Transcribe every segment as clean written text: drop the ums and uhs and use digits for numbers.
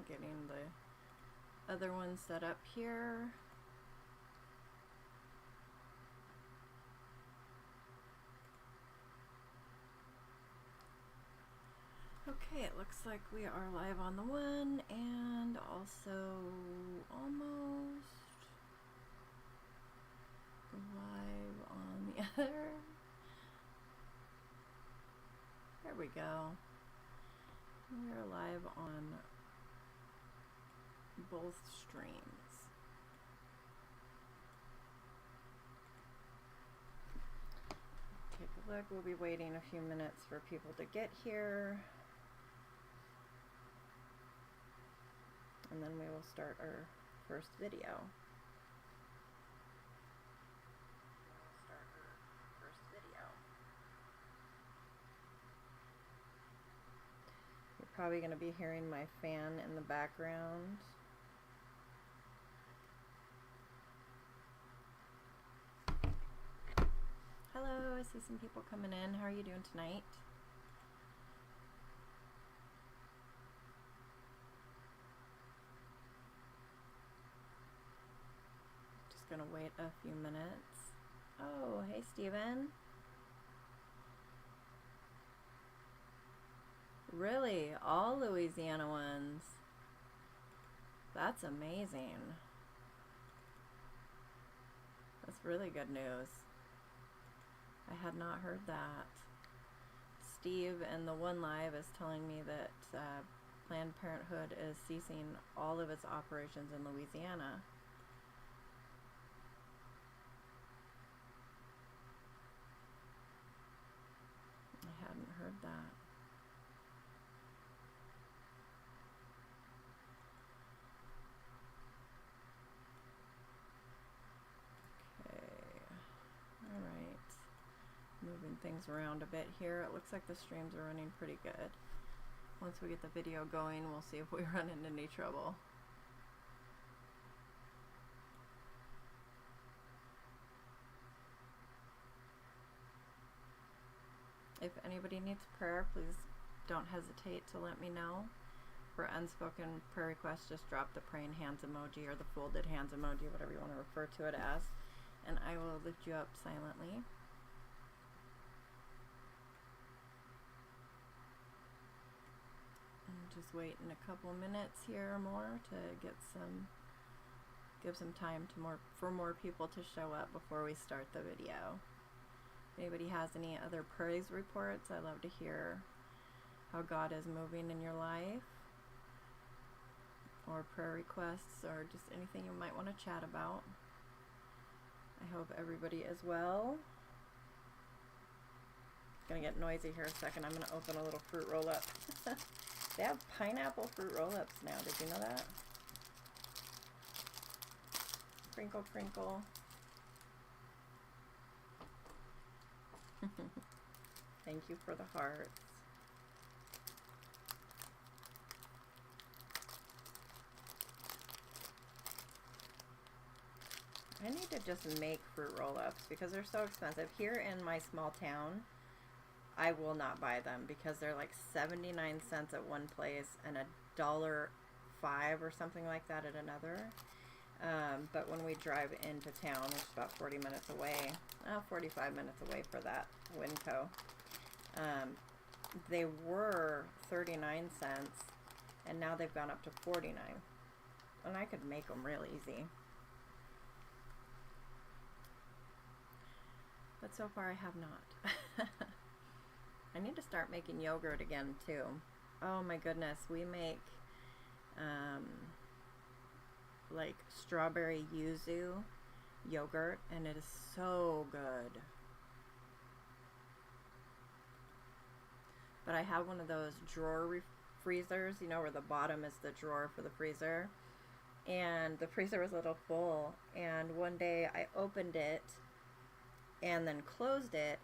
getting the other one set up here. Okay, it looks like we are live on the one and also almost live on the other. There we go. We are live on both streams. Take a look. We'll be waiting a few minutes for people to get here. And then we will start our first video. You're probably going to be hearing my fan in the background. Hello, I see some people coming in. How are you doing tonight? Just gonna wait a few minutes. Oh, hey Steven. Really? All Louisiana ones? That's amazing. That's really good news. I had not heard that. Steve in the One Live is telling me that Planned Parenthood is ceasing all of its operations in Louisiana. I hadn't heard that. Okay. All right. Moving things around a bit here. It looks like the streams are running pretty good. Once we get the video going, we'll see if we run into any trouble. If anybody needs prayer, please don't hesitate to let me know. For unspoken prayer requests, just drop the praying hands emoji or the folded hands emoji, whatever you want to refer to it as, and I will lift you up silently. And just waiting a couple minutes here or more to give some time to for more people to show up before we start the video. If anybody has any other praise reports, I love to hear how God is moving in your life, or prayer requests, or just anything you might want to chat about. I hope everybody is well. It's gonna get noisy here a second. I'm gonna open a little fruit roll-up. They have pineapple fruit roll-ups now. Did you know that? Crinkle, crinkle. Thank you for the hearts. I need to just make fruit roll-ups because they're so expensive. Here in my small town, I will not buy them because they're like 79 cents at one place and $1.05 or something like that at another. But when we drive into town, which is about 40 minutes away, 45 minutes away for that Winco, they were 39 cents and now they've gone up to 49. And I could make them real easy. But so far I have not. I need to start making yogurt again too. Oh my goodness, we make like strawberry yuzu yogurt and it is so good. But I have one of those drawer freezers, you know, where the bottom is the drawer for the freezer. And the freezer was a little full, and one day I opened it and then closed it,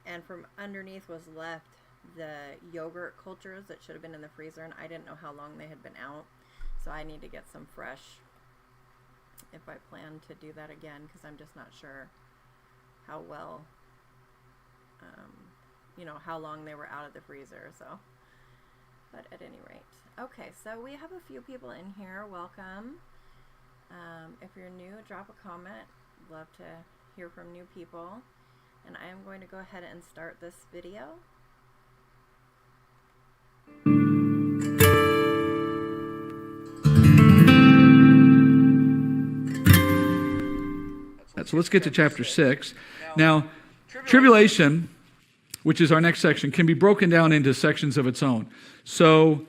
and from underneath was left the yogurt cultures that should have been in the freezer, and I didn't know how long they had been out, so I need to get some fresh if I plan to do that again, because I'm just not sure how well, you know, how long they were out of the freezer. So But at any rate. Okay, so we have a few people in here. Welcome. If you're new, drop a comment. Love to hear from new people. And I am going to go ahead and start this video. So let's get to chapter 6. Now, tribulation, which is our next section, can be broken down into sections of its own. So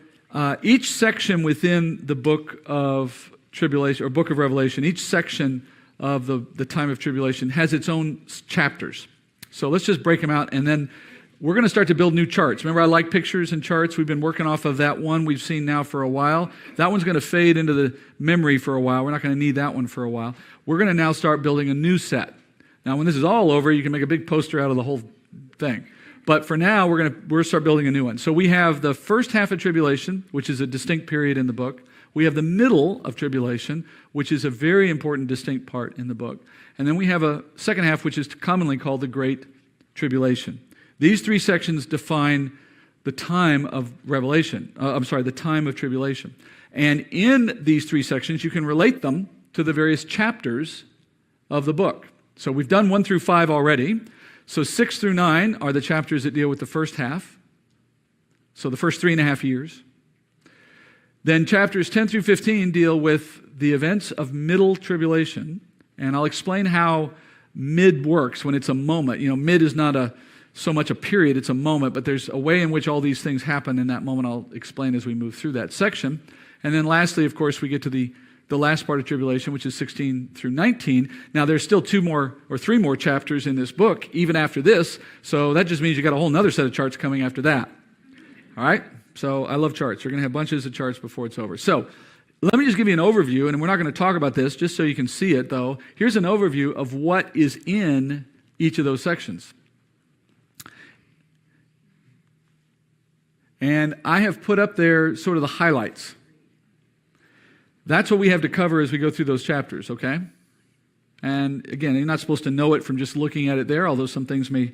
each section within the book of tribulation, or book of Revelation, each section of the time of tribulation has its own chapters. So let's just break them out, and then we're going to start to build new charts. Remember, I like pictures and charts. We've been working off of that one we've seen now for a while. That one's going to fade into the memory for a while. We're not going to need that one for a while. We're going to now start building a new set. Now, when this is all over, you can make a big poster out of the whole thing. But for now, we're going to start building a new one. So we have the first half of tribulation, which is a distinct period in the book. We have the middle of tribulation, which is a very important, distinct part in the book. And then we have a second half, which is commonly called the Great Tribulation. These three sections define the time of Revelation. The time of tribulation. And in these three sections, you can relate them to the various chapters of the book. So we've done 1 through 5 already. So 6 through 9 are the chapters that deal with the first half. So the first 3.5 years. Then chapters 10 through 15 deal with the events of middle tribulation. And I'll explain how mid works when it's a moment. You know, mid is not so much a period, it's a moment, but there's a way in which all these things happen in that moment. I'll explain as we move through that section. And then lastly, of course, we get to the last part of tribulation, which is 16 through 19. Now, there's still 2 more or 3 more chapters in this book, even after this, so that just means you got a whole other set of charts coming after that. All right? So I love charts. We're going to have bunches of charts before it's over. So let me just give you an overview, and we're not going to talk about this, just so you can see it, though. Here's an overview of what is in each of those sections. And I have put up there sort of the highlights. That's what we have to cover as we go through those chapters, okay? And again, you're not supposed to know it from just looking at it there, although some things may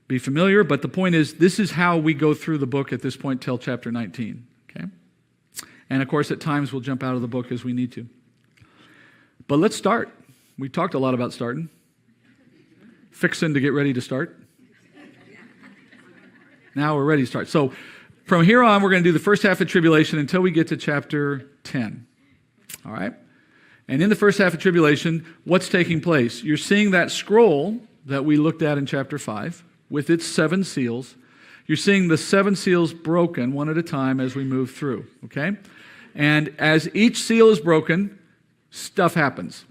be familiar. But the point is, this is how we go through the book at this point till chapter 19, okay? And of course, at times we'll jump out of the book as we need to. But let's start. We talked a lot about starting. Fixing to get ready to start. Now we're ready to start. So from here on, we're going to do the first half of tribulation until we get to chapter 10. All right? And in the first half of tribulation, what's taking place? You're seeing that scroll that we looked at in chapter 5 with its 7 seals. You're seeing the 7 seals broken one at a time as we move through. Okay? And as each seal is broken, stuff happens.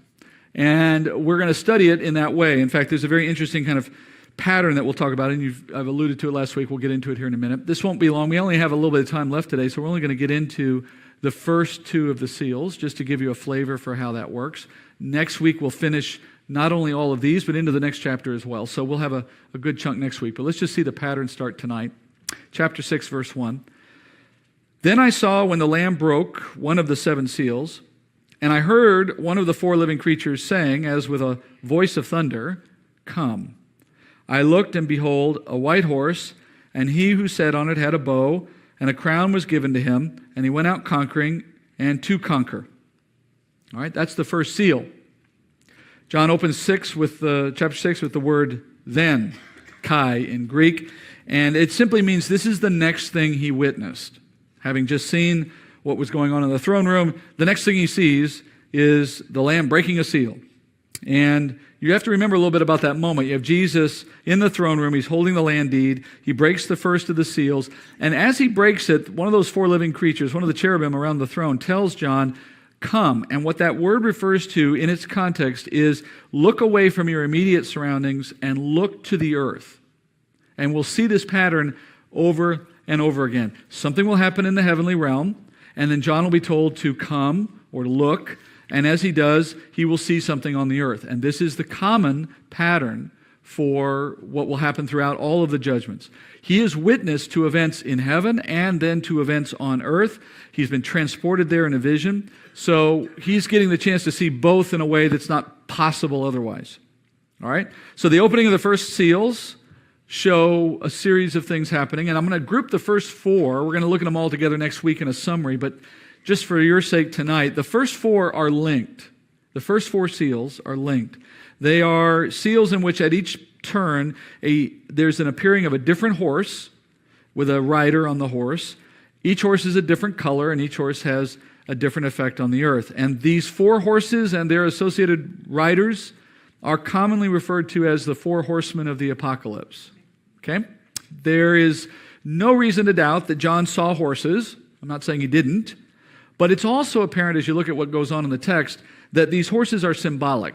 And we're going to study it in that way. In fact, there's a very interesting kind of pattern that we'll talk about, and I've alluded to it last week. We'll get into it here in a minute. This won't be long. We only have a little bit of time left today, so we're only going to get into the first 2 of the seals, just to give you a flavor for how that works. Next week, we'll finish not only all of these, but into the next chapter as well. So we'll have a good chunk next week. But let's just see the pattern start tonight. Chapter 6, verse 1. Then I saw when the Lamb broke one of the 7 seals, and I heard one of the 4 living creatures saying, as with a voice of thunder, "Come." I looked, and behold, a white horse, and he who sat on it had a bow, and a crown was given to him, and he went out conquering and to conquer. All right, that's the first seal. John opens chapter 6 with the word then, kai in Greek, and it simply means this is the next thing he witnessed. Having just seen what was going on in the throne room, the next thing he sees is the Lamb breaking a seal. And you have to remember a little bit about that moment. You have Jesus in the throne room. He's holding the land deed. He breaks the first of the seals. And as he breaks it, one of those 4 living creatures, one of the cherubim around the throne, tells John, "Come." And what that word refers to in its context is look away from your immediate surroundings and look to the earth. And we'll see this pattern over and over again. Something will happen in the heavenly realm, and then John will be told to come or to look. And as he does, he will see something on the earth. And this is the common pattern for what will happen throughout all of the judgments. He is witness to events in heaven and then to events on earth. He's been transported there in a vision. So he's getting the chance to see both in a way that's not possible otherwise. All right? So the opening of the first seals, show a series of things happening, and I'm going to group the first four. We're going to look at them all together next week in a summary, but just for your sake tonight, the first four are linked. The first four seals are linked. They are seals in which at each turn there's an appearing of a different horse with a rider on the horse. Each horse is a different color, and each horse has a different effect on the earth. And these four horses and their associated riders are commonly referred to as the four horsemen of the apocalypse. Okay? There is no reason to doubt that John saw horses. I'm not saying he didn't. But it's also apparent as you look at what goes on in the text that these horses are symbolic.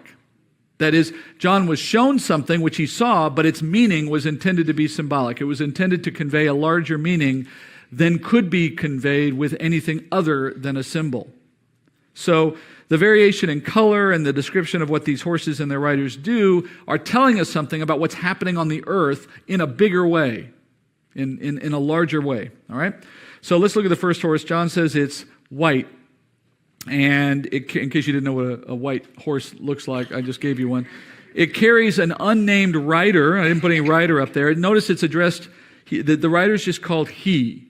That is, John was shown something which he saw, but its meaning was intended to be symbolic. It was intended to convey a larger meaning than could be conveyed with anything other than a symbol. So the variation in color and the description of what these horses and their riders do are telling us something about what's happening on the earth in a bigger way, in a larger way. All right? So let's look at the first horse. John says it's white. And in case you didn't know what a white horse looks like, I just gave you one. It carries an unnamed rider. I didn't put any rider up there. Notice it's addressed, the rider is just called he.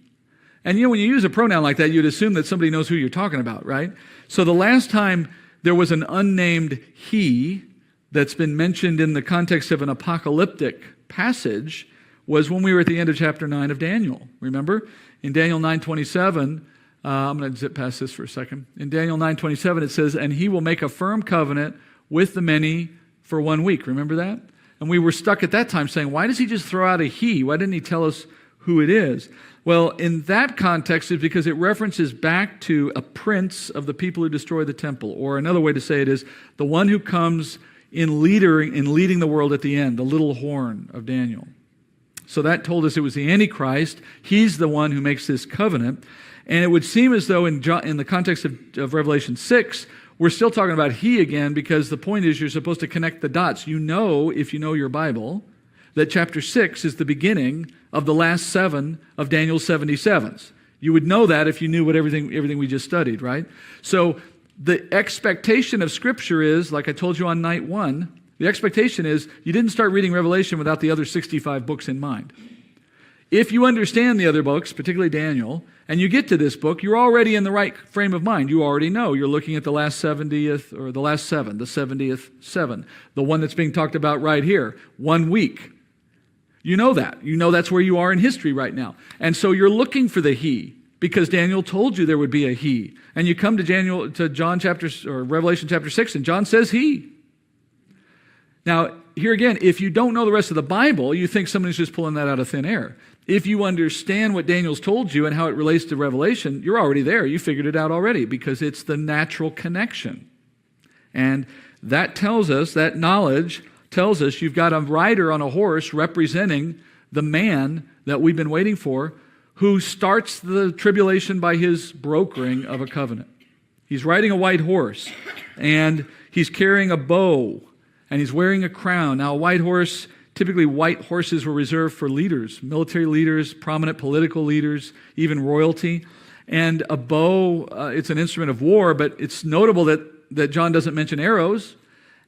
And when you use a pronoun like that, you'd assume that somebody knows who you're talking about, right? So the last time there was an unnamed he that's been mentioned in the context of an apocalyptic passage was when we were at the end of chapter 9 of Daniel. Remember? In Daniel 9:27, I'm going to zip past this for a second. In Daniel 9:27, it says, "And he will make a firm covenant with the many for 1 week." Remember that? And we were stuck at that time saying, why does he just throw out a he? Why didn't he tell us who it is? Well, in that context, it's because it references back to a prince of the people who destroy the temple. Or another way to say it is the one who comes in leading the world at the end, the little horn of Daniel. So that told us it was the Antichrist. He's the one who makes this covenant. And it would seem as though in the context of Revelation 6, we're still talking about he again, because the point is you're supposed to connect the dots. You know, if you know your Bible, that chapter 6 is the beginning of the last 7 of Daniel's 77s. You would know that if you knew what everything we just studied, right? So the expectation of Scripture is, like I told you on night 1, the expectation is you didn't start reading Revelation without the other 65 books in mind. If you understand the other books, particularly Daniel, and you get to this book, you're already in the right frame of mind. You already know. You're looking at the last 70th, or the last 7, the 70th 7, the one that's being talked about right here, 1 week. You know that. You know that's where you are in history right now. And so you're looking for the he, because Daniel told you there would be a he. And you come to Revelation chapter 6, and John says he. Now, here again, if you don't know the rest of the Bible, you think somebody's just pulling that out of thin air. If you understand what Daniel's told you and how it relates to Revelation, you're already there. You figured it out already, because it's the natural connection. And that tells us, that knowledge tells us you've got a rider on a horse representing the man that we've been waiting for, who starts the tribulation by his brokering of a covenant. He's riding a white horse, and he's carrying a bow, and he's wearing a crown. Now, a white horse, typically white horses were reserved for leaders, military leaders, prominent political leaders, even royalty. And a bow, it's an instrument of war, but it's notable that John doesn't mention arrows.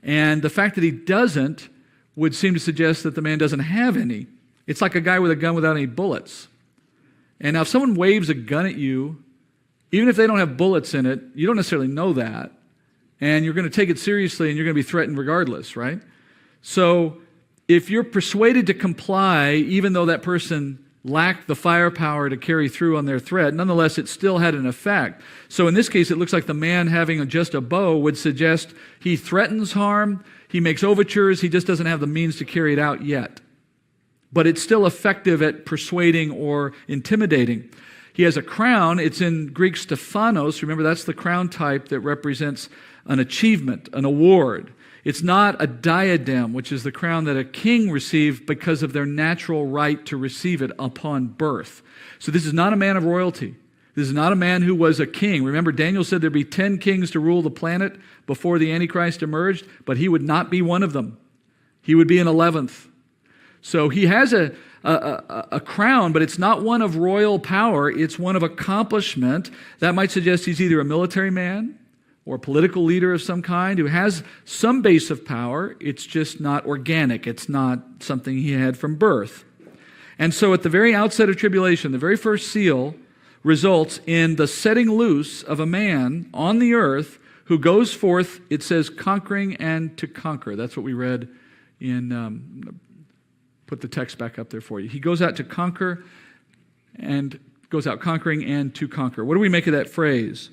And the fact that he doesn't would seem to suggest that the man doesn't have any. It's like a guy with a gun without any bullets. And now if someone waves a gun at you, even if they don't have bullets in it, you don't necessarily know that. And you're going to take it seriously, and you're going to be threatened regardless, right? So if you're persuaded to comply, even though that person lacked the firepower to carry through on their threat, nonetheless, it still had an effect. So in this case, it looks like the man having just a bow would suggest he threatens harm, he makes overtures, he just doesn't have the means to carry it out yet. But it's still effective at persuading or intimidating. He has a crown. It's in Greek Stephanos. Remember, that's the crown type that represents an achievement, an award. It's not a diadem, which is the crown that a king received because of their natural right to receive it upon birth. So this is not a man of royalty. This is not a man who was a king. Remember, Daniel said there'd be 10 kings to rule the planet before the Antichrist emerged, but he would not be one of them. He would be an 11th. So he has a crown, but it's not one of royal power. It's one of accomplishment. That might suggest he's either a military man or political leader of some kind who has some base of power. It's just not organic. It's not something he had from birth. And so at the very outset of tribulation, the very first seal results in the setting loose of a man on the earth who goes forth, it says, conquering and to conquer. That's what we read in, put the text back up there for you. He goes out to conquer and goes out conquering and to conquer. What do we make of that phrase?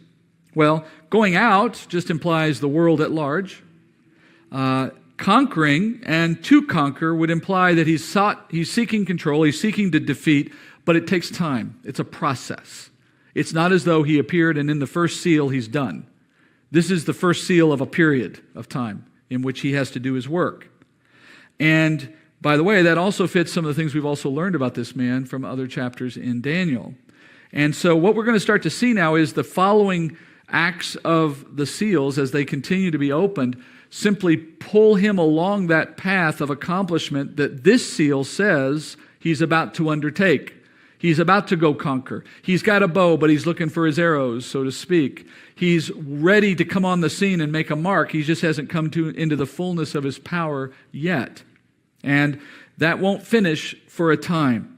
Well, going out just implies the world at large. Conquering and to conquer would imply that he's seeking control, he's seeking to defeat, but it takes time. It's a process. It's not as though he appeared and in the first seal he's done. This is the first seal of a period of time in which he has to do his work. And by the way, that also fits some of the things we've also learned about this man from other chapters in Daniel. And so what we're going to start to see now is the following acts of the seals as they continue to be opened simply pull him along that path of accomplishment that this seal says he's about to undertake. He's about to go conquer. He's got a bow, but he's looking for his arrows, so to speak. He's ready to come on the scene and make a mark. He just hasn't come into the fullness of his power yet. And that won't finish for a time.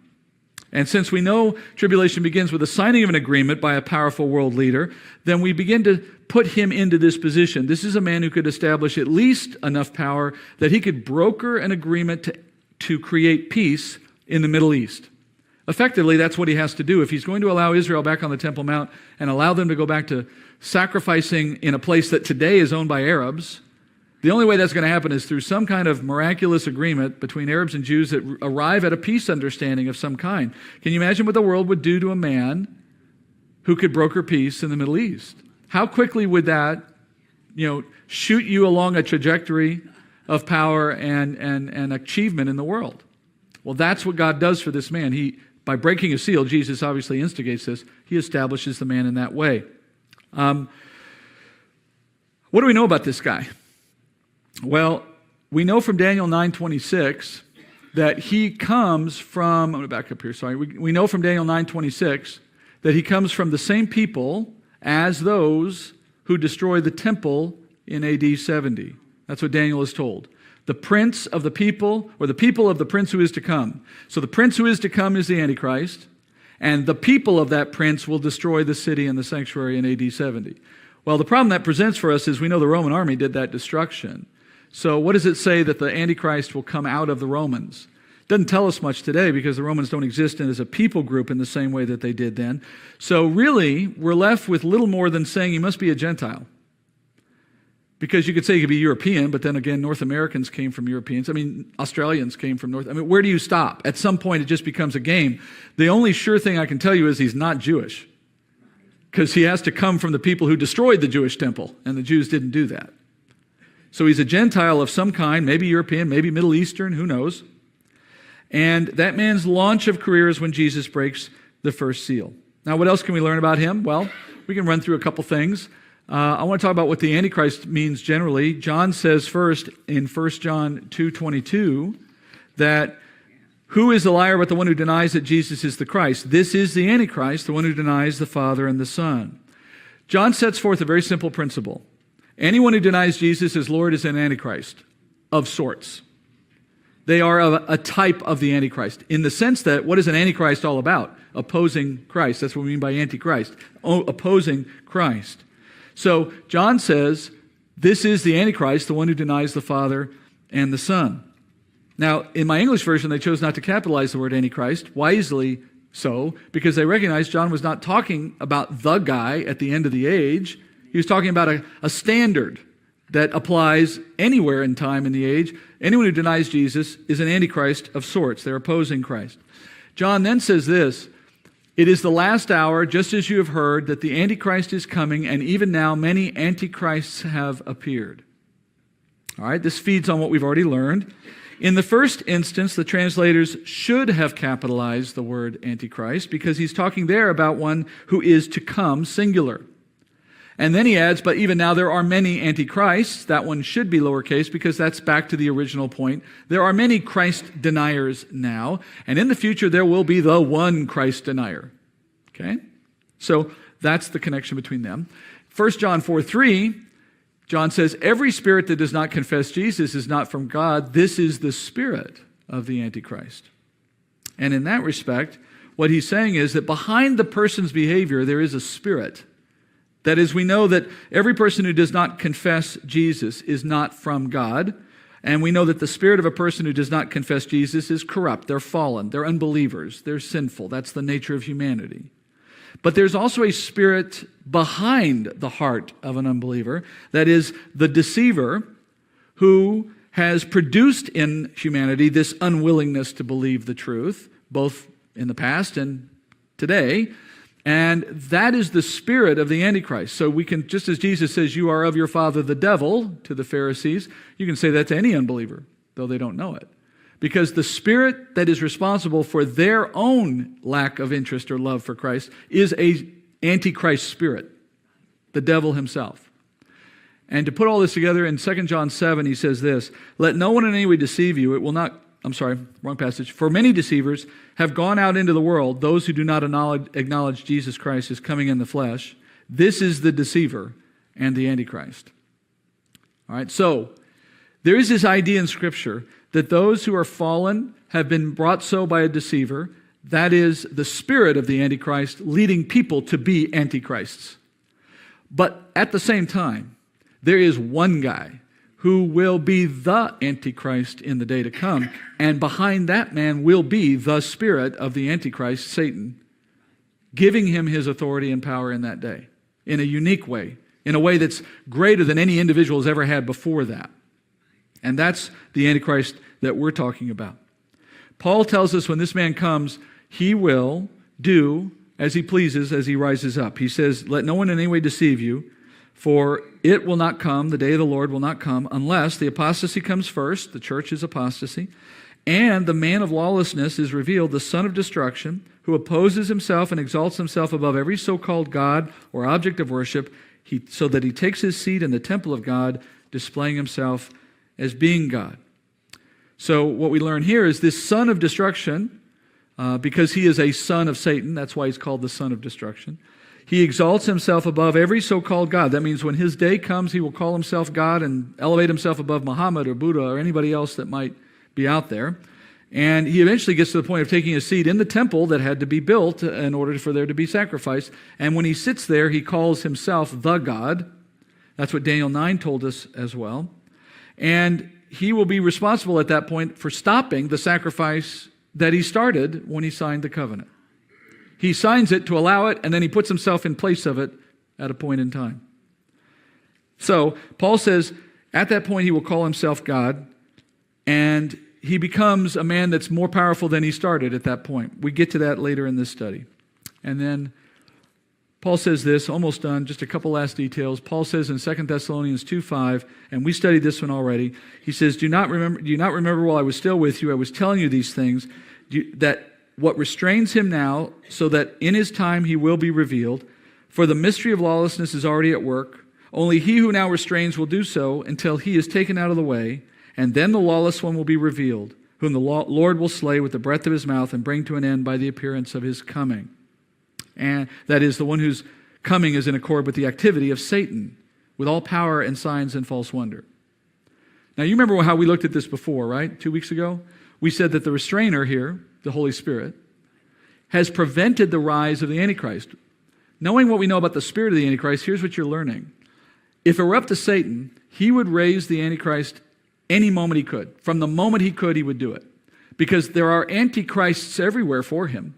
And since we know tribulation begins with the signing of an agreement by a powerful world leader, then we begin to put him into this position. This is a man who could establish at least enough power that he could broker an agreement to create peace in the Middle East. Effectively, that's what he has to do. If he's going to allow Israel back on the Temple Mount and allow them to go back to sacrificing in a place that today is owned by Arabs, the only way that's going to happen is through some kind of miraculous agreement between Arabs and Jews that arrive at a peace understanding of some kind. Can you imagine what the world would do to a man who could broker peace in the Middle East? How quickly would that, shoot you along a trajectory of power and achievement in the world? Well, that's what God does for this man. By breaking a seal, Jesus obviously instigates this. He establishes the man in that way. What do we know about this guy? Well, we know from Daniel 9:26 that he comes from, I'm going to back up here, sorry. We know from Daniel 9:26 that he comes from the same people as those who destroyed the temple in AD 70. That's what Daniel is told. The prince of the people, or the people of the prince who is to come. So the prince who is to come is the Antichrist, and the people of that prince will destroy the city and the sanctuary in AD 70. Well, the problem that presents for us is we know the Roman army did that destruction. So what does it say that the Antichrist will come out of the Romans? It doesn't tell us much today because the Romans don't exist as a people group in the same way that they did then. So really, we're left with little more than saying he must be a Gentile. Because you could say he could be European, but then again, North Americans came from Europeans. Australians came from where do you stop? At some point, it just becomes a game. The only sure thing I can tell you is he's not Jewish. Because he has to come from the people who destroyed the Jewish temple, and the Jews didn't do that. So he's a Gentile of some kind, maybe European, maybe Middle Eastern, who knows. And that man's launch of career is when Jesus breaks the first seal. Now, what else can we learn about him? Well, we can run through a couple things. I want to talk about what the Antichrist means generally. John says first in 1 John 2:22 that who is the liar but the one who denies that Jesus is the Christ? This is the Antichrist, the one who denies the Father and the Son. John sets forth a very simple principle. Anyone who denies Jesus as Lord is an Antichrist of sorts. They are a type of the Antichrist in the sense that what is an Antichrist all about? Opposing Christ. That's what we mean by Antichrist. Opposing Christ. So John says, this is the Antichrist, the one who denies the Father and the Son. Now, in my English version, they chose not to capitalize the word Antichrist, wisely so, because they recognized John was not talking about the guy at the end of the age. He was talking about a standard that applies anywhere in time in the age. Anyone who denies Jesus is an Antichrist of sorts. They're opposing Christ. John then says this, it is the last hour, just as you have heard, that the Antichrist is coming, and even now many Antichrists have appeared. All right, this feeds on what we've already learned. In the first instance, the translators should have capitalized the word Antichrist because he's talking there about one who is to come, singular. And then he adds, but even now there are many antichrists. That one should be lowercase because that's back to the original point. There are many Christ deniers now, and in the future there will be the one Christ denier. Okay? So that's the connection between them. 1 John 4:3 John says, every spirit that does not confess Jesus is not from God. This is the spirit of the Antichrist. And in that respect, what he's saying is that behind the person's behavior, there is a spirit. That is, we know that every person who does not confess Jesus is not from God. And we know that the spirit of a person who does not confess Jesus is corrupt. They're fallen. They're unbelievers. They're sinful. That's the nature of humanity. But there's also a spirit behind the heart of an unbeliever. That is, the deceiver who has produced in humanity this unwillingness to believe the truth, both in the past and today. And that is the spirit of the Antichrist. So we can, just as Jesus says, you are of your father the devil, to the Pharisees, you can say that to any unbeliever, though they don't know it. Because the spirit that is responsible for their own lack of interest or love for Christ is an Antichrist spirit, the devil himself. And to put all this together, in 2 John 7, he says this, let no one in any way deceive you. It will not, I'm sorry, wrong passage. For many deceivers have gone out into the world, those who do not acknowledge Jesus Christ as coming in the flesh. This is the deceiver and the Antichrist. All right, so there is this idea in Scripture that those who are fallen have been brought so by a deceiver. That is the spirit of the Antichrist leading people to be antichrists. But at the same time, there is one guy who will be the Antichrist in the day to come, and behind that man will be the spirit of the Antichrist, Satan, giving him his authority and power in that day, in a unique way, in a way that's greater than any individual has ever had before that. And that's the Antichrist that we're talking about. Paul tells us when this man comes, he will do as he pleases as he rises up. He says, let no one in any way deceive you, for it will not come, the day of the Lord will not come, unless the apostasy comes first, the church is apostasy, and the man of lawlessness is revealed, the son of destruction, who opposes himself and exalts himself above every so-called God or object of worship, so that he takes his seat in the temple of God, displaying himself as being God. So what we learn here is this son of destruction, because he is a son of Satan, that's why he's called the son of destruction, he exalts himself above every so-called God. That means when his day comes, he will call himself God and elevate himself above Muhammad or Buddha or anybody else that might be out there. And he eventually gets to the point of taking a seat in the temple that had to be built in order for there to be sacrifice. And when he sits there, he calls himself the God. That's what Daniel 9 told us as well. And he will be responsible at that point for stopping the sacrifice that he started when he signed the covenant. He signs it to allow it, and then he puts himself in place of it at a point in time. So Paul says, at that point he will call himself God, and he becomes a man that's more powerful than he started at that point. We get to that later in this study. And then Paul says this, almost done, just a couple last details. Paul says in 2 Thessalonians 2:5, and we studied this one already, he says, do you not remember while I was still with you, I was telling you these things, that what restrains him now, so that in his time he will be revealed, for the mystery of lawlessness is already at work. Only he who now restrains will do so until he is taken out of the way, and then the lawless one will be revealed, whom the Lord will slay with the breath of his mouth and bring to an end by the appearance of his coming. And that is, the one whose coming is in accord with the activity of Satan, with all power and signs and false wonder. Now you remember how we looked at this before, right? 2 weeks ago? We said that the restrainer here, the Holy Spirit, has prevented the rise of the Antichrist. Knowing what we know about the spirit of the Antichrist, here's what you're learning. If it were up to Satan, he would raise the Antichrist any moment he could. From the moment he could, he would do it. Because there are antichrists everywhere for him.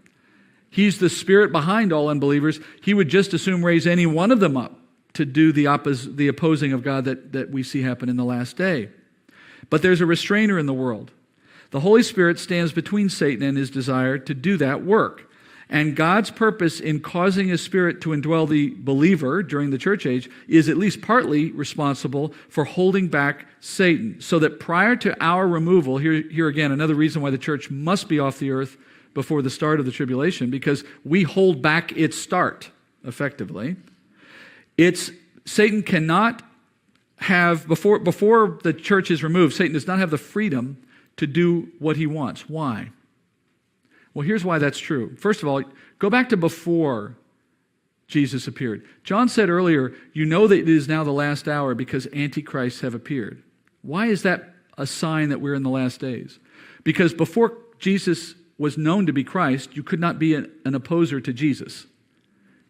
He's the spirit behind all unbelievers. He would just as soon raise any one of them up to do the opposing of God that we see happen in the last day. But there's a restrainer in the world. The Holy Spirit stands between Satan and his desire to do that work. And God's purpose in causing his Spirit to indwell the believer during the church age is at least partly responsible for holding back Satan. So that prior to our removal, here again, another reason why the church must be off the earth before the start of the tribulation, because we hold back its start, effectively. Satan cannot have, before the church is removed, Satan does not have the freedom to do what he wants. Why? Well, here's why that's true. First of all, go back to before Jesus appeared. John said earlier, you know that it is now the last hour because antichrists have appeared. Why is that a sign that we're in the last days? Because before Jesus was known to be Christ, you could not be an opposer to Jesus.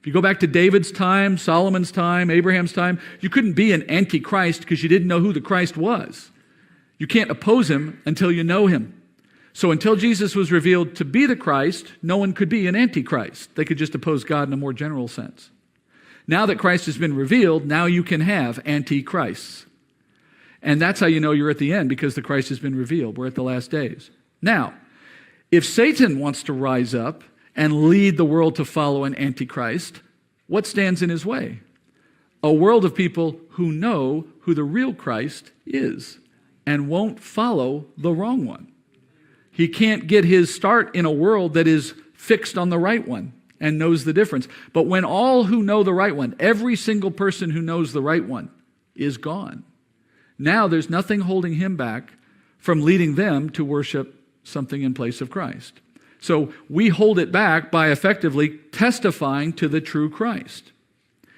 If you go back to David's time, Solomon's time, Abraham's time, you couldn't be an antichrist because you didn't know who the Christ was. You can't oppose him until you know him. So until Jesus was revealed to be the Christ, no one could be an antichrist. They could just oppose God in a more general sense. Now that Christ has been revealed, now you can have antichrists. And that's how you know you're at the end, because the Christ has been revealed. We're at the last days. Now, if Satan wants to rise up and lead the world to follow an antichrist, what stands in his way? A world of people who know who the real Christ is and won't follow the wrong one. He can't get his start in a world that is fixed on the right one and knows the difference. But when all who know the right one, every single person who knows the right one, is gone, now there's nothing holding him back from leading them to worship something in place of Christ. So we hold it back by effectively testifying to the true Christ.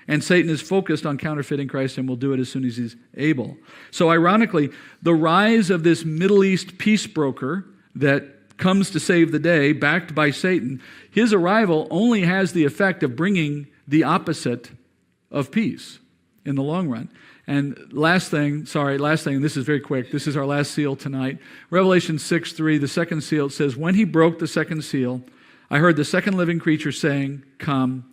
And Satan is focused on counterfeiting Christ and will do it as soon as he's able. So ironically, the rise of this Middle East peace broker that comes to save the day, backed by Satan, his arrival only has the effect of bringing the opposite of peace in the long run. And last thing, this is very quick. This is our last seal tonight. Revelation 6:3, the second seal, it says, when he broke the second seal, I heard the second living creature saying, come.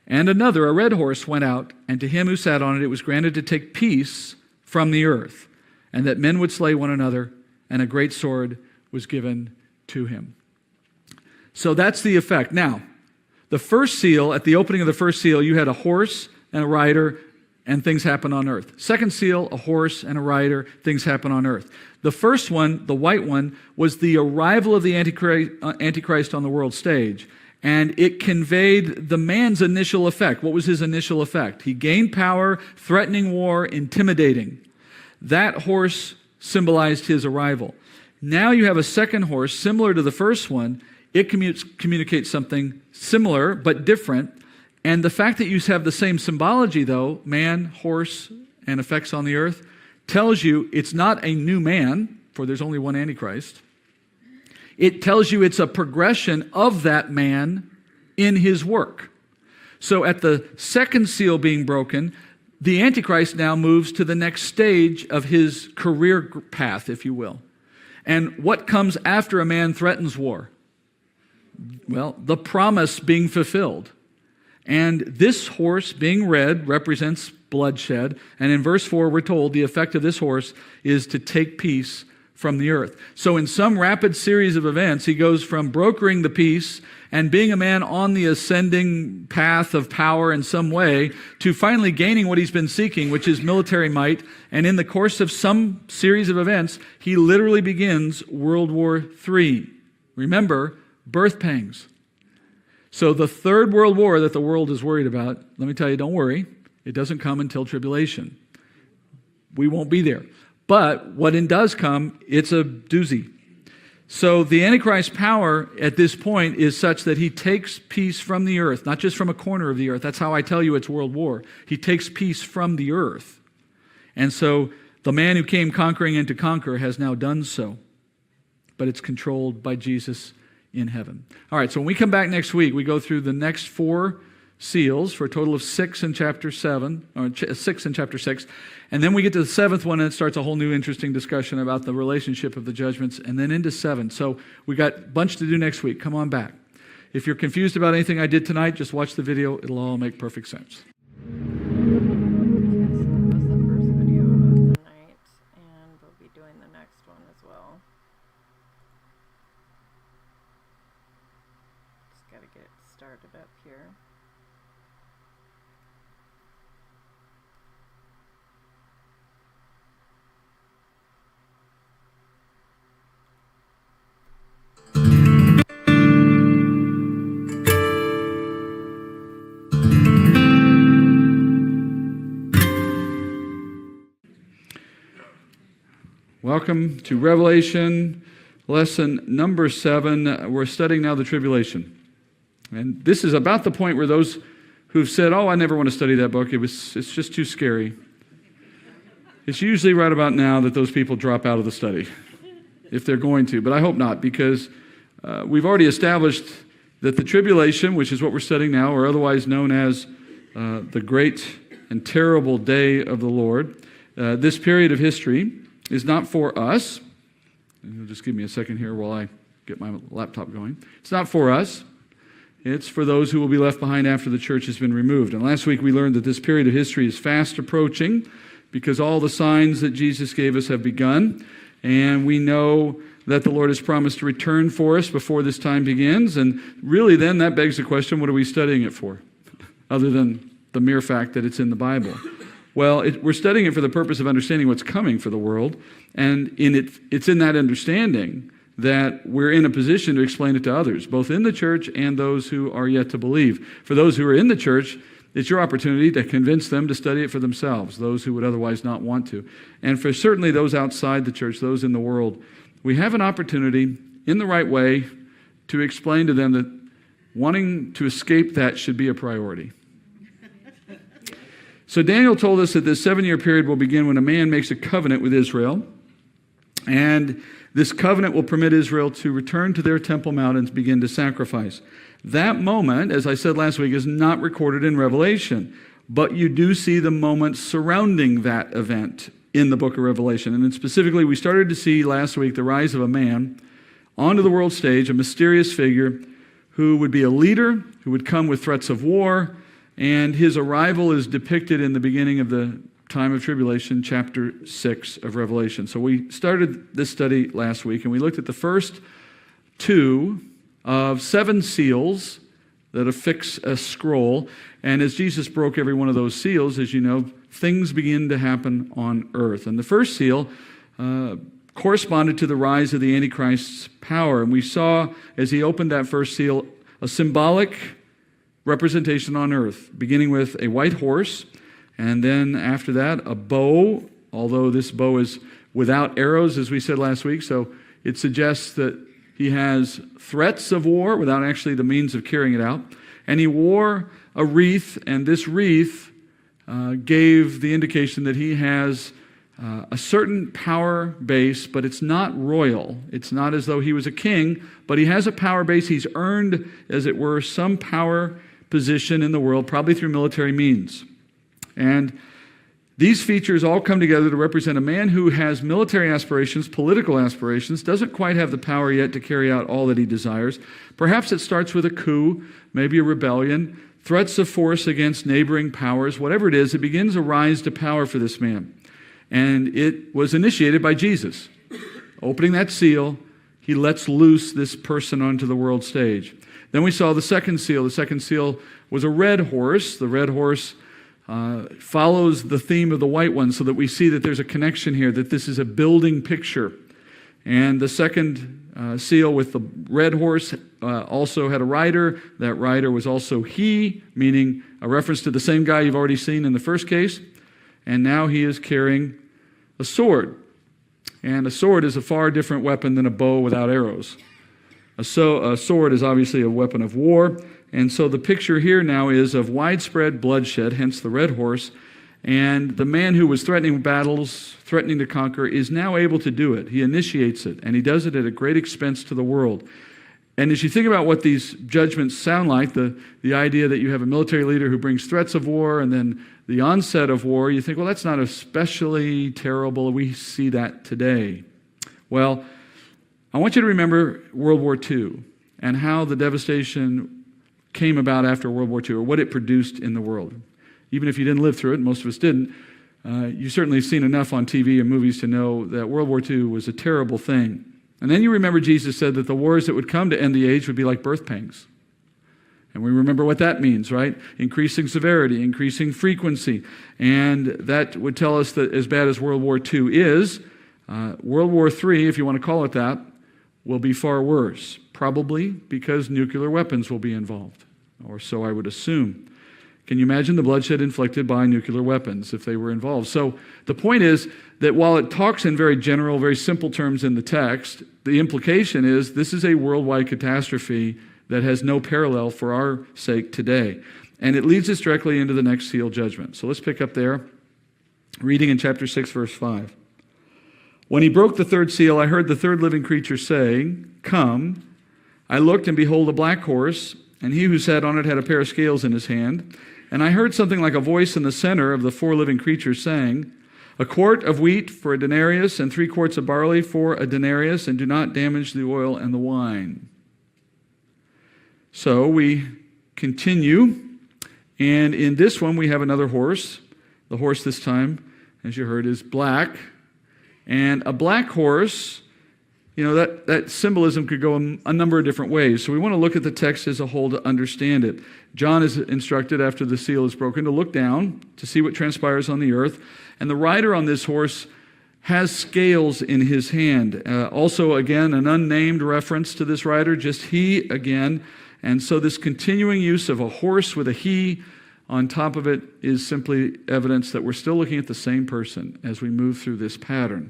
And another, a red horse, went out, and to him who sat on it, it was granted to take peace from the earth, and that men would slay one another, and a great sword was given to him. So that's the effect. Now, the first seal, at the opening of the first seal, you had a horse and a rider, and things happen on earth. Second seal, a horse and a rider, things happen on earth. The first one, the white one, was the arrival of the Antichrist on the world stage. And it conveyed the man's initial effect. What was his initial effect? He gained power, threatening war, intimidating. That horse symbolized his arrival. Now you have a second horse, similar to the first one. It communicates something similar but different. And the fact that you have the same symbology, though, man, horse, and effects on the earth, tells you it's not a new man, for there's only one Antichrist. It tells you it's a progression of that man in his work. So at the second seal being broken, the Antichrist now moves to the next stage of his career path, if you will. And what comes after a man threatens war? Well, the promise being fulfilled. And this horse being red represents bloodshed. And in verse 4, we're told the effect of this horse is to take peace from the earth. So in some rapid series of events, he goes from brokering the peace and being a man on the ascending path of power in some way to finally gaining what he's been seeking, which is military might. And in the course of some series of events, he literally begins World War III. Remember, birth pangs. So the third world war that the world is worried about, let me tell you, don't worry. It doesn't come until tribulation. We won't be there. But when it does come, it's a doozy. So the Antichrist's power at this point is such that he takes peace from the earth, not just from a corner of the earth. That's how I tell you it's world war. He takes peace from the earth. And so the man who came conquering and to conquer has now done so. But it's controlled by Jesus in heaven. All right, so when we come back next week, we go through the next 4 seals for a total of 6 in chapter 7, or 6 in chapter 6. And then we get to the 7th one, and it starts a whole new interesting discussion about the relationship of the judgments, and then into 7. So we got a bunch to do next week. Come on back. If you're confused about anything I did tonight, just watch the video. It'll all make perfect sense. Yes, that was the first video of the night, and we'll be doing the next one as well. Just got to get it started up here. Welcome to Revelation, lesson number 7. We're studying now the tribulation. And this is about the point where those who've said, oh, I never want to study that book. It's just too scary. It's usually right about now that those people drop out of the study, if they're going to. But I hope not, because we've already established that the tribulation, which is what we're studying now, or otherwise known as the great and terrible day of the Lord, this period of history is not for us. Just give me a second here while I get my laptop going. It's not for us. It's for those who will be left behind after the church has been removed. And last week we learned that this period of history is fast approaching because all the signs that Jesus gave us have begun. And we know that the Lord has promised to return for us before this time begins. And really then that begs the question, what are we studying it for? Other than the mere fact that it's in the Bible. Well, we're studying it for the purpose of understanding what's coming for the world. And it's in that understanding that we're in a position to explain it to others, both in the church and those who are yet to believe. For those who are in the church, it's your opportunity to convince them to study it for themselves, those who would otherwise not want to. And for certainly those outside the church, those in the world, we have an opportunity in the right way to explain to them that wanting to escape that should be a priority. So Daniel told us that this 7-year period will begin when a man makes a covenant with Israel, and this covenant will permit Israel to return to their Temple Mount and begin to sacrifice. That moment, as I said last week, is not recorded in Revelation, but you do see the moments surrounding that event in the book of Revelation. And then specifically, we started to see last week the rise of a man onto the world stage, a mysterious figure who would be a leader, who would come with threats of war, and his arrival is depicted in the beginning of the time of tribulation, chapter 6 of Revelation. So we started this study last week, and we looked at the first 2 of 7 seals that affix a scroll. And as Jesus broke every one of those seals, as you know, things begin to happen on earth. And the first seal corresponded to the rise of the antichrist's power. And we saw, as he opened that first seal, a symbolic representation on earth, beginning with a white horse, and then after that, a bow, although this bow is without arrows, as we said last week, so it suggests that he has threats of war without actually the means of carrying it out. And he wore a wreath, and this wreath gave the indication that he has a certain power base, but it's not royal. It's not as though he was a king, but he has a power base. He's earned, as it were, some power position in the world, probably through military means. And these features all come together to represent a man who has military aspirations, political aspirations, doesn't quite have the power yet to carry out all that he desires. Perhaps it starts with a coup, maybe a rebellion, threats of force against neighboring powers, whatever it is, it begins a rise to power for this man. And it was initiated by Jesus. Opening that seal, he lets loose this person onto the world stage. Then we saw the second seal. The second seal was a red horse. The red horse follows the theme of the white one, so that we see that there's a connection here, that this is a building picture. And the second seal with the red horse also had a rider. That rider was also he, meaning a reference to the same guy you've already seen in the first case. And now he is carrying a sword. And a sword is a far different weapon than a bow without arrows. A sword is obviously a weapon of war. And so the picture here now is of widespread bloodshed, hence the red horse. And the man who was threatening battles, threatening to conquer, is now able to do it. He initiates it, and he does it at a great expense to the world. And as you think about what these judgments sound like, the idea that you have a military leader who brings threats of war and then the onset of war, you think, well, that's not especially terrible. We see that today. Well, I want you to remember World War II and how the devastation came about after World War II, or what it produced in the world. Even if you didn't live through it, most of us didn't, you've certainly seen enough on TV and movies to know that World War II was a terrible thing. And then you remember Jesus said that the wars that would come to end the age would be like birth pangs. And we remember what that means, right? Increasing severity, increasing frequency. And that would tell us that as bad as World War II is, World War III, if you want to call it that, will be far worse. Probably because nuclear weapons will be involved, or so I would assume. Can you imagine the bloodshed inflicted by nuclear weapons if they were involved? So the point is that while it talks in very general, very simple terms in the text, the implication is this is a worldwide catastrophe that has no parallel for our sake today. And it leads us directly into the next seal judgment. So let's pick up there, reading in chapter 6, verse 5. When he broke the third seal, I heard the third living creature saying, "Come." I looked, and behold, a black horse, and he who sat on it had a pair of scales in his hand. And I heard something like a voice in the center of the four living creatures saying, "A quart of wheat for a denarius, and 3 quarts of barley for a denarius, and do not damage the oil and the wine." So we continue, and in this one we have another horse. The horse this time, as you heard, is black. And a black horse, that symbolism could go a number of different ways. So we want to look at the text as a whole to understand it. John is instructed after the seal is broken to look down to see what transpires on the earth. And the rider on this horse has scales in his hand. Also, again, an unnamed reference to this rider, just he again. And so this continuing use of a horse with a he on top of it is simply evidence that we're still looking at the same person as we move through this pattern.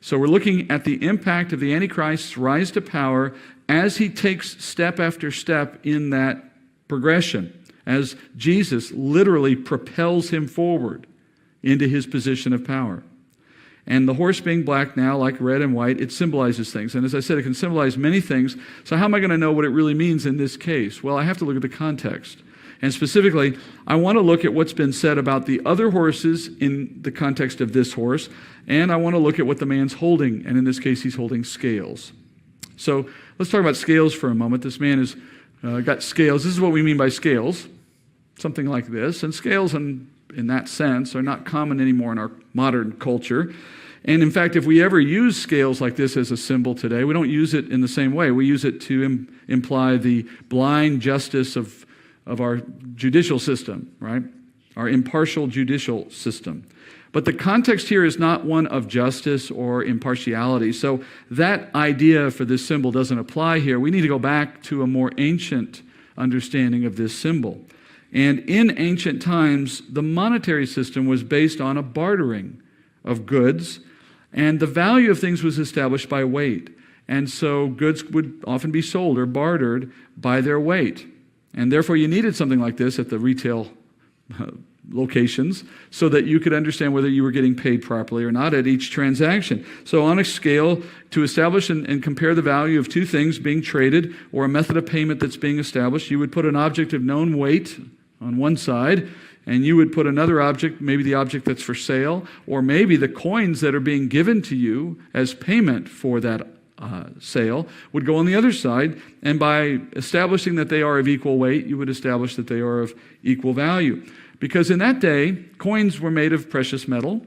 So we're looking at the impact of the Antichrist's rise to power as he takes step after step in that progression, as Jesus literally propels him forward into his position of power. And the horse being black now, like red and white, it symbolizes things. And as I said, it can symbolize many things. So how am I going to know what it really means in this case? Well, I have to look at the context. And specifically, I want to look at what's been said about the other horses in the context of this horse, and I want to look at what the man's holding, and in this case, he's holding scales. So let's talk about scales for a moment. This man has got scales. This is what we mean by scales, something like this. And scales, in that sense, are not common anymore in our modern culture. And in fact, if we ever use scales like this as a symbol today, we don't use it in the same way. We use it to imply the blind justice of our judicial system, right? Our impartial judicial system. But the context here is not one of justice or impartiality. So that idea for this symbol doesn't apply here. We need to go back to a more ancient understanding of this symbol. And in ancient times, the monetary system was based on a bartering of goods, and the value of things was established by weight. And so goods would often be sold or bartered by their weight. And therefore, you needed something like this at the retail locations so that you could understand whether you were getting paid properly or not at each transaction. So on a scale, to establish and compare the value of two things being traded or a method of payment that's being established, you would put an object of known weight on one side, and you would put another object, maybe the object that's for sale, or maybe the coins that are being given to you as payment for that sale would go on the other side, and by establishing that they are of equal weight, you would establish that they are of equal value. Because in that day, coins were made of precious metal,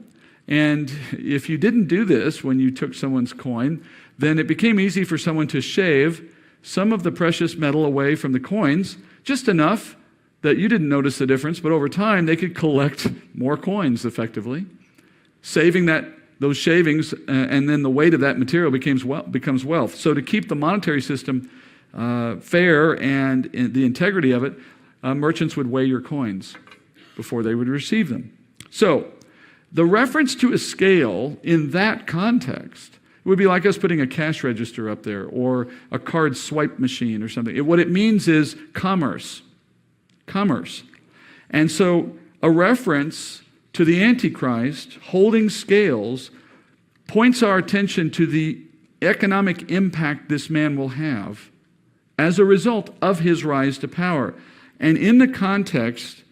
and if you didn't do this when you took someone's coin, then it became easy for someone to shave some of the precious metal away from the coins, just enough that you didn't notice the difference, but over time they could collect more coins effectively, saving those shavings, and then the weight of that material becomes wealth. So to keep the monetary system fair and the integrity of it, merchants would weigh your coins before they would receive them. So the reference to a scale in that context would be like us putting a cash register up there or a card swipe machine or something. What it means is commerce. And so a reference to the Antichrist holding scales points our attention to the economic impact this man will have as a result of his rise to power. And in the context,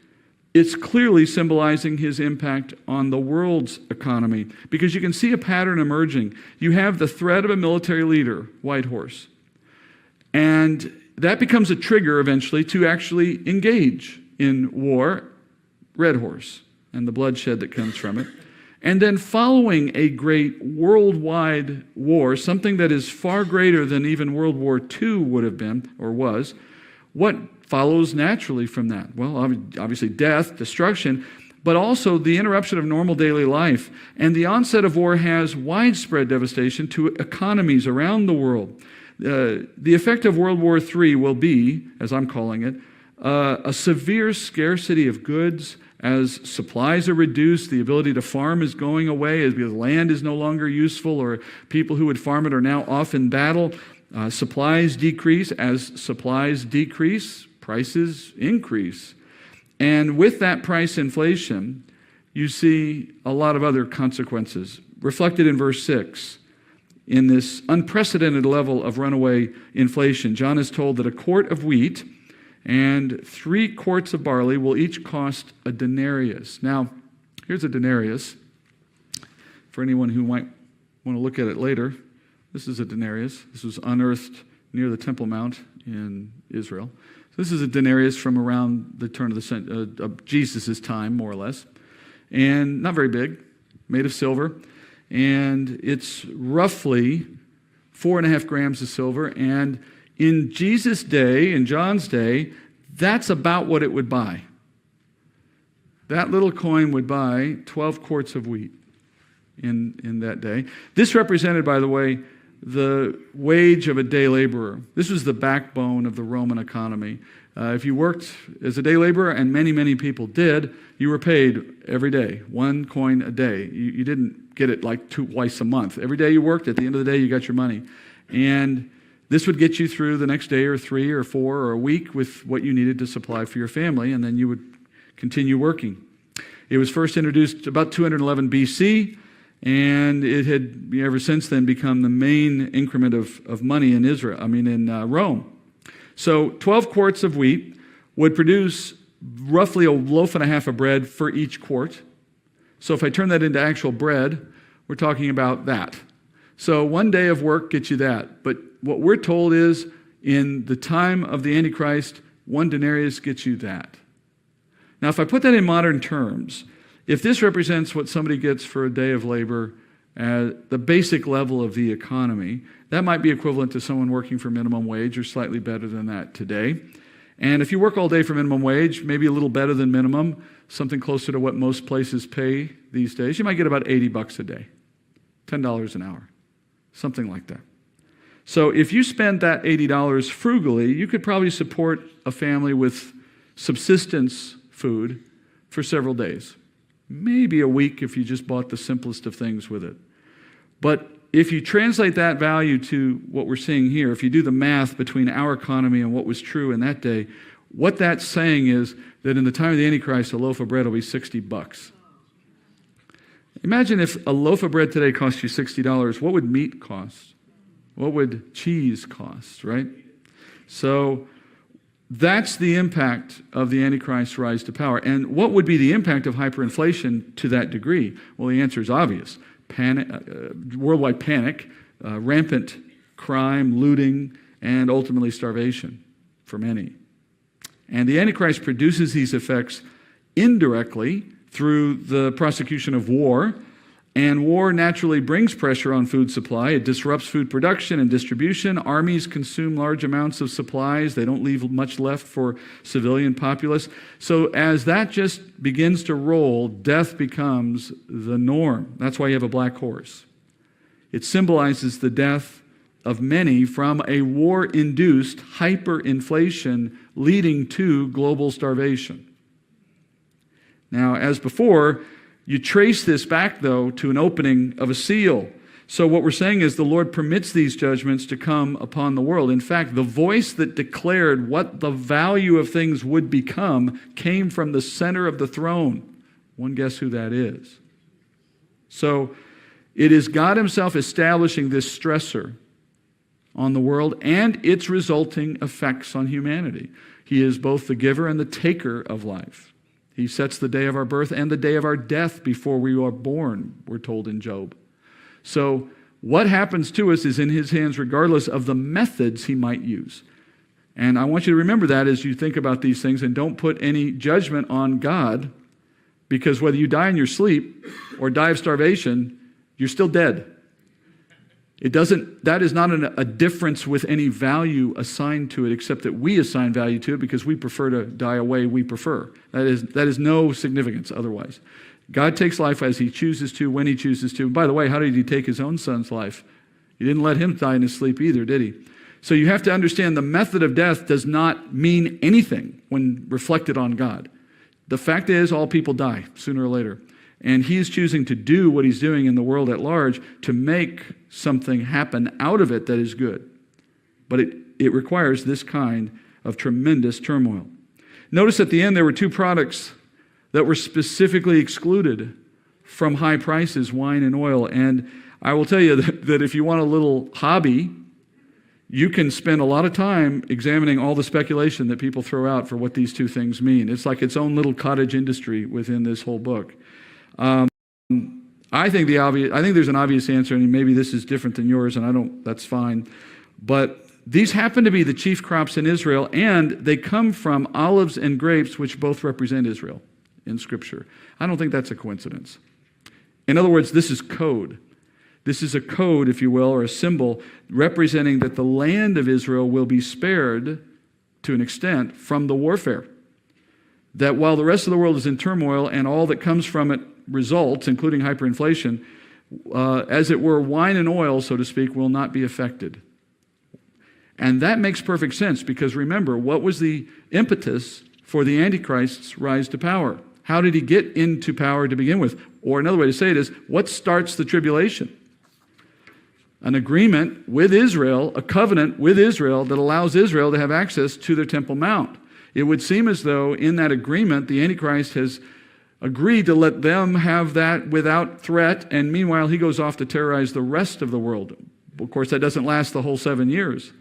it's clearly symbolizing his impact on the world's economy, because you can see a pattern emerging. You have the threat of a military leader, white horse, and that becomes a trigger eventually to actually engage in war, red horse, and the bloodshed that comes from it. And then following a great worldwide war, something that is far greater than even World War II would have been or was, what follows naturally from that? Well, obviously death, destruction, but also the interruption of normal daily life. And the onset of war has widespread devastation to economies around the world. The effect of World War III will be, as I'm calling it, a severe scarcity of goods as supplies are reduced. The ability to farm is going away as because land is no longer useful, or people who would farm it are now off in battle. Supplies decrease. As supplies decrease, prices increase. And with that price inflation, you see a lot of other consequences reflected in verse 6. In this unprecedented level of runaway inflation, John is told that a quart of wheat and 3 quarts of barley will each cost a denarius. Now, here's a denarius. For anyone who might want to look at it later, this is a denarius. This was unearthed near the Temple Mount in Israel. So this is a denarius from around the turn of Jesus' time, more or less. And not very big, made of silver. And it's roughly 4.5 grams of silver. And in Jesus' day, in John's day, that's about what it would buy. That little coin would buy 12 quarts of wheat in that day. This represented, by the way, the wage of a day laborer. This was the backbone of the Roman economy. If you worked as a day laborer, and many, many people did, you were paid every day, 1 coin a day. You didn't get it like twice a month. Every day you worked, at the end of the day, you got your money. And this would get you through the next day or 3 or 4 or a week with what you needed to supply for your family, and then you would continue working. It was first introduced about 211 BC, and it had ever since then become the main increment of money in Rome. So 12 quarts of wheat would produce roughly a loaf and a half of bread for each quart. So if I turn that into actual bread, we're talking about that. So 1 day of work gets you that. But what we're told is, in the time of the Antichrist, 1 denarius gets you that. Now, if I put that in modern terms, if this represents what somebody gets for a day of labor at the basic level of the economy, that might be equivalent to someone working for minimum wage or slightly better than that today. And if you work all day for minimum wage, maybe a little better than minimum, something closer to what most places pay these days, you might get about $80 a day, $10 an hour, something like that. So if you spend that $80 frugally, you could probably support a family with subsistence food for several days. Maybe a week if you just bought the simplest of things with it. But if you translate that value to what we're seeing here, if you do the math between our economy and what was true in that day, what that's saying is that in the time of the Antichrist, a loaf of bread will be $60. Imagine if a loaf of bread today cost you $60, what would meat cost? What would cheese cost, right? So that's the impact of the Antichrist's rise to power. And what would be the impact of hyperinflation to that degree? Well, the answer is obvious. Worldwide panic, rampant crime, looting, and ultimately starvation for many. And the Antichrist produces these effects indirectly through the prosecution of war. And war naturally brings pressure on food supply. It disrupts food production and distribution. Armies consume large amounts of supplies. They don't leave much left for civilian populace. So as that just begins to roll, death becomes the norm. That's why you have a black horse. It symbolizes the death of many from a war-induced hyperinflation leading to global starvation. Now, as before, you trace this back, though, to an opening of a seal. So what we're saying is the Lord permits these judgments to come upon the world. In fact, the voice that declared what the value of things would become came from the center of the throne. One guess who that is. So it is God himself establishing this stressor on the world and its resulting effects on humanity. He is both the giver and the taker of life. He sets the day of our birth and the day of our death before we are born, we're told in Job. So what happens to us is in his hands regardless of the methods he might use. And I want you to remember that as you think about these things, and don't put any judgment on God, because whether you die in your sleep or die of starvation, you're still dead. That is not a difference with any value assigned to it, except that we assign value to it because we prefer to die a way we prefer. That is no significance otherwise. God takes life as he chooses to, when he chooses to. By the way, how did he take his own son's life? He didn't let him die in his sleep either, did he? So you have to understand the method of death does not mean anything when reflected on God. The fact is, all people die sooner or later. And he is choosing to do what he's doing in the world at large to make something happen out of it that is good. But it requires this kind of tremendous turmoil. Notice at the end there were two products that were specifically excluded from high prices, wine and oil. And I will tell you that if you want a little hobby, you can spend a lot of time examining all the speculation that people throw out for what these two things mean. It's like its own little cottage industry within this whole book. I think there's an obvious answer, and maybe this is different than yours, and that's fine. But these happen to be the chief crops in Israel, and they come from olives and grapes, which both represent Israel in Scripture. I don't think that's a coincidence. In other words, this is code. This is a code, if you will, or a symbol representing that the land of Israel will be spared to an extent from the warfare. That while the rest of the world is in turmoil and all that comes from it results, including hyperinflation, as it were, wine and oil, so to speak, will not be affected. And that makes perfect sense because remember, what was the impetus for the Antichrist's rise to power? How did he get into power to begin with? Or another way to say it is, what starts the tribulation? An agreement with Israel, a covenant with Israel that allows Israel to have access to their Temple Mount. It would seem as though in that agreement, the Antichrist has agreed to let them have that without threat, and meanwhile he goes off to terrorize the rest of the world. Of course, that doesn't last the whole 7 years,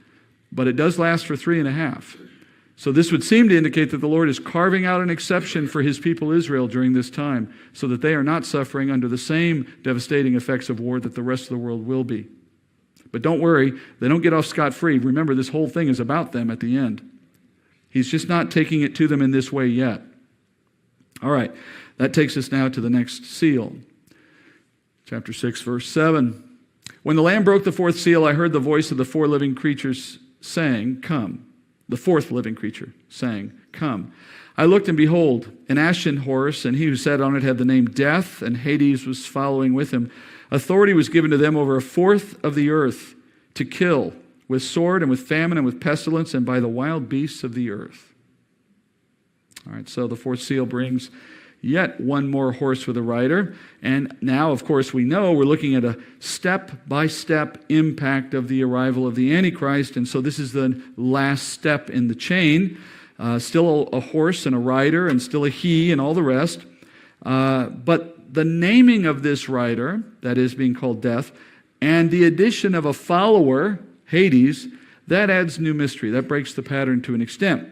but it does last for 3.5. So this would seem to indicate that the Lord is carving out an exception for his people Israel during this time so that they are not suffering under the same devastating effects of war that the rest of the world will be. But don't worry, they don't get off scot-free. Remember, this whole thing is about them at the end. He's just not taking it to them in this way yet. All right, that takes us now to the next seal. Chapter 6, verse 7. When the Lamb broke the fourth seal, I heard the voice of the four living creatures saying, "Come." The fourth living creature saying, "Come." I looked, and behold, an ashen horse, and he who sat on it had the name Death, and Hades was following with him. Authority was given to them over a fourth of the earth to kill with sword and with famine and with pestilence and by the wild beasts of the earth. All right, so the fourth seal brings yet one more horse with a rider. And now, of course, we know we're looking at a step-by-step impact of the arrival of the Antichrist. And so this is the last step in the chain. Still a horse and a rider and still a he and all the rest. But the naming of this rider, that is being called Death, and the addition of a follower, Hades, that adds new mystery. That breaks the pattern to an extent.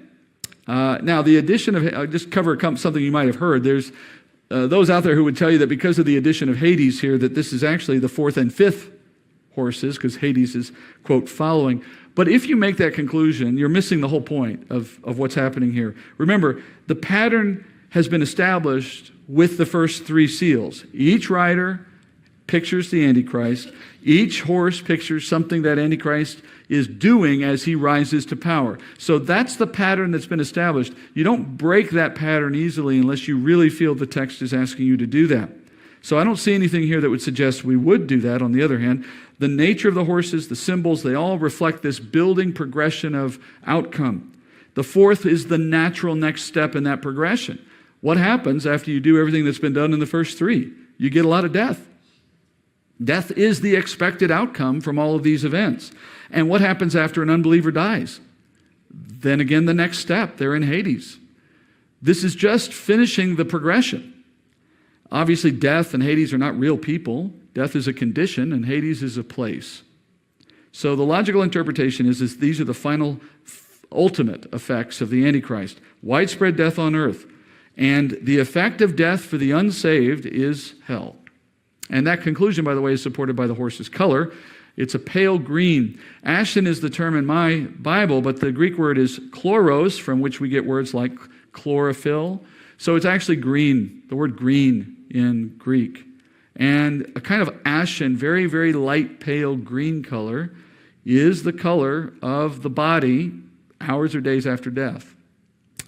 Now, the addition of, I'll just cover something you might have heard. There's those out there who would tell you that because of the addition of Hades here, that this is actually the fourth and fifth horses, because Hades is, quote, following. But if you make that conclusion, you're missing the whole point of what's happening here. Remember, the pattern has been established with the first three seals. Each rider pictures the Antichrist. Each horse pictures something that Antichrist is doing as he rises to power. So that's the pattern that's been established. You don't break that pattern easily unless you really feel the text is asking you to do that. So I don't see anything here that would suggest we would do that. On the other hand, the nature of the horses, the symbols, they all reflect this building progression of outcome. The fourth is the natural next step in that progression. What happens after you do everything that's been done in the first three? You get a lot of death. Death is the expected outcome from all of these events. And what happens after an unbeliever dies? Then again, the next step, they're in Hades. This is just finishing the progression. Obviously, death and Hades are not real people. Death is a condition, and Hades is a place. So the logical interpretation is these are the final, ultimate effects of the Antichrist. Widespread death on earth. And the effect of death for the unsaved is hell. And that conclusion, by the way, is supported by the horse's color. It's a pale green. Ashen is the term in my Bible, but the Greek word is chloros, from which we get words like chlorophyll. So it's actually green, the word green in Greek. And a kind of ashen, very, very light, pale green color is the color of the body hours or days after death.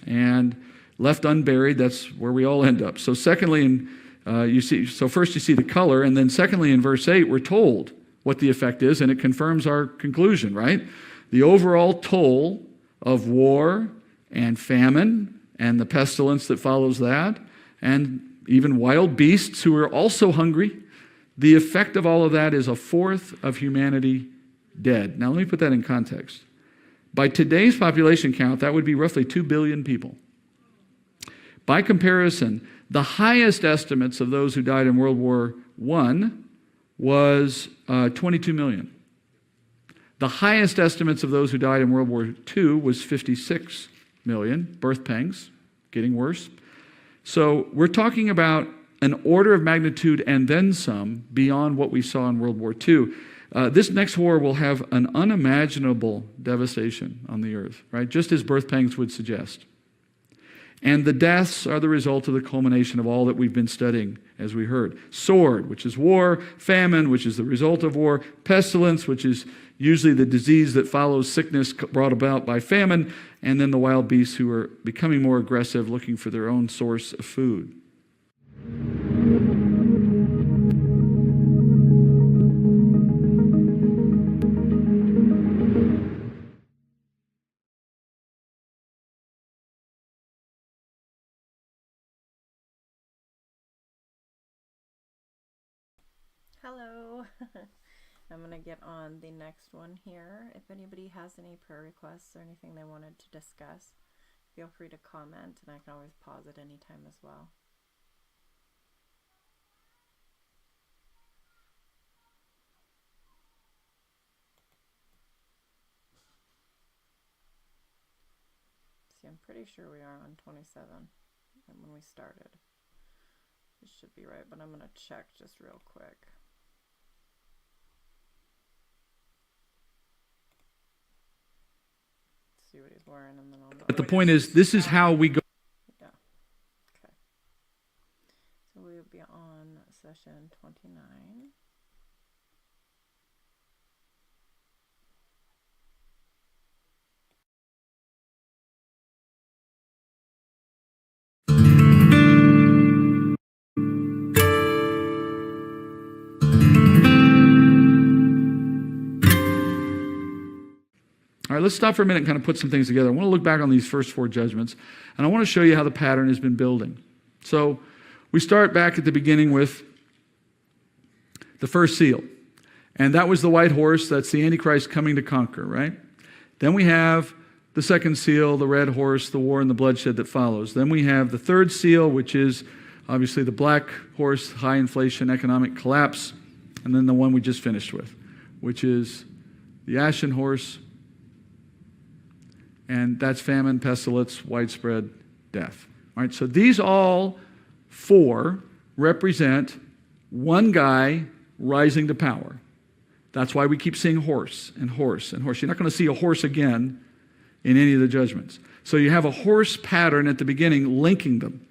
And left unburied, that's where we all end up. So secondly, first you see the color, and then secondly in verse 8 we're told what the effect is, and it confirms our conclusion, right? The overall toll of war and famine and the pestilence that follows that, and even wild beasts who are also hungry, the effect of all of that is a fourth of humanity dead. Now let me put that in context. By today's population count, that would be roughly 2 billion people. By comparison, the highest estimates of those who died in World War I was 22 million. The highest estimates of those who died in World War II was 56 million. Birth pangs, getting worse. So we're talking about an order of magnitude and then some beyond what we saw in World War II. This next war will have an unimaginable devastation on the earth, right? Just as birth pangs would suggest. And the deaths are the result of the culmination of all that we've been studying, as we heard. Sword, which is war. Famine, which is the result of war. Pestilence, which is usually the disease that follows sickness brought about by famine. And then the wild beasts who are becoming more aggressive, looking for their own source of food. Hello. I'm going to get on the next one here. If anybody has any prayer requests or anything they wanted to discuss, feel free to comment, and I can always pause at any time as well. See, I'm pretty sure we are on 27 when we started. This should be right, but I'm going to check just real quick. See what he's wearing, and then I'll know. But the point is, this is how we go. Yeah. Okay. So we will be on session 29. All right, let's stop for a minute and kind of put some things together. I want to look back on these first four judgments, and I want to show you how the pattern has been building. So we start back at the beginning with the first seal, and that was the white horse. That's the antichrist coming to conquer, right? Then we have the second seal, the red horse, the war and the bloodshed that follows. Then we have the third seal, which is obviously the black horse, high inflation, economic collapse, and then the one we just finished with, which is the ashen horse, and that's famine, pestilence, widespread death. All right, so these all four represent one guy rising to power. That's why we keep seeing horse and horse and horse. You're not going to see a horse again in any of the judgments. So you have a horse pattern at the beginning linking them.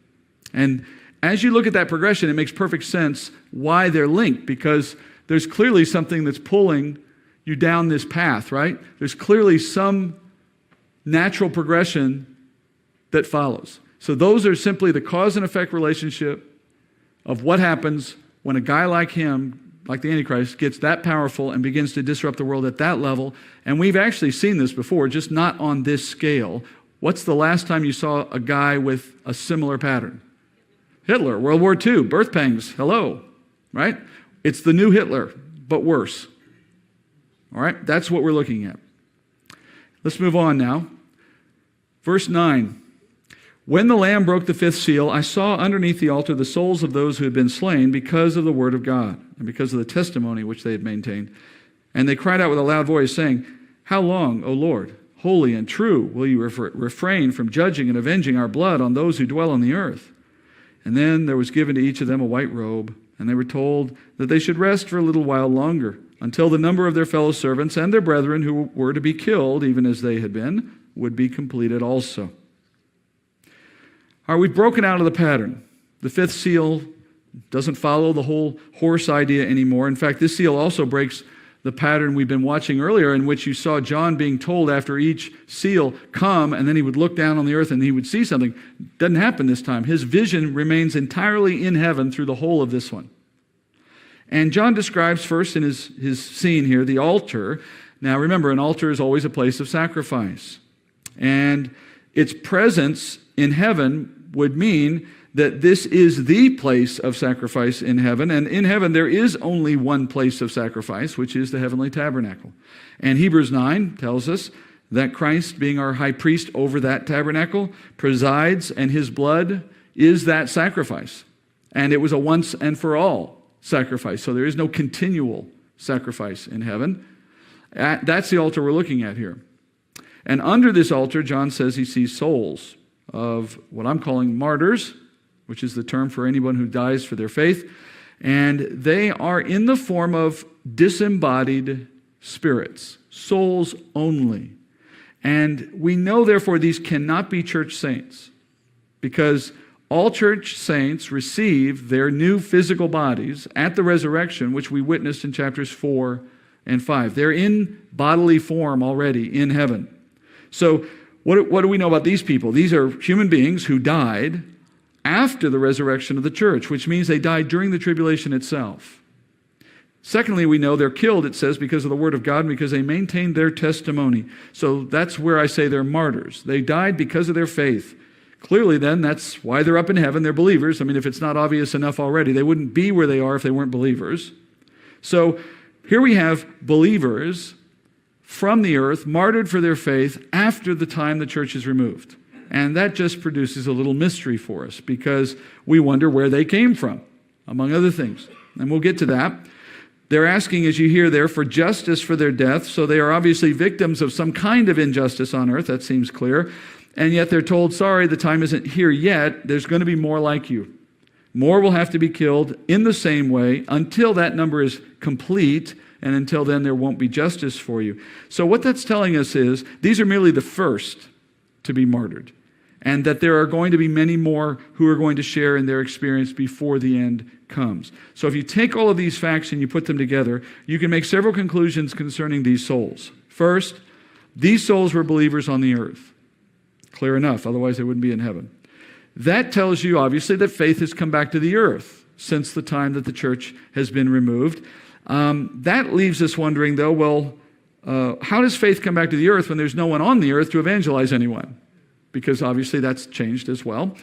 And as you look at that progression, it makes perfect sense why they're linked, because there's clearly something that's pulling you down this path, right? There's clearly some natural progression that follows. So those are simply the cause and effect relationship of what happens when a guy like him, like the Antichrist, gets that powerful and begins to disrupt the world at that level. And we've actually seen this before, just not on this scale. What's the last time you saw a guy with a similar pattern? Hitler, World War II, birth pangs, hello, right? It's the new Hitler, but worse. All right, that's what we're looking at. Let's move on now. Verse 9. When the Lamb broke the fifth seal, I saw underneath the altar the souls of those who had been slain because of the word of God and because of the testimony which they had maintained. And they cried out with a loud voice, saying, How long, O Lord, holy and true, will you refrain from judging and avenging our blood on those who dwell on the earth? And then there was given to each of them a white robe, and they were told that they should rest for a little while longer, until the number of their fellow servants and their brethren who were to be killed, even as they had been, would be completed also. All right, we've broken out of the pattern. The fifth seal doesn't follow the whole horse idea anymore. In fact, this seal also breaks the pattern we've been watching earlier, in which you saw John being told after each seal, come, and then he would look down on the earth and he would see something. Doesn't happen this time. His vision remains entirely in heaven through the whole of this one. And John describes first in his scene here the altar. Now remember, an altar is always a place of sacrifice. And its presence in heaven would mean that this is the place of sacrifice in heaven. And in heaven there is only one place of sacrifice, which is the heavenly tabernacle. And Hebrews 9 tells us that Christ, being our high priest over that tabernacle, presides, and his blood is that sacrifice. And it was a once and for all sacrifice. So there is no continual sacrifice in heaven. That's the altar we're looking at here. And under this altar, John says he sees souls of what I'm calling martyrs, which is the term for anyone who dies for their faith. And they are in the form of disembodied spirits, souls only. And we know, therefore, these cannot be church saints, because all church saints receive their new physical bodies at the resurrection, which we witnessed in chapters 4 and 5. They're in bodily form already in heaven. So what do we know about these people? These are human beings who died after the resurrection of the church, which means they died during the tribulation itself. Secondly, we know they're killed, it says, because of the word of God and because they maintained their testimony. So that's where I say they're martyrs. They died because of their faith. Clearly, then, that's why they're up in heaven. They're believers. I mean, if it's not obvious enough already, they wouldn't be where they are if they weren't believers. So here we have believers from the earth, martyred for their faith after the time the church is removed. And that just produces a little mystery for us, because we wonder where they came from, among other things. And we'll get to that. They're asking, as you hear there, for justice for their death. So they are obviously victims of some kind of injustice on earth. That seems clear. And yet they're told, sorry, the time isn't here yet. There's going to be more like you. More will have to be killed in the same way until that number is complete. And until then, there won't be justice for you. So what that's telling us is these are merely the first to be martyred, and that there are going to be many more who are going to share in their experience before the end comes. So if you take all of these facts and you put them together, you can make several conclusions concerning these souls. First, these souls were believers on the earth. Clear enough, otherwise they wouldn't be in heaven. That tells you, obviously, that faith has come back to the earth since the time that the church has been removed. That leaves us wondering, though, well, how does faith come back to the earth when there's no one on the earth to evangelize anyone? Because obviously that's changed as well.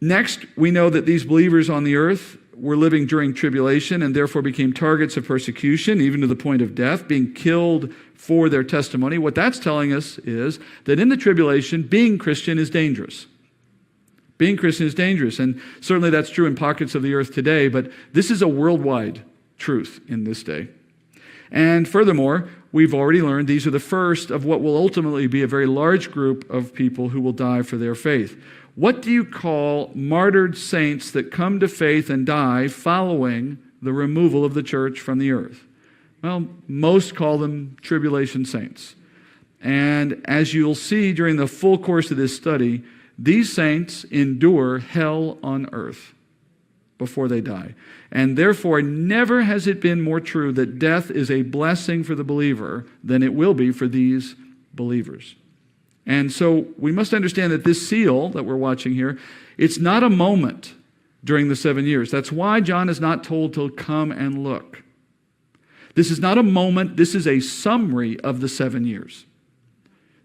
Next, we know that these believers on the earth were living during tribulation and therefore became targets of persecution, even to the point of death, being killed for their testimony. What that's telling us is that in the tribulation, being Christian is dangerous. Being Christian is dangerous, and certainly that's true in pockets of the earth today, but this is a worldwide truth in this day. And furthermore, we've already learned these are the first of what will ultimately be a very large group of people who will die for their faith. What do you call martyred saints that come to faith and die following the removal of the church from the earth? Well, most call them tribulation saints. And as you'll see during the full course of this study, these saints endure hell on earth before they die. And therefore, never has it been more true that death is a blessing for the believer than it will be for these believers. And so we must understand that this seal that we're watching here, it's not a moment during the 7 years. That's why John is not told to come and look. This is not a moment. This is a summary of the 7 years.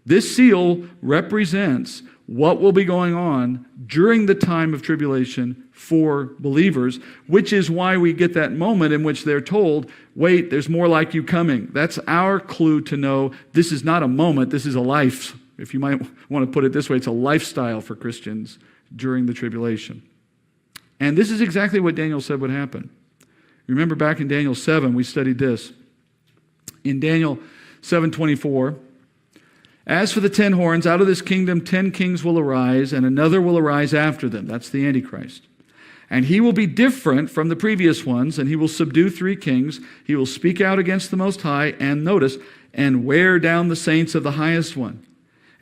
This seal represents what will be going on during the time of tribulation for believers, which is why we get that moment in which they're told, wait, there's more like you coming. That's our clue to know this is not a moment, this is a life. If you might want to put it this way, it's a lifestyle for Christians during the tribulation. And this is exactly what Daniel said would happen. Remember back in Daniel 7, we studied this. In Daniel 7:24, as for the 10 horns, out of this kingdom 10 kings will arise, and another will arise after them. That's the antichrist. And he will be different from the previous ones, and he will subdue 3 kings. He will speak out against the Most High, and notice, and wear down the saints of the highest one.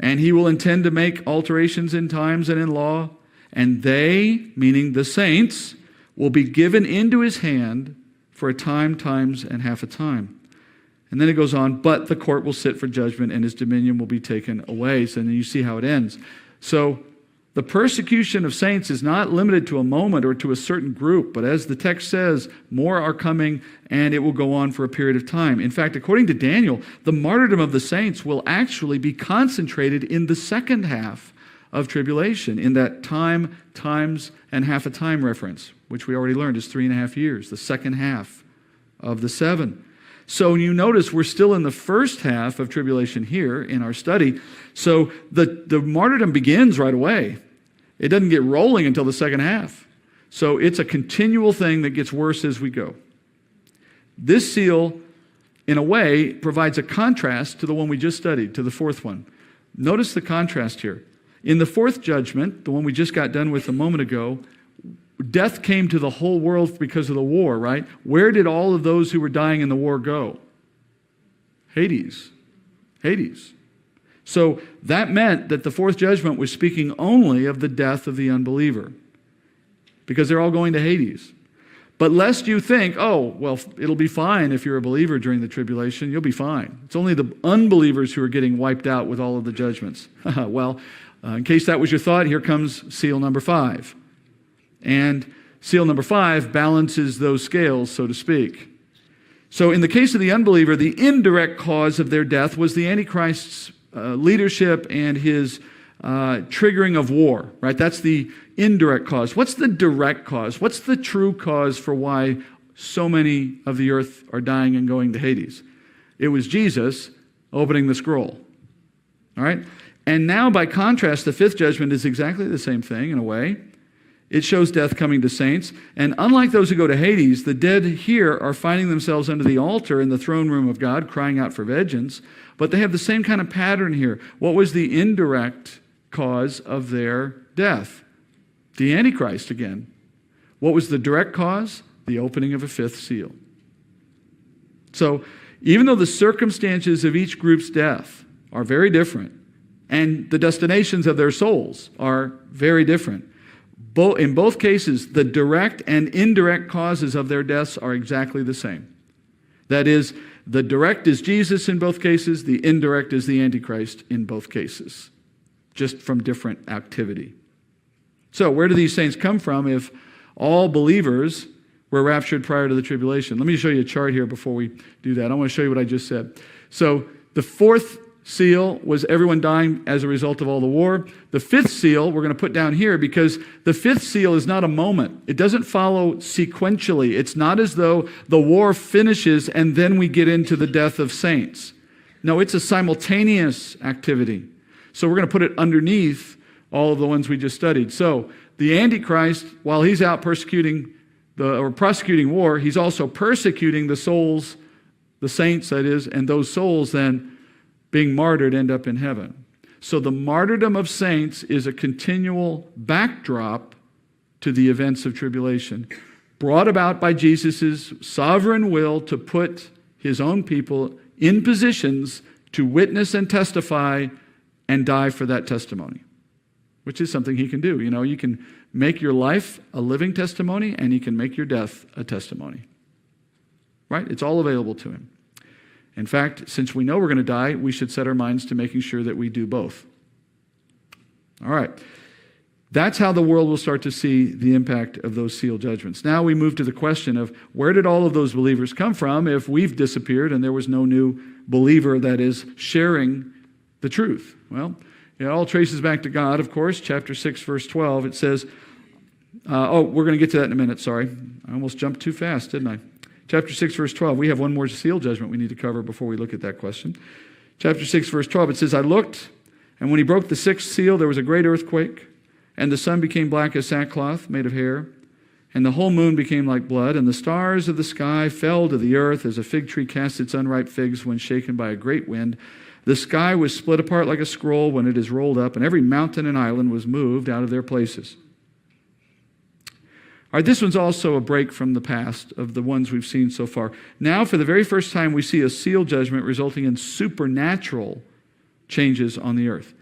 And he will intend to make alterations in times and in law, and they, meaning the saints, will be given into his hand for a time, times, and half a time. And then it goes on, but the court will sit for judgment and his dominion will be taken away. So then you see how it ends. So the persecution of saints is not limited to a moment or to a certain group, but as the text says, more are coming and it will go on for a period of time. In fact, according to Daniel, the martyrdom of the saints will actually be concentrated in the second half of tribulation, in that time, times, and half a time reference, which we already learned is 3.5 years, the second half of the 7. So you notice we're still in the first half of tribulation here in our study. So the martyrdom begins right away. It doesn't get rolling until the second half. So it's a continual thing that gets worse as we go. This seal, in a way, provides a contrast to the one we just studied, to the fourth one. Notice the contrast here. In the fourth judgment, the one we just got done with a moment ago, death came to the whole world because of the war, right? Where did all of those who were dying in the war go? Hades. Hades. So that meant that the fourth judgment was speaking only of the death of the unbeliever, because they're all going to Hades. But lest you think, oh, well, it'll be fine if you're a believer during the tribulation, you'll be fine. It's only the unbelievers who are getting wiped out with all of the judgments. Well, in case that was your thought, here comes seal number 5. And seal number 5 balances those scales, so to speak. So in the case of the unbeliever, the indirect cause of their death was the Antichrist's leadership and his triggering of war, right? That's the indirect cause. What's the direct cause? What's the true cause for why so many of the earth are dying and going to Hades? It was Jesus opening the scroll, all right? And now, by contrast, the fifth judgment is exactly the same thing in a way. It shows death coming to saints. And unlike those who go to Hades, the dead here are finding themselves under the altar in the throne room of God, crying out for vengeance. But they have the same kind of pattern here. What was the indirect cause of their death? The Antichrist again. What was the direct cause? The opening of a fifth seal. So, even though the circumstances of each group's death are very different, and the destinations of their souls are very different, in both cases, the direct and indirect causes of their deaths are exactly the same. That is, the direct is Jesus in both cases, the indirect is the Antichrist in both cases, just from different activity. So, where do these saints come from if all believers were raptured prior to the tribulation? Let me show you a chart here before we do that. I want to show you what I just said. So, the fourth seal was everyone dying as a result of all the war. The fifth seal we're going to put down here because the fifth seal is not a moment. It doesn't follow sequentially. It's not as though the war finishes and then we get into the death of saints. No, it's a simultaneous activity. So we're going to put it underneath all of the ones we just studied. So the Antichrist, while he's out prosecuting war, he's also persecuting the souls, the saints that is, and those souls then being martyred end up in heaven. So the martyrdom of saints is a continual backdrop to the events of tribulation, brought about by Jesus' sovereign will to put his own people in positions to witness and testify and die for that testimony, which is something he can do. You know, you can make your life a living testimony and you can make your death a testimony, right? It's all available to him. In fact, since we know we're going to die, we should set our minds to making sure that we do both. All right. That's how the world will start to see the impact of those seal judgments. Now we move to the question of where did all of those believers come from if we've disappeared and there was no new believer that is sharing the truth? Well, it all traces back to God, of course. Chapter 6, verse 12, it says, we're going to get to that in a minute, sorry. I almost jumped too fast, didn't I? Chapter 6, verse 12. We have one more seal judgment we need to cover before we look at that question. Chapter 6, verse 12. It says, I looked, and when he broke the sixth seal, there was a great earthquake, and the sun became black as sackcloth made of hair, and the whole moon became like blood, and the stars of the sky fell to the earth as a fig tree casts its unripe figs when shaken by a great wind. The sky was split apart like a scroll when it is rolled up, and every mountain and island was moved out of their places. All right, this one's also a break from the past of the ones we've seen so far. Now, for the very first time, we see a seal judgment resulting in supernatural changes on the earth.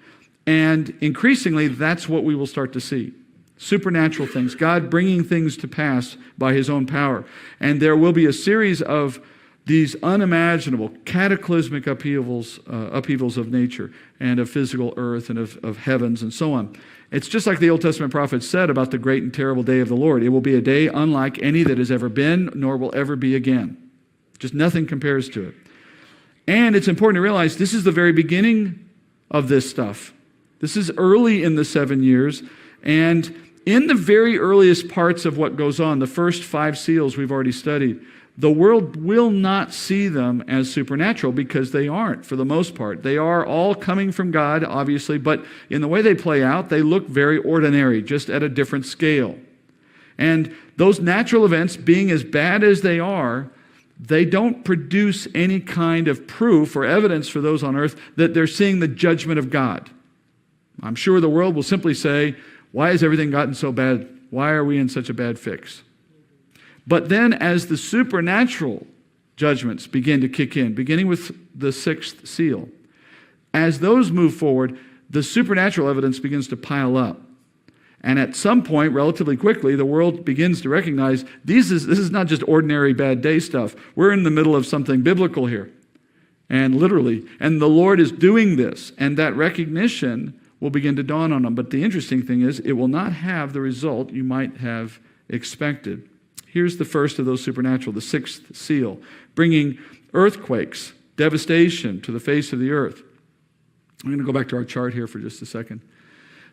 And increasingly, that's what we will start to see. Supernatural things, God bringing things to pass by his own power. And there will be a series of these unimaginable, cataclysmic upheavals of nature and of physical earth and of heavens and so on. It's just like the Old Testament prophets said about the great and terrible day of the Lord. It will be a day unlike any that has ever been, nor will ever be again. Just nothing compares to it. And it's important to realize this is the very beginning of this stuff. This is early in the 7 years. And in the very earliest parts of what goes on, the first 5 seals we've already studied, the world will not see them as supernatural because they aren't, for the most part. They are all coming from God, obviously, but in the way they play out, they look very ordinary, just at a different scale. And those natural events, being as bad as they are, they don't produce any kind of proof or evidence for those on earth that they're seeing the judgment of God. I'm sure the world will simply say, why has everything gotten so bad? Why are we in such a bad fix? But then as the supernatural judgments begin to kick in, beginning with the sixth seal, as those move forward, the supernatural evidence begins to pile up. And at some point, relatively quickly, the world begins to recognize this is not just ordinary bad day stuff. We're in the middle of something biblical here. And literally. And the Lord is doing this. And that recognition will begin to dawn on them. But the interesting thing is, it will not have the result you might have expected. Here's the first of those supernatural, the sixth seal, bringing earthquakes, devastation to the face of the earth. I'm going to go back to our chart here for just a second.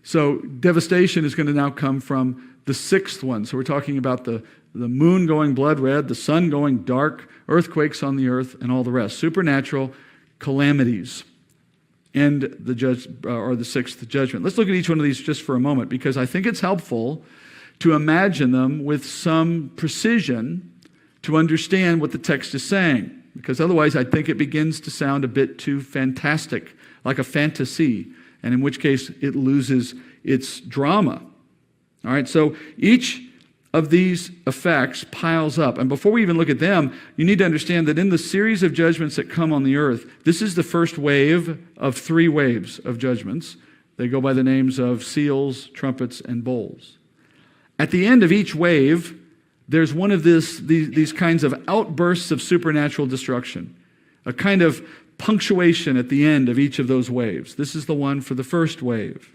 So devastation is going to now come from the sixth one. So we're talking about the moon going blood red, the sun going dark, earthquakes on the earth, and all the rest. Supernatural calamities. And the sixth judgment. Let's look at each one of these just for a moment, because I think it's helpful to imagine them with some precision to understand what the text is saying. Because otherwise I think it begins to sound a bit too fantastic, like a fantasy, and in which case it loses its drama. All right, so each of these effects piles up. And before we even look at them, you need to understand that in the series of judgments that come on the earth, this is the first wave of 3 waves of judgments. They go by the names of seals, trumpets, and bowls. At the end of each wave, there's one of these kinds of outbursts of supernatural destruction, a kind of punctuation at the end of each of those waves. This is the one for the first wave.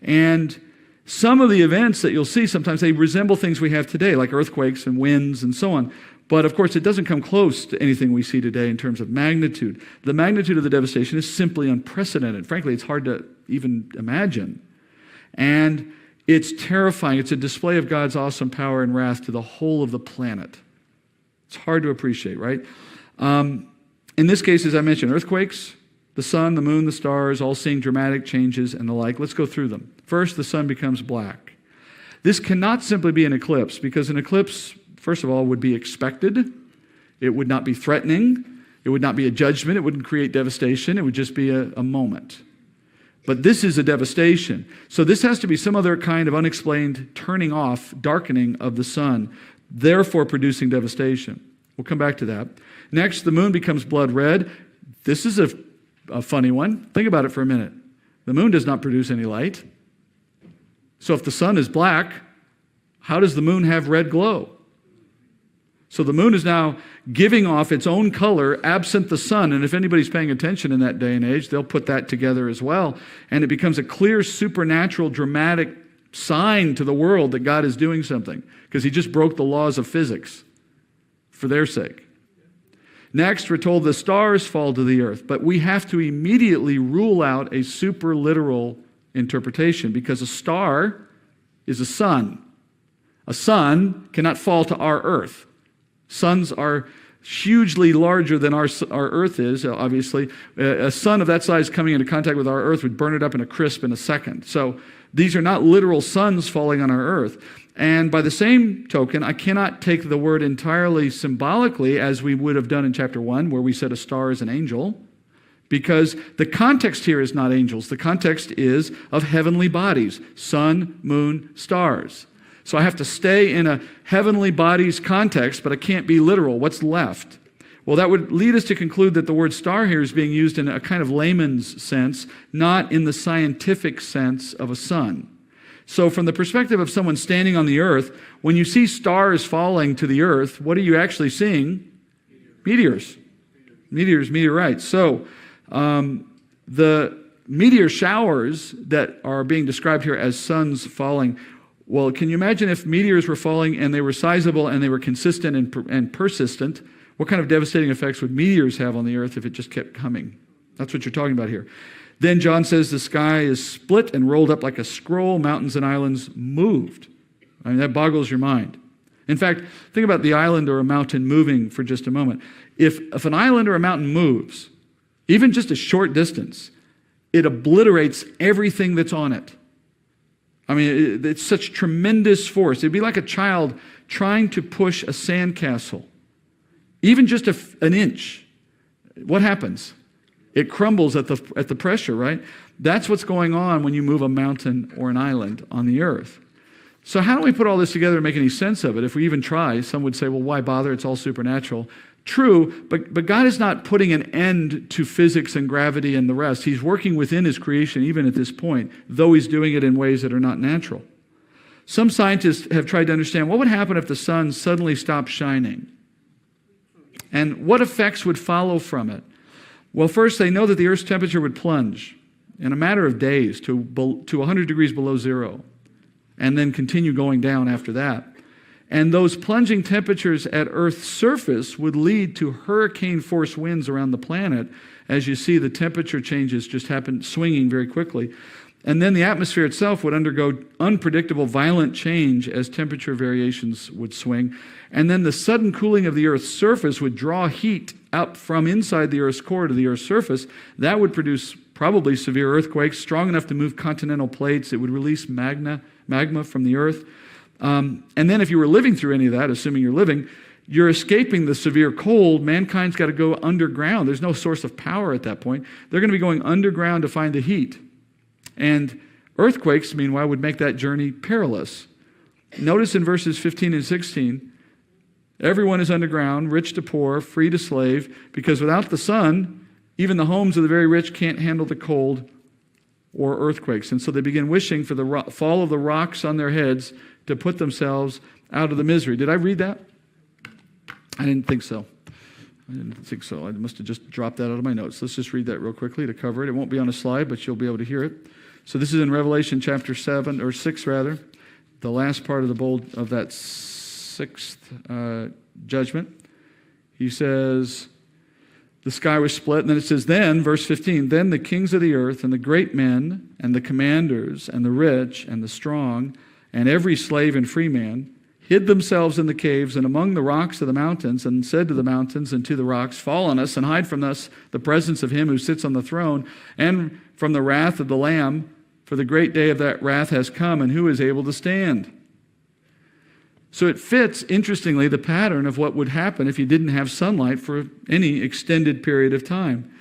And some of the events that you'll see, sometimes they resemble things we have today, like earthquakes and winds and so on. But of course, it doesn't come close to anything we see today in terms of magnitude. The magnitude of the devastation is simply unprecedented. Frankly, it's hard to even imagine. And it's terrifying. It's a display of God's awesome power and wrath to the whole of the planet. It's hard to appreciate, right? In this case, as I mentioned, earthquakes, the sun, the moon, the stars, all seeing dramatic changes and the like. Let's go through them. First, the sun becomes black. This cannot simply be an eclipse, because an eclipse, first of all, would be expected. It would not be threatening. It would not be a judgment. It wouldn't create devastation. It would just be a moment. But this is a devastation. So this has to be some other kind of unexplained turning off, darkening of the sun, therefore producing devastation. We'll come back to that. Next, the moon becomes blood red. This is a funny one. Think about it for a minute. The moon does not produce any light. So if the sun is black, how does the moon have red glow? So the moon is now giving off its own color absent the sun. And if anybody's paying attention in that day and age, they'll put that together as well. And it becomes a clear, supernatural, dramatic sign to the world that God is doing something, because he just broke the laws of physics for their sake. Next, we're told the stars fall to the earth, but we have to immediately rule out a super literal interpretation, because a star is a sun. A sun cannot fall to our earth. Suns are hugely larger than our earth is, obviously. A sun of that size coming into contact with our earth would burn it up in a crisp in a second. So these are not literal suns falling on our earth. And by the same token, I cannot take the word entirely symbolically, as we would have done in chapter 1, where we said a star is an angel, because the context here is not angels. The context is of heavenly bodies, sun, moon, stars. So I have to stay in a heavenly bodies context, but I can't be literal. What's left? Well, that would lead us to conclude that the word star here is being used in a kind of layman's sense, not in the scientific sense of a sun. So from the perspective of someone standing on the earth, when you see stars falling to the earth, what are you actually seeing? Meteors. Meteorites. So the meteor showers that are being described here as suns falling, well, can you imagine if meteors were falling and they were sizable and they were consistent and persistent? What kind of devastating effects would meteors have on the earth if it just kept coming? That's what you're talking about here. Then John says the sky is split and rolled up like a scroll. Mountains and islands moved. I mean, that boggles your mind. In fact, think about the island or a mountain moving for just a moment. If an island or a mountain moves, even just a short distance, it obliterates everything that's on it. I mean, it's such tremendous force. It'd be like a child trying to push a sandcastle. Even just an inch. What happens? It crumbles at the pressure, right? That's what's going on when you move a mountain or an island on the earth. So how do we put all this together and make any sense of it? If we even try, some would say, well, why bother? It's all supernatural. True, but God is not putting an end to physics and gravity and the rest. He's working within his creation even at this point, though he's doing it in ways that are not natural. Some scientists have tried to understand what would happen if the sun suddenly stopped shining and what effects would follow from it. Well, first, they know that the Earth's temperature would plunge in a matter of days to 100 degrees below zero and then continue going down after that. And those plunging temperatures at Earth's surface would lead to hurricane-force winds around the planet. As you see, the temperature changes just happen, swinging very quickly. And then the atmosphere itself would undergo unpredictable, violent change as temperature variations would swing. And then the sudden cooling of the Earth's surface would draw heat up from inside the Earth's core to the Earth's surface. That would produce probably severe earthquakes, strong enough to move continental plates. It would release magma from the Earth. And then if you were living through any of that, assuming you're living, you're escaping the severe cold. Mankind's got to go underground. There's no source of power at that point. They're going to be going underground to find the heat. And earthquakes, meanwhile, would make that journey perilous. Notice in verses 15 and 16, everyone is underground, rich to poor, free to slave, because without the sun, even the homes of the very rich can't handle the cold or earthquakes. And so they begin wishing for the fall of the rocks on their heads to put themselves out of the misery. Did I read that? I didn't think so. I must have just dropped that out of my notes. Let's just read that real quickly to cover it. It won't be on a slide, but you'll be able to hear it. So this is in Revelation chapter 7, or 6 rather, the last part of that sixth judgment. He says, the sky was split, and then it says, then, verse 15, then the kings of the earth and the great men and the commanders and the rich and the strong and every slave and free man hid themselves in the caves and among the rocks of the mountains, and said to the mountains and to the rocks, fall on us and hide from us the presence of him who sits on the throne and from the wrath of the Lamb, for the great day of that wrath has come, and who is able to stand? So it fits, interestingly, the pattern of what would happen if you didn't have sunlight for any extended period of time.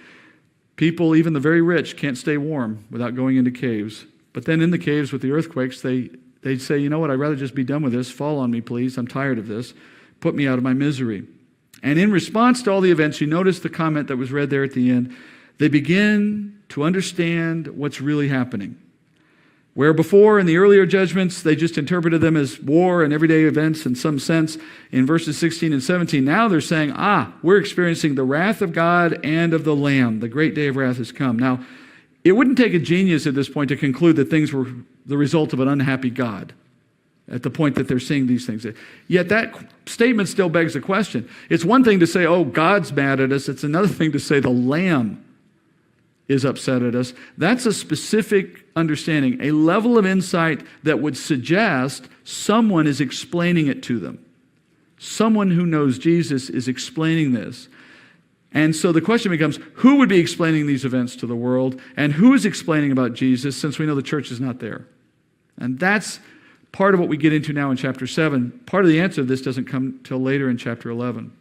People, even the very rich, can't stay warm without going into caves. But then in the caves with the earthquakes, they'd say, you know what, I'd rather just be done with this. Fall on me, please. I'm tired of this. Put me out of my misery. And in response to all the events, you notice the comment that was read there at the end. They begin to understand what's really happening. Where before, in the earlier judgments, they just interpreted them as war and everyday events in some sense, in verses 16 and 17, now they're saying, we're experiencing the wrath of God and of the Lamb. The great day of wrath has come. Now, it wouldn't take a genius at this point to conclude that things were the result of an unhappy God at the point that they're seeing these things. Yet that statement still begs the question. It's one thing to say, God's mad at us. It's another thing to say the Lamb is upset at us. That's a specific understanding, a level of insight that would suggest someone is explaining it to them. Someone who knows Jesus is explaining this. And so the question becomes, who would be explaining these events to the world? And who is explaining about Jesus, since we know the church is not there? And that's part of what we get into now in chapter 7. Part of the answer to this doesn't come till later in chapter 11.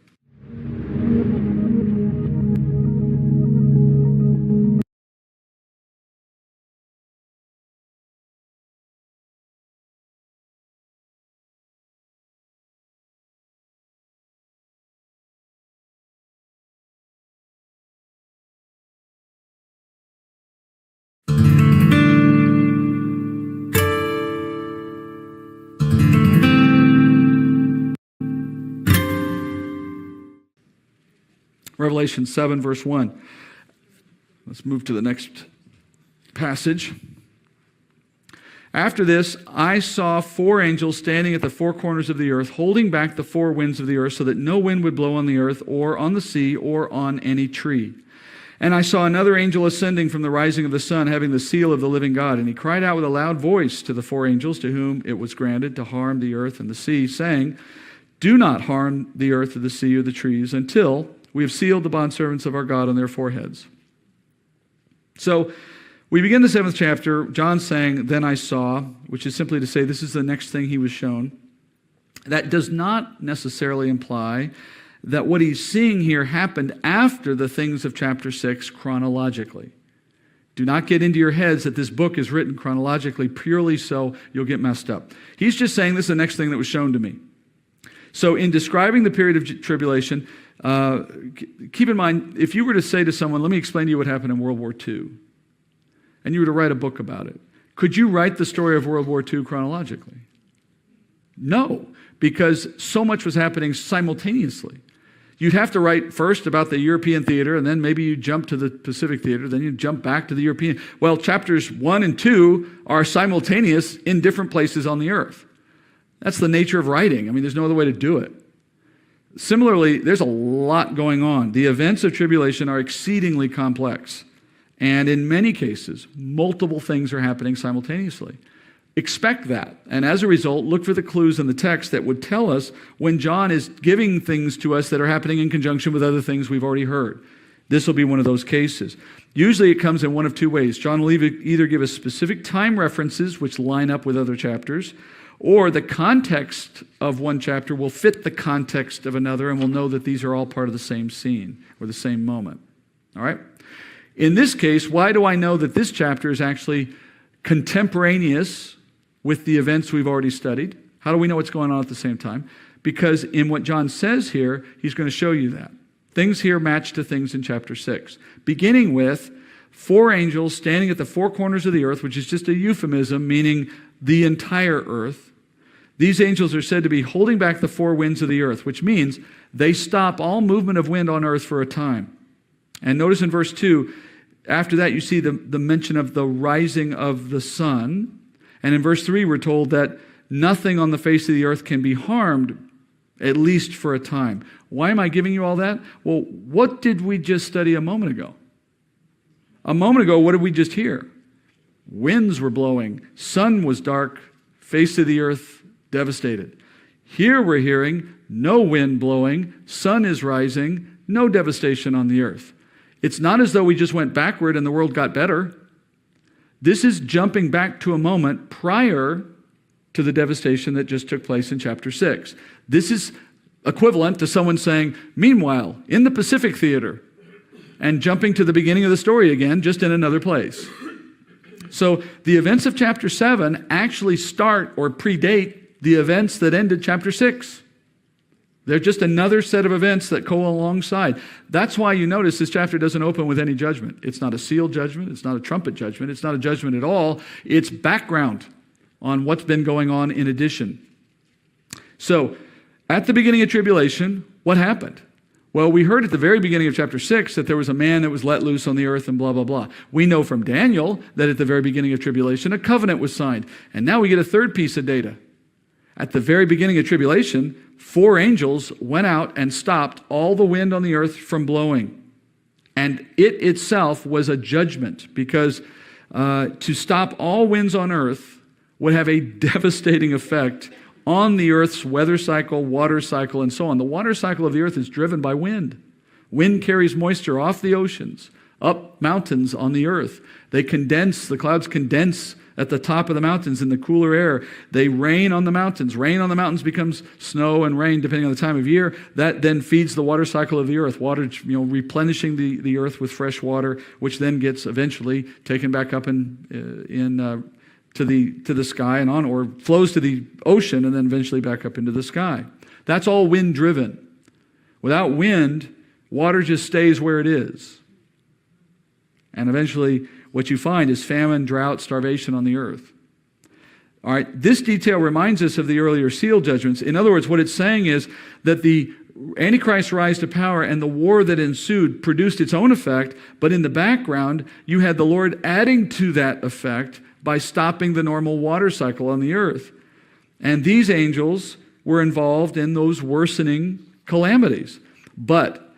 Revelation 7, verse 1. Let's move to the next passage. After this, I saw 4 angels standing at the 4 corners of the earth, holding back the 4 winds of the earth, so that no wind would blow on the earth, or on the sea, or on any tree. And I saw another angel ascending from the rising of the sun, having the seal of the living God. And he cried out with a loud voice to the 4 angels to whom it was granted to harm the earth and the sea, saying, do not harm the earth or the sea or the trees until we have sealed the bondservants of our God on their foreheads. So we begin the 7th chapter, John saying, then I saw, which is simply to say this is the next thing he was shown. That does not necessarily imply that what he's seeing here happened after the things of chapter 6 chronologically. Do not get into your heads that this book is written chronologically purely so you'll get messed up. He's just saying this is the next thing that was shown to me. So in describing the period of tribulation, keep in mind, if you were to say to someone, let me explain to you what happened in World War II, and you were to write a book about it, could you write the story of World War II chronologically? No, because so much was happening simultaneously. You'd have to write first about the European theater, and then maybe you jump to the Pacific theater, then you jump back to the European. Well, chapters 1 and 2 are simultaneous in different places on the earth. That's the nature of writing. I mean, there's no other way to do it. Similarly, there's a lot going on. The events of tribulation are exceedingly complex. And in many cases, multiple things are happening simultaneously. Expect that. And as a result, look for the clues in the text that would tell us when John is giving things to us that are happening in conjunction with other things we've already heard. This will be one of those cases. Usually it comes in one of two ways. John will either give us specific time references which line up with other chapters, or the context of one chapter will fit the context of another, and we'll know that these are all part of the same scene or the same moment. All right? In this case, why do I know that this chapter is actually contemporaneous with the events we've already studied? How do we know what's going on at the same time? Because in what John says here, he's going to show you that. Things here match to things in chapter 6. Beginning with 4 angels standing at the 4 corners of the earth, which is just a euphemism meaning the entire earth. These angels are said to be holding back the 4 winds of the earth, which means they stop all movement of wind on earth for a time. And notice in verse 2, after that you see the mention of the rising of the sun. And in verse 3 we're told that nothing on the face of the earth can be harmed, at least for a time. Why am I giving you all that? Well, what did we just study a moment ago? A moment ago, what did we just hear? Winds were blowing, sun was dark, face of the earth devastated. Here we're hearing no wind blowing, sun is rising, no devastation on the earth. It's not as though we just went backward and the world got better. This is jumping back to a moment prior to the devastation that just took place in chapter 6. This is equivalent to someone saying, meanwhile, in the Pacific theater, and jumping to the beginning of the story again, just in another place. So the events of chapter 7 actually start or predate the events that ended chapter 6. They're just another set of events that go alongside. That's why you notice this chapter doesn't open with any judgment. It's not a seal judgment. It's not a trumpet judgment. It's not a judgment at all. It's background on what's been going on in addition. So, at the beginning of tribulation, what happened? Well, we heard at the very beginning of chapter 6 that there was a man that was let loose on the earth and blah, blah, blah. We know from Daniel that at the very beginning of tribulation, a covenant was signed. And now we get a third piece of data. At the very beginning of tribulation, 4 angels went out and stopped all the wind on the earth from blowing. And it itself was a judgment because to stop all winds on earth would have a devastating effect on the earth's weather cycle, water cycle, and so on. The water cycle of the earth is driven by wind. Wind carries moisture off the oceans, up mountains on the earth. They condense, the clouds condense at the top of the mountains in the cooler air. They rain on the mountains. Rain on the mountains becomes snow and rain depending on the time of year. That then feeds the water cycle of the earth. Water, replenishing the earth with fresh water, which then gets eventually taken back up to the sky and on, or flows to the ocean and then eventually back up into the sky. That's all wind driven. Without wind, water just stays where it is. And eventually what you find is famine, drought, starvation on the earth. All right, this detail reminds us of the earlier seal judgments. In other words, what it's saying is that the Antichrist's rise to power and the war that ensued produced its own effect, but in the background, you had the Lord adding to that effect by stopping the normal water cycle on the earth. And these angels were involved in those worsening calamities. But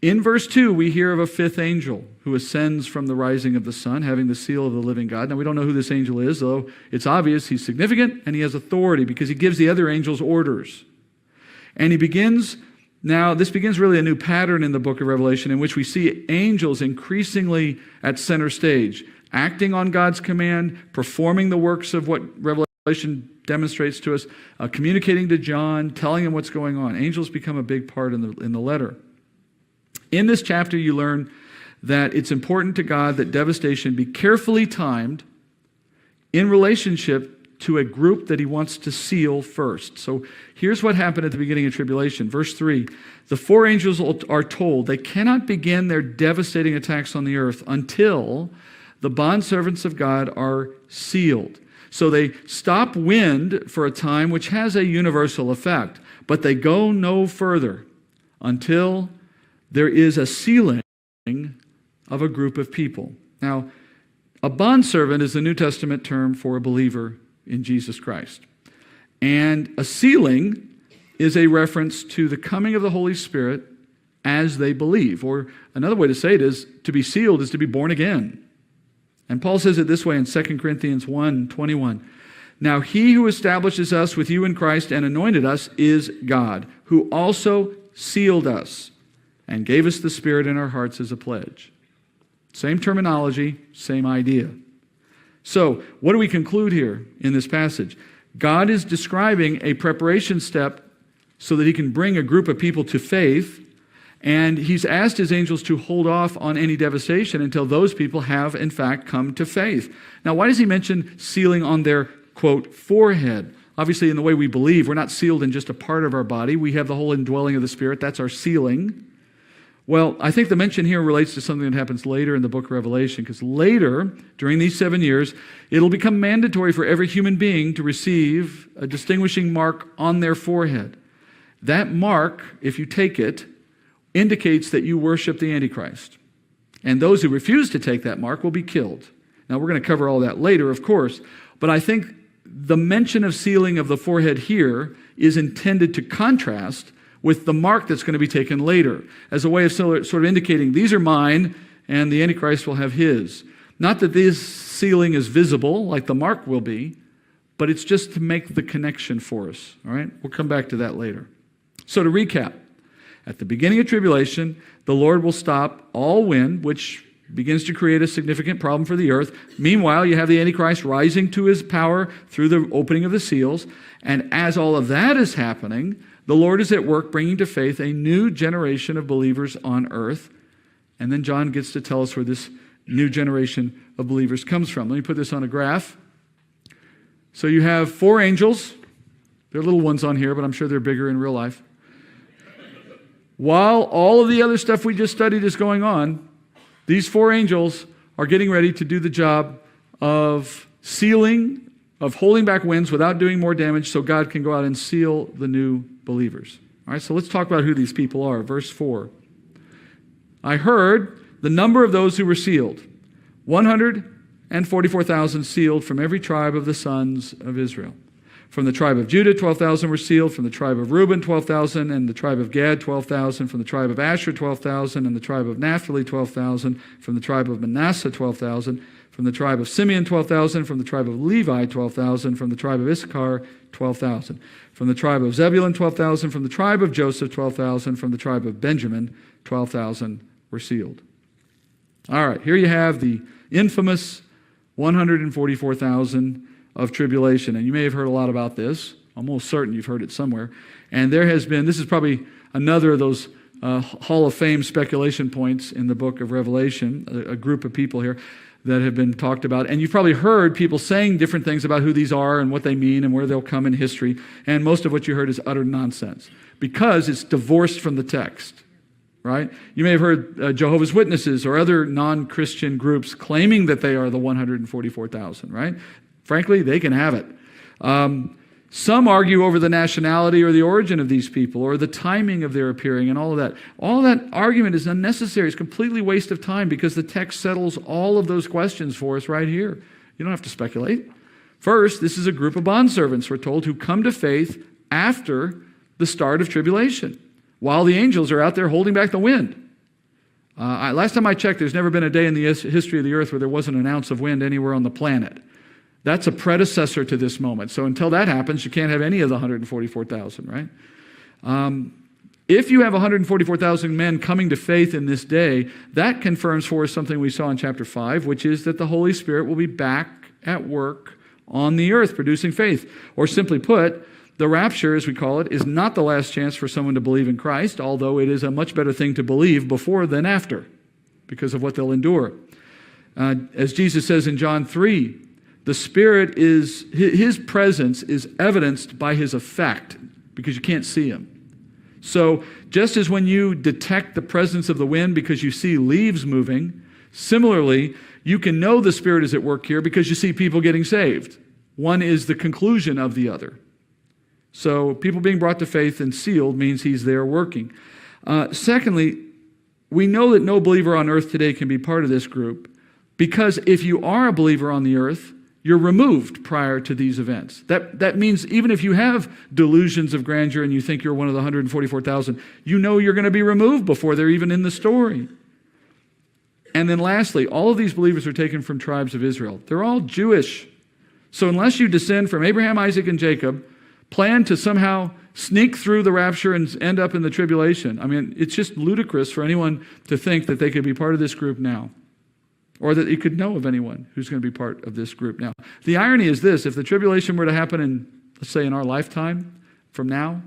in verse 2, we hear of a 5th angel who ascends from the rising of the sun, having the seal of the living God. Now, we don't know who this angel is, though it's obvious he's significant and he has authority because he gives the other angels orders. And this begins really a new pattern in the book of Revelation in which we see angels increasingly at center stage, acting on God's command, performing the works of what Revelation demonstrates to us, communicating to John, telling him what's going on. Angels become a big part in the letter. In this chapter, you learn that it's important to God that devastation be carefully timed in relationship to a group that he wants to seal first. So here's what happened at the beginning of tribulation. Verse 3, the four angels are told they cannot begin their devastating attacks on the earth until the bondservants of God are sealed. So they stop wind for a time, which has a universal effect, but they go no further until there is a sealing of a group of people. Now, a bondservant is the New Testament term for a believer in Jesus Christ. And a sealing is a reference to the coming of the Holy Spirit as they believe. Or another way to say it is, to be sealed is to be born again. And Paul says it this way in 2 Corinthians 1:21. Now he who establishes us with you in Christ and anointed us is God, who also sealed us and gave us the Spirit in our hearts as a pledge. Same terminology, same idea. So, what do we conclude here in this passage? God is describing a preparation step so that he can bring a group of people to faith, and he's asked his angels to hold off on any devastation until those people have, in fact, come to faith. Now, why does he mention sealing on their, quote, forehead? Obviously, in the way we believe, we're not sealed in just a part of our body. We have the whole indwelling of the Spirit. That's our sealing. Well, I think the mention here relates to something that happens later in the book of Revelation, because later, during these 7 years, it'll become mandatory for every human being to receive a distinguishing mark on their forehead. That mark, if you take it, indicates that you worship the Antichrist. And those who refuse to take that mark will be killed. Now, we're going to cover all that later, of course, but I think the mention of sealing of the forehead here is intended to contrast with the mark that's going to be taken later, as a way of sort of indicating, these are mine, and the Antichrist will have his. Not that this sealing is visible, like the mark will be, but it's just to make the connection for us, all right? We'll come back to that later. So to recap, at the beginning of tribulation, the Lord will stop all wind, which begins to create a significant problem for the earth. Meanwhile, you have the Antichrist rising to his power through the opening of the seals, and as all of that is happening, the Lord is at work bringing to faith a new generation of believers on earth. And then John gets to tell us where this new generation of believers comes from. Let me put this on a graph. So you have four angels. There are little ones on here, but I'm sure they're bigger in real life. While all of the other stuff we just studied is going on, these four angels are getting ready to do the job of sealing, of holding back winds without doing more damage so God can go out and seal the new believers. All right, so let's talk about who these people are. Verse 4. I heard the number of those who were sealed, 144,000 sealed from every tribe of the sons of Israel. From the tribe of Judah, 12,000 were sealed. From the tribe of Reuben, 12,000. And the tribe of Gad, 12,000. From the tribe of Asher, 12,000. And the tribe of Naphtali, 12,000. From the tribe of Manasseh, 12,000. From the tribe of Simeon, 12,000. From the tribe of Levi, 12,000. From the tribe of Issachar, 12,000. From the tribe of Zebulun, 12,000. From the tribe of Joseph, 12,000. From the tribe of Benjamin, 12,000 were sealed. All right, here you have the infamous 144,000 of tribulation. And you may have heard a lot about this. I'm almost certain you've heard it somewhere. And there has been, this is probably another of those Hall of Fame speculation points in the book of Revelation, a group of people here that have been talked about. And you've probably heard people saying different things about who these are and what they mean and where they'll come in history. And most of what you heard is utter nonsense because it's divorced from the text, right? You may have heard Jehovah's Witnesses or other non-Christian groups claiming that they are the 144,000, right? Frankly, they can have it. Some argue over the nationality or the origin of these people or the timing of their appearing and all of that. All that argument is unnecessary. It's completely waste of time because the text settles all of those questions for us right here. You don't have to speculate. First, this is a group of bondservants, we're told, who come to faith after the start of tribulation, while the angels are out there holding back the wind. Last time I checked, there's never been a day in the history of the earth where there wasn't an ounce of wind anywhere on the planet. That's a predecessor to this moment. So until that happens, you can't have any of the 144,000, right? If you have 144,000 men coming to faith in this day, that confirms for us something we saw in chapter 5, which is that the Holy Spirit will be back at work on the earth, producing faith. Or simply put, the rapture, as we call it, is not the last chance for someone to believe in Christ, although it is a much better thing to believe before than after, because of what they'll endure. As Jesus says in John 3, the Spirit is, his presence is evidenced by his effect, because you can't see him. So just as when you detect the presence of the wind because you see leaves moving, similarly, you can know the Spirit is at work here because you see people getting saved. One is the conclusion of the other. So people being brought to faith and sealed means he's there working. Secondly, we know that no believer on earth today can be part of this group because if you are a believer on the earth, you're removed prior to these events. That means even if you have delusions of grandeur and you think you're one of the 144,000, you know you're going to be removed before they're even in the story. And then lastly, all of these believers are taken from tribes of Israel. They're all Jewish. So unless you descend from Abraham, Isaac, and Jacob, plan to somehow sneak through the rapture and end up in the tribulation. I mean, it's just ludicrous for anyone to think that they could be part of this group now, or that you could know of anyone who's going to be part of this group now. The irony is this: if the tribulation were to happen in, let's say, in our lifetime from now,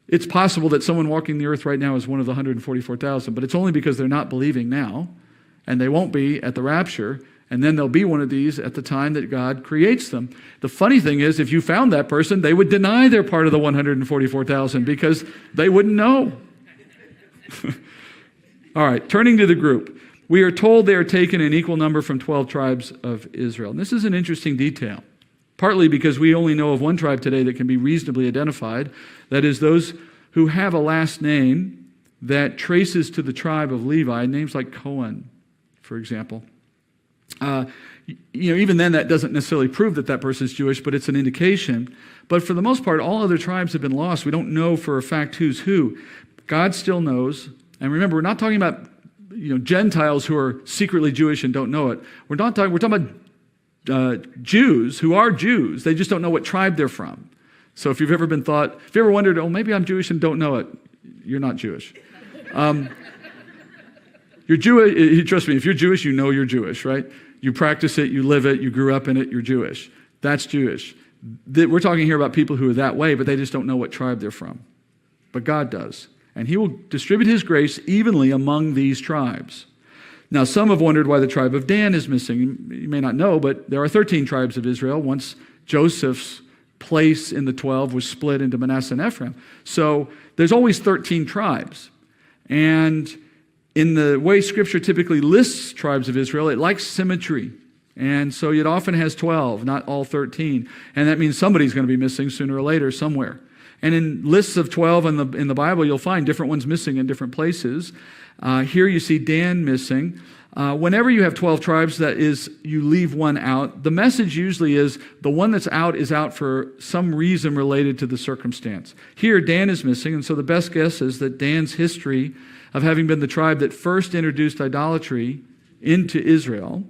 it's possible that someone walking the earth right now is one of the 144,000, but it's only because they're not believing now, and they won't be at the rapture, and then they'll be one of these at the time that God creates them. The funny thing is, if you found that person, they would deny they're part of the 144,000 because they wouldn't know. All right, turning to the group. We are told they are taken in equal number from 12 tribes of Israel. And this is an interesting detail, partly because we only know of one tribe today that can be reasonably identified. That is those who have a last name that traces to the tribe of Levi, names like Cohen, for example. Even then, that doesn't necessarily prove that that person is Jewish, but it's an indication. But for the most part, all other tribes have been lost. We don't know for a fact who's who. God still knows. And remember, we're not talking about Gentiles who are secretly Jewish and don't know it. We're talking about Jews who are Jews. They just don't know what tribe they're from. So if you've ever wondered, oh, maybe I'm Jewish and don't know it, you're not Jewish. You're Jewish. Trust me, if you're Jewish, you know you're Jewish, right? You practice it, you live it, you grew up in it, you're Jewish. That's Jewish. We're talking here about people who are that way, but they just don't know what tribe they're from. But God does. And he will distribute his grace evenly among these tribes. Now, some have wondered why the tribe of Dan is missing. You may not know, but there are 13 tribes of Israel. Once Joseph's place in the 12 was split into Manasseh and Ephraim. So there's always 13 tribes. And in the way Scripture typically lists tribes of Israel, it likes symmetry. And so it often has 12, not all 13. And that means somebody's going to be missing sooner or later somewhere. And in lists of 12 in the Bible, you'll find different ones missing in different places. Here you see Dan missing. Whenever you have 12 tribes, that is, you leave one out. The message usually is the one that's out is out for some reason related to the circumstance. Here, Dan is missing, and so the best guess is that Dan's history of having been the tribe that first introduced idolatry into Israel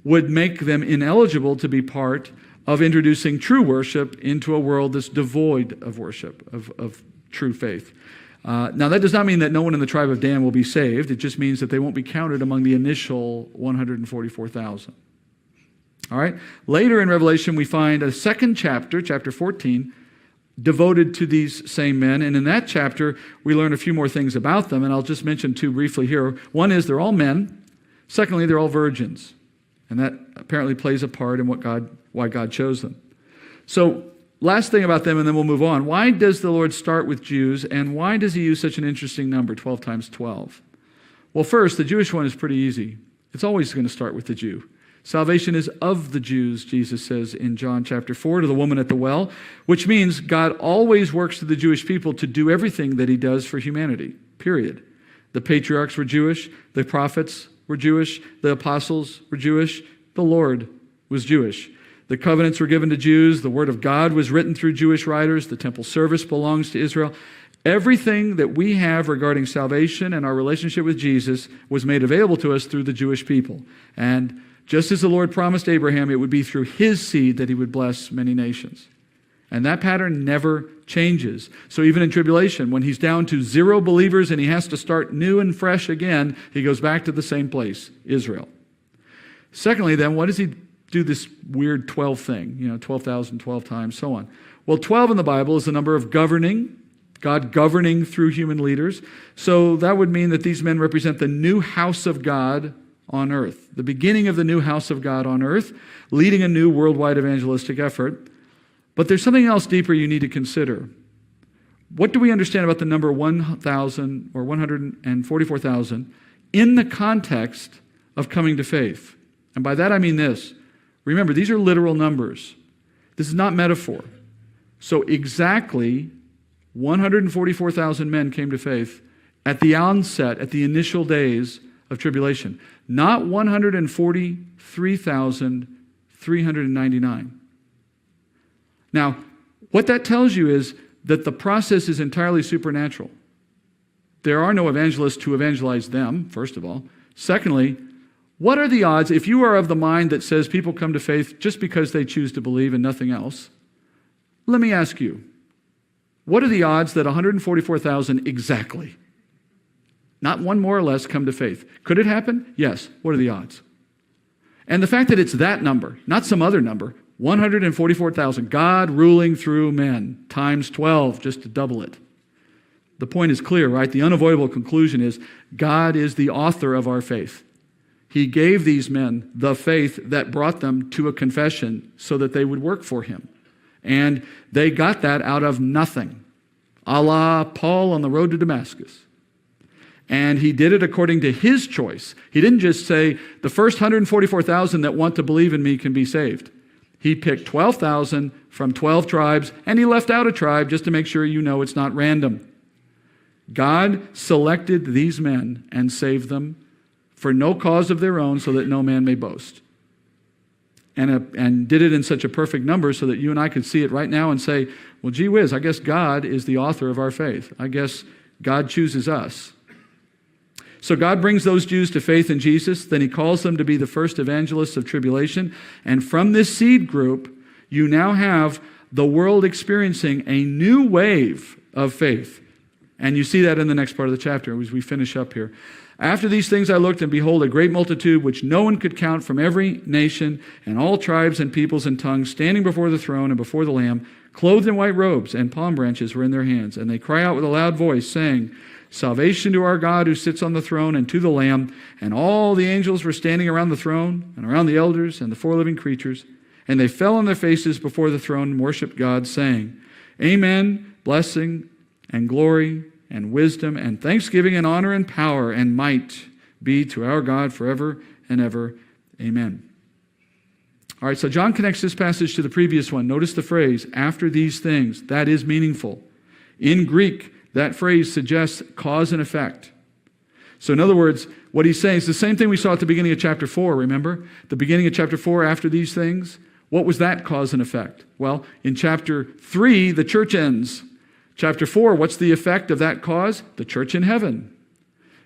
would make them ineligible to be part of introducing true worship into a world that's devoid of worship, of true faith. Now, that does not mean that no one in the tribe of Dan will be saved. It just means that they won't be counted among the initial 144,000. All right? Later in Revelation, we find a second chapter, chapter 14, devoted to these same men. And in that chapter, we learn a few more things about them, and I'll just mention two briefly here. One is they're all men. Secondly, they're all virgins. And that apparently plays a part in why God chose them. So, last thing about them, and then we'll move on. Why does the Lord start with Jews, and why does he use such an interesting number, 12 times 12? Well, first, the Jewish one is pretty easy. It's always going to start with the Jew. Salvation is of the Jews, Jesus says in John chapter 4 to the woman at the well, which means God always works to the Jewish people to do everything that he does for humanity, period. The patriarchs were Jewish, the prophets were Jewish, the apostles were Jewish, the Lord was Jewish. The covenants were given to Jews, the word of God was written through Jewish writers, the temple service belongs to Israel. Everything that we have regarding salvation and our relationship with Jesus was made available to us through the Jewish people. And just as the Lord promised Abraham, it would be through his seed that he would bless many nations. And that pattern never changes. So even in tribulation, when he's down to 0 believers and he has to start new and fresh again, he goes back to the same place, Israel. Secondly, then, what does he do this weird 12 thing? 12,000, 12 times, so on. Well, 12 in the Bible is the number of governing, God governing through human leaders. So that would mean that these men represent the new house of God on earth, the beginning of the new house of God on earth, leading a new worldwide evangelistic effort. But there's something else deeper you need to consider. What do we understand about the number 1,000 or 144,000 in the context of coming to faith? And by that I mean this. Remember, these are literal numbers. This is not metaphor. So exactly 144,000 men came to faith at the onset, at the initial days of tribulation. Not 143,399. Now, what that tells you is that the process is entirely supernatural. There are no evangelists to evangelize them, first of all. Secondly, what are the odds, if you are of the mind that says people come to faith just because they choose to believe and nothing else? Let me ask you, what are the odds that 144,000 exactly, not one more or less, come to faith? Could it happen? Yes. What are the odds? And the fact that it's that number, not some other number, 144,000, God ruling through men, times 12, just to double it. The point is clear, right? The unavoidable conclusion is God is the author of our faith. He gave these men the faith that brought them to a confession so that they would work for him. And they got that out of nothing, a la Paul on the road to Damascus. And he did it according to his choice. He didn't just say, the first 144,000 that want to believe in me can be saved. He picked 12,000 from 12 tribes, and he left out a tribe just to make sure you know it's not random. God selected these men and saved them for no cause of their own so that no man may boast. And did it in such a perfect number so that you and I could see it right now and say, well, gee whiz, I guess God is the author of our faith. I guess God chooses us. So God brings those Jews to faith in Jesus. Then he calls them to be the first evangelists of tribulation. And from this seed group, you now have the world experiencing a new wave of faith. And you see that in the next part of the chapter as we finish up here. After these things I looked, and behold, a great multitude, which no one could count, from every nation and all tribes and peoples and tongues, standing before the throne and before the Lamb, clothed in white robes, and palm branches were in their hands. And they cry out with a loud voice, saying, Salvation to our God who sits on the throne and to the Lamb. And all the angels were standing around the throne and around the elders and the 4 living creatures. And they fell on their faces before the throne and worshiped God, saying, Amen, blessing and glory and wisdom and thanksgiving and honor and power and might be to our God forever and ever. Amen. All right, so John connects this passage to the previous one. Notice the phrase, after these things. That is meaningful. In Greek, that phrase suggests cause and effect. So in other words, what he's saying is the same thing we saw at the beginning of chapter 4, remember? The beginning of chapter 4, after these things. What was that cause and effect? Well, in chapter 3, the church ends. Chapter 4, what's the effect of that cause? The church in heaven.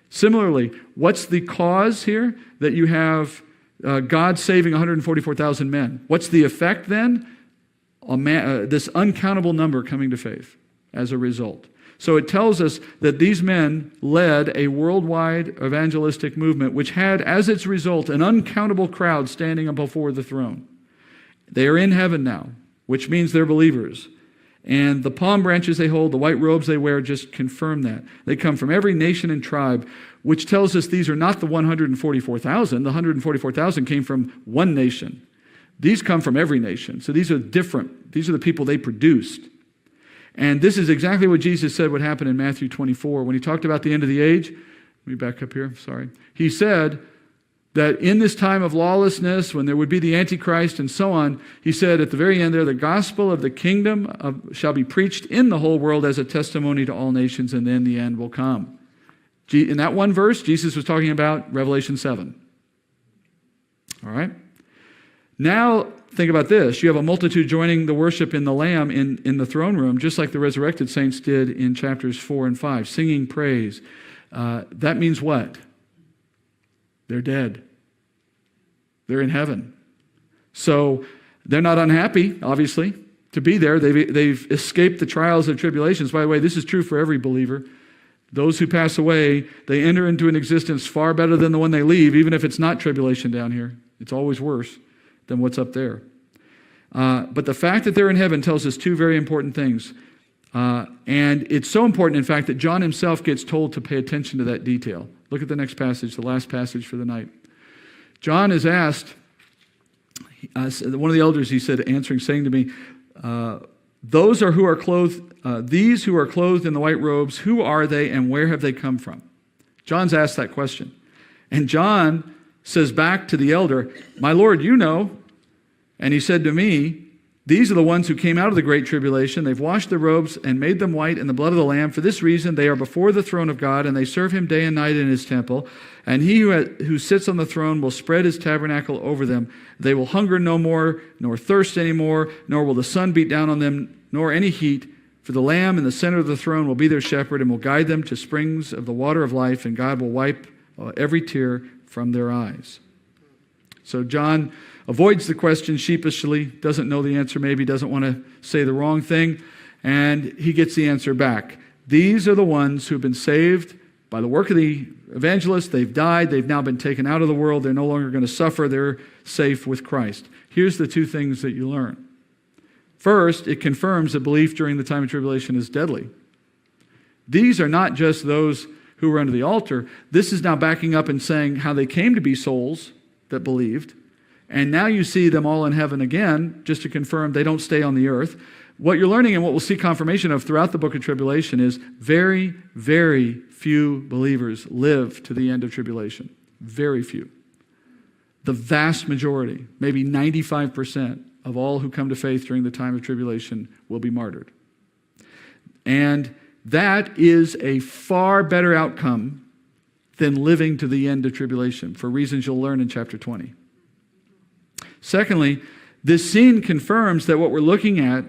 Similarly, what's the cause here? That you have God saving 144,000 men. What's the effect then? This uncountable number coming to faith as a result. So it tells us that these men led a worldwide evangelistic movement which had as its result an uncountable crowd standing before the throne. They are in heaven now, which means they're believers. And the palm branches they hold, the white robes they wear just confirm that. They come from every nation and tribe, which tells us these are not the 144,000. The 144,000 came from one nation. These come from every nation. So these are different. These are the people they produced. And this is exactly what Jesus said would happen in Matthew 24. When he talked about the end of the age, let me back up here, sorry. He said that in this time of lawlessness, when there would be the antichrist and so on, he said at the very end there, the gospel of the kingdom shall be preached in the whole world as a testimony to all nations, and then the end will come. In that one verse, Jesus was talking about Revelation 7. All right? Now, think about this. You have a multitude joining the worship in the Lamb in the throne room, just like the resurrected saints did in chapters 4 and 5, singing praise. That means what? They're dead. They're in heaven. So they're not unhappy, obviously. to be there. They've escaped the trials and tribulations. By the way, this is true for every believer. Those who pass away, they enter into an existence far better than the one they leave, even if it's not tribulation down here. It's always worse than what's up there. But the fact that they're in heaven tells us two very important things. And it's so important, in fact, that John himself gets told to pay attention to that detail. Look at the next passage, the last passage for the night. John is asked, one of the elders, he said, answering, saying to me, these who are clothed in the white robes, who are they and where have they come from? John's asked that question. And John says back to the elder, my Lord, you know. And he said to me, these are the ones who came out of the great tribulation. They've washed their robes and made them white in the blood of the Lamb. For this reason, they are before the throne of God, and they serve him day and night in his temple. And he who sits on the throne will spread his tabernacle over them. They will hunger no more, nor thirst any more, nor will the sun beat down on them, nor any heat. For the Lamb in the center of the throne will be their shepherd and will guide them to springs of the water of life, and God will wipe every tear from their eyes. So John avoids the question sheepishly, doesn't know the answer, maybe doesn't want to say the wrong thing, and he gets the answer back. These are the ones who have been saved by the work of the evangelist. They've died. They've now been taken out of the world. They're no longer going to suffer. They're safe with Christ. Here's the two things that you learn. First, it confirms that belief during the time of tribulation is deadly. These are not just those who were under the altar. This is now backing up and saying how they came to be souls that believed. And now you see them all in heaven again, just to confirm they don't stay on the earth. What you're learning and what we'll see confirmation of throughout the book of Tribulation is very, very few believers live to the end of tribulation. Very few. The vast majority, maybe 95% of all who come to faith during the time of tribulation will be martyred. And that is a far better outcome than living to the end of tribulation, for reasons you'll learn in chapter 20. Secondly, this scene confirms that what we're looking at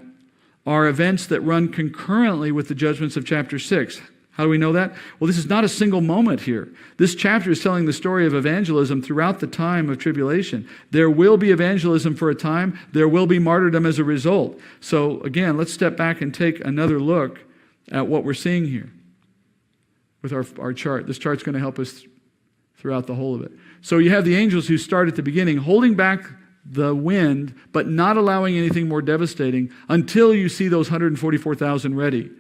are events that run concurrently with the judgments of chapter 6. How do we know that? Well, this is not a single moment here. This chapter is telling the story of evangelism throughout the time of tribulation. There will be evangelism for a time. There will be martyrdom as a result. So again, let's step back and take another look at what we're seeing here with our chart. This chart's going to help us throughout the whole of it. So you have the angels who start at the beginning, holding back the wind, but not allowing anything more devastating until you see those 144,000 ready.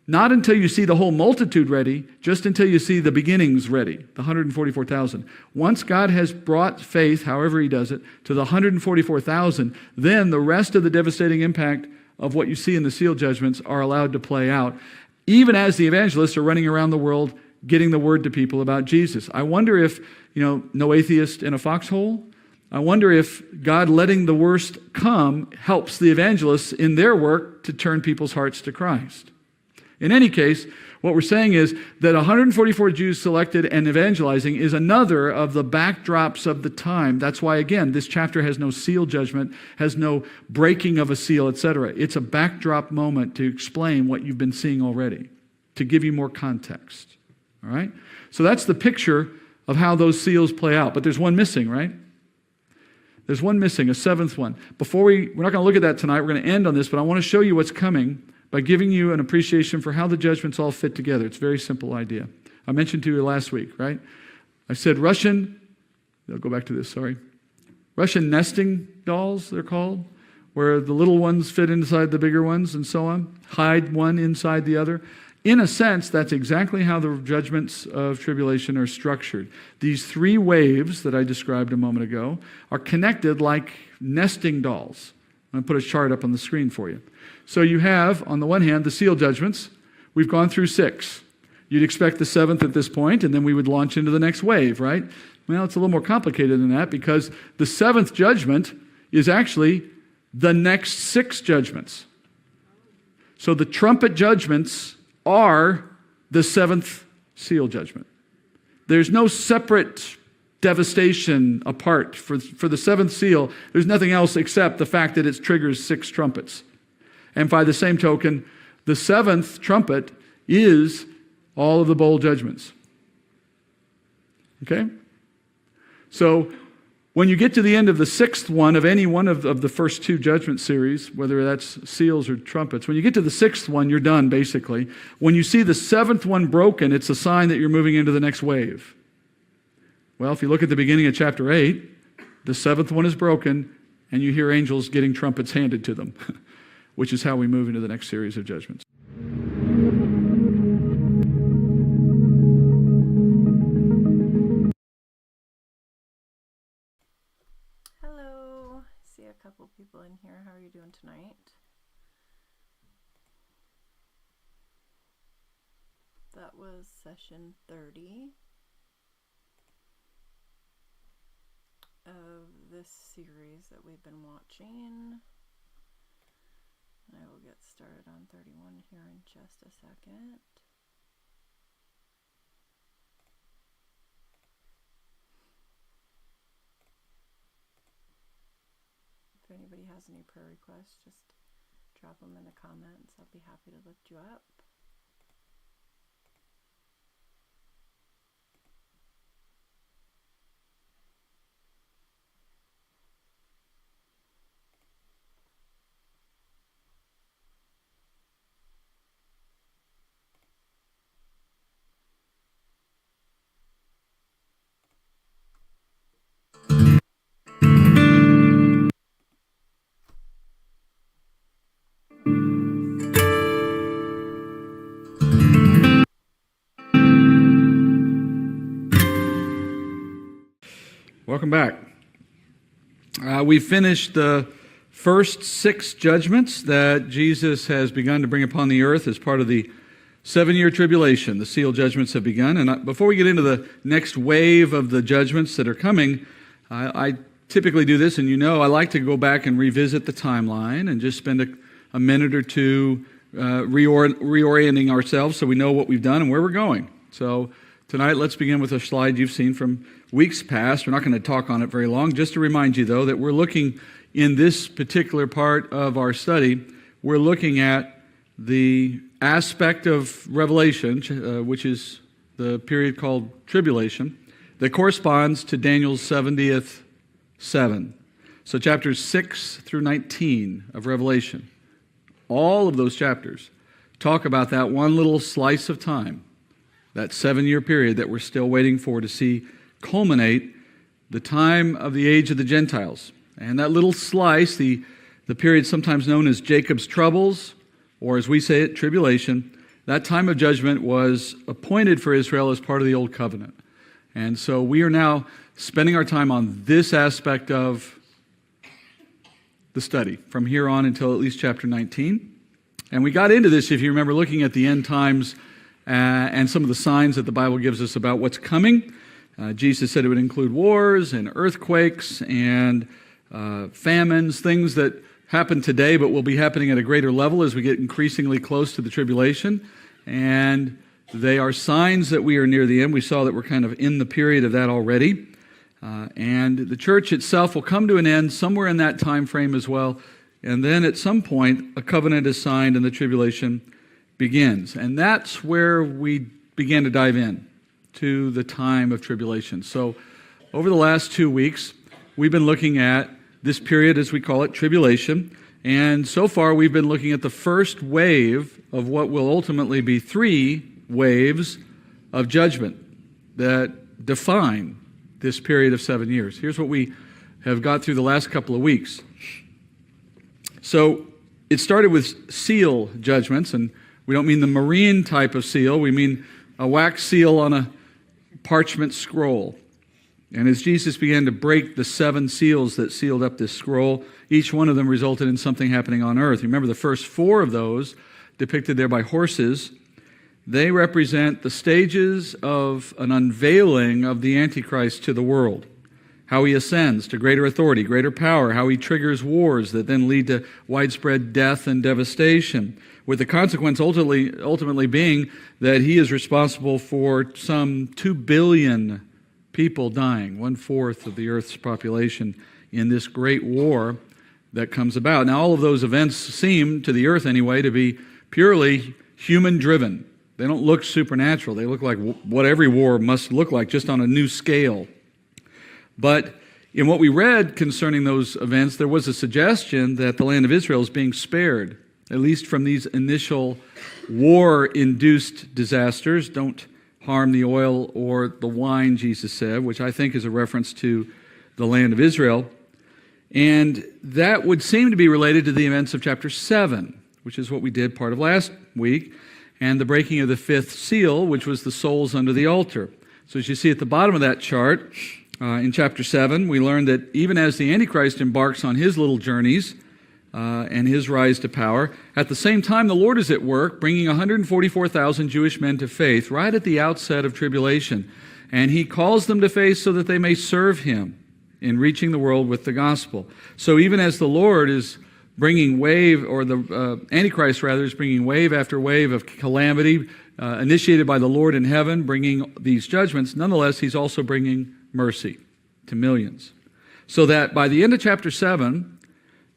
Not until you see the whole multitude ready, just until you see the beginnings ready, the 144,000. Once God has brought faith, however he does it, to the 144,000, then the rest of the devastating impact of what you see in the seal judgments are allowed to play out, even as the evangelists are running around the world getting the word to people about Jesus. I wonder if, no atheist in a foxhole. I wonder if God letting the worst come helps the evangelists in their work to turn people's hearts to Christ. In any case, what we're saying is that 144 Jews selected and evangelizing is another of the backdrops of the time. That's why, again, this chapter has no seal judgment, has no breaking of a seal, etc. It's a backdrop moment to explain what you've been seeing already, to give you more context. All right? So that's the picture of how those seals play out. But there's one missing, right? There's one missing, a seventh one. We're not going to look at that tonight. We're going to end on this, but I want to show you what's coming by giving you an appreciation for how the judgments all fit together. It's a very simple idea. I mentioned to you last week, right? I said I'll go back to this, sorry. Russian nesting dolls, they're called, where the little ones fit inside the bigger ones and so on, hide one inside the other. In a sense, that's exactly how the judgments of tribulation are structured. These three waves that I described a moment ago are connected like nesting dolls. I'm going to put a chart up on the screen for you. So you have, on the one hand, the seal judgments. We've gone through 6. You'd expect the 7th at this point, and then we would launch into the next wave, right? Well, it's a little more complicated than that because the 7th judgment is actually the next 6 judgments. So the trumpet judgments are the 7th seal judgment. There's no separate devastation apart. For the 7th seal, there's nothing else except the fact that it triggers 6 trumpets. And by the same token, the 7th trumpet is all of the bowl judgments. Okay? So When you get to the end of the sixth one of any one of the first two judgment series, whether that's seals or trumpets, when you get to the sixth one, you're done, basically. When you see the seventh one broken, it's a sign that you're moving into the next wave. Well, if you look at the beginning of chapter 8, the seventh one is broken, and you hear angels getting trumpets handed to them, which is how we move into the next series of judgments. Hello. See a couple people in here. How are you doing tonight? That was session 30 of this series that we've been watching. I will get started on 31 here in just a second. If anybody has any prayer requests, just drop them in the comments. I'll be happy to lift you up. Welcome back. We finished the first 6 judgments that Jesus has begun to bring upon the earth as part of the 7-year tribulation. The seal judgments have begun. And before we get into the next wave of the judgments that are coming, I typically do this, and I like to go back and revisit the timeline and just spend a minute or two reorienting ourselves so we know what we've done and where we're going. So tonight, let's begin with a slide you've seen from weeks past. We're not going to talk on it very long. Just to remind you, though, that we're looking in this particular part of our study, we're looking at the aspect of Revelation, which is the period called tribulation, that corresponds to Daniel's 70th 7. So chapters 6 through 19 of Revelation, all of those chapters talk about that one little slice of time, that 7-year period that we're still waiting for to see culminate the time of the age of the Gentiles. And that little slice, the period sometimes known as Jacob's troubles, or as we say it, tribulation, that time of judgment was appointed for Israel as part of the Old Covenant. And so we are now spending our time on this aspect of the study from here on until at least chapter 19. And we got into this, if you remember, looking at the end times and some of the signs that the Bible gives us about what's coming. Jesus said it would include wars and earthquakes and famines, things that happen today but will be happening at a greater level as we get increasingly close to the tribulation. And they are signs that we are near the end. We saw that we're kind of in the period of that already. And the church itself will come to an end somewhere in that time frame as well. And then at some point, a covenant is signed and the tribulation begins. And that's where we began to dive in to the time of tribulation. So over the last 2 weeks, we've been looking at this period, as we call it, tribulation. And so far, we've been looking at the first wave of what will ultimately be 3 waves of judgment that define this period of 7 years. Here's what we have got through the last couple of weeks. So it started with seal judgments, and we don't mean the marine type of seal. We mean a wax seal on a parchment scroll. And as Jesus began to break the 7 seals that sealed up this scroll, each one of them resulted in something happening on earth. Remember, the first 4 of those, depicted there by horses, they represent the stages of an unveiling of the antichrist to the world. How he ascends to greater authority, greater power, how he triggers wars that then lead to widespread death and devastation, with the consequence ultimately being that he is responsible for some 2 billion people dying, 1/4 of the earth's population, in this great war that comes about. Now, all of those events seem, to the earth anyway, to be purely human-driven. They don't look supernatural. They look like what every war must look like, just on a new scale. But In what we read concerning those events, there was a suggestion that the land of Israel is being spared, at least from these initial war-induced disasters. Don't harm the oil or the wine, Jesus said, which I think is a reference to the land of Israel. And that would seem to be related to the events of chapter 7, which is what we did part of last week, and the breaking of the fifth seal, which was the souls under the altar. So as you see at the bottom of that chart, in chapter 7, we learned that even as the Antichrist embarks on his little journeys and his rise to power, at the same time the Lord is at work bringing 144,000 Jewish men to faith right at the outset of tribulation. And he calls them to faith so that they may serve him in reaching the world with the gospel. So even as the Lord is bringing wave, or the Antichrist rather, is bringing wave after wave of calamity initiated by the Lord in heaven, bringing these judgments, nonetheless, he's also bringing mercy to millions. So that by the end of chapter 7,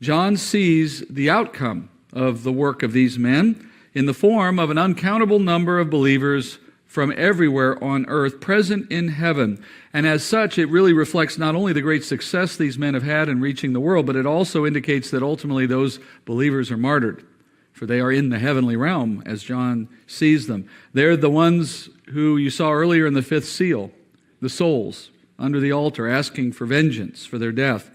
John sees the outcome of the work of these men in the form of an uncountable number of believers from everywhere on earth present in heaven. And as such, it really reflects not only the great success these men have had in reaching the world, but it also indicates that ultimately those believers are martyred, for they are in the heavenly realm as John sees them. They're the ones who you saw earlier in the fifth seal, the souls under the altar asking for vengeance for their death.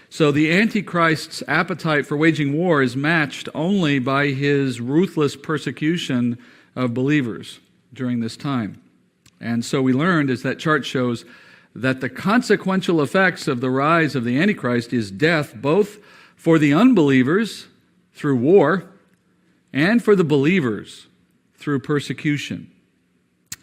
So the Antichrist's appetite for waging war is matched only by his ruthless persecution of believers during this time. And so we learned, as that chart shows, that the consequential effects of the rise of the Antichrist is death, both for the unbelievers through war and for the believers through persecution.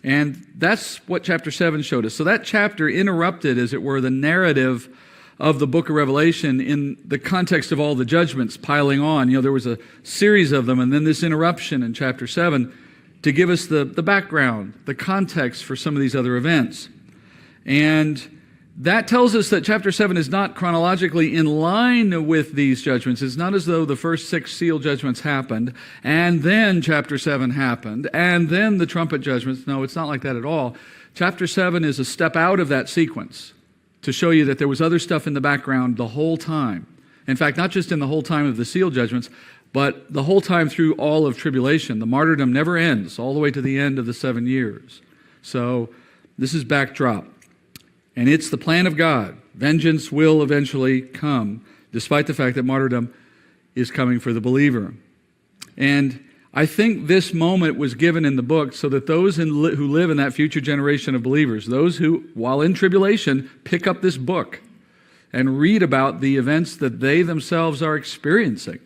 And that's what chapter 7 showed us. So that chapter interrupted, as it were, the narrative of the book of Revelation in the context of all the judgments piling on. There was a series of them, and then this interruption in chapter 7 to give us the background, the context for some of these other events. And that tells us that chapter 7 is not chronologically in line with these judgments. It's not as though the first 6 seal judgments happened, and then chapter 7 happened, and then the trumpet judgments. No, it's not like that at all. Chapter 7 is a step out of that sequence to show you that there was other stuff in the background the whole time. In fact, not just in the whole time of the seal judgments, but the whole time through all of tribulation. The martyrdom never ends, all the way to the end of the 7 years. So this is backdrop. And it's the plan of God. Vengeance will eventually come, despite the fact that martyrdom is coming for the believer. And I think this moment was given in the book so that those who live in that future generation of believers, those who, while in tribulation, pick up this book and read about the events that they themselves are experiencing.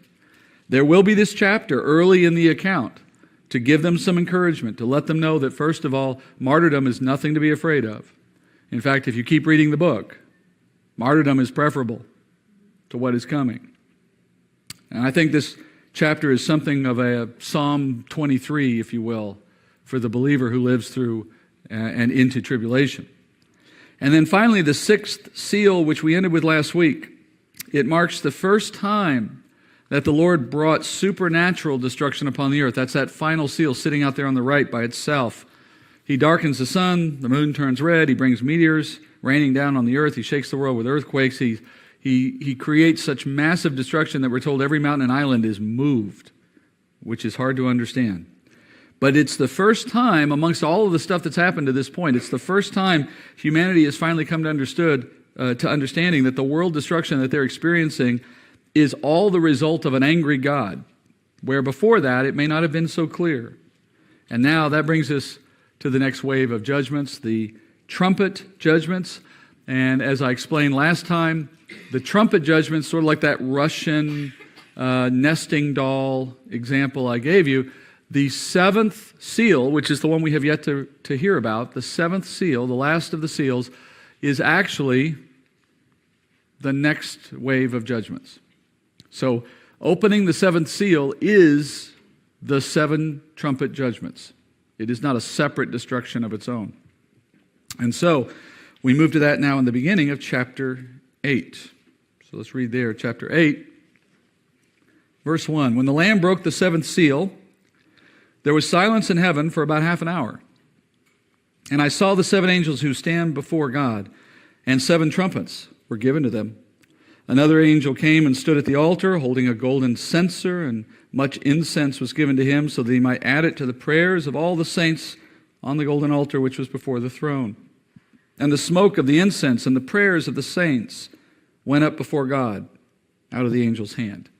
There will be this chapter early in the account to give them some encouragement, to let them know that, first of all, martyrdom is nothing to be afraid of. In fact, if you keep reading the book, martyrdom is preferable to what is coming. And I think this chapter is something of a Psalm 23, if you will, for the believer who lives through and into tribulation. And then finally, the 6th seal, which we ended with last week, it marks the first time that the Lord brought supernatural destruction upon the earth. That's that final seal sitting out there on the right by itself. He darkens the sun, the moon turns red, he brings meteors raining down on the earth, he shakes the world with earthquakes, he creates such massive destruction that we're told every mountain and island is moved, which is hard to understand. But it's the first time, amongst all of the stuff that's happened to this point, it's the first time humanity has finally come to understanding that the world destruction that they're experiencing is all the result of an angry God, where before that it may not have been so clear. And now that brings us to the next wave of judgments, the trumpet judgments. And as I explained last time, the trumpet judgments, sort of like that Russian nesting doll example I gave you, the 7th seal, which is the one we have yet to hear about, the 7th seal, the last of the seals, is actually the next wave of judgments. So opening the 7th seal is the 7 trumpet judgments. It is not a separate destruction of its own. And so we move to that now in the beginning of chapter 8. So let's read there, chapter 8, verse 1. When the Lamb broke the 7th seal, there was silence in heaven for about half an hour. And I saw the 7 angels who stand before God, and 7 trumpets. were given to them. Another angel came and stood at the altar, holding a golden censer, and much incense was given to him, so that he might add it to the prayers of all the saints on the golden altar which was before the throne. And the smoke of the incense and the prayers of the saints went up before God out of the angel's hand.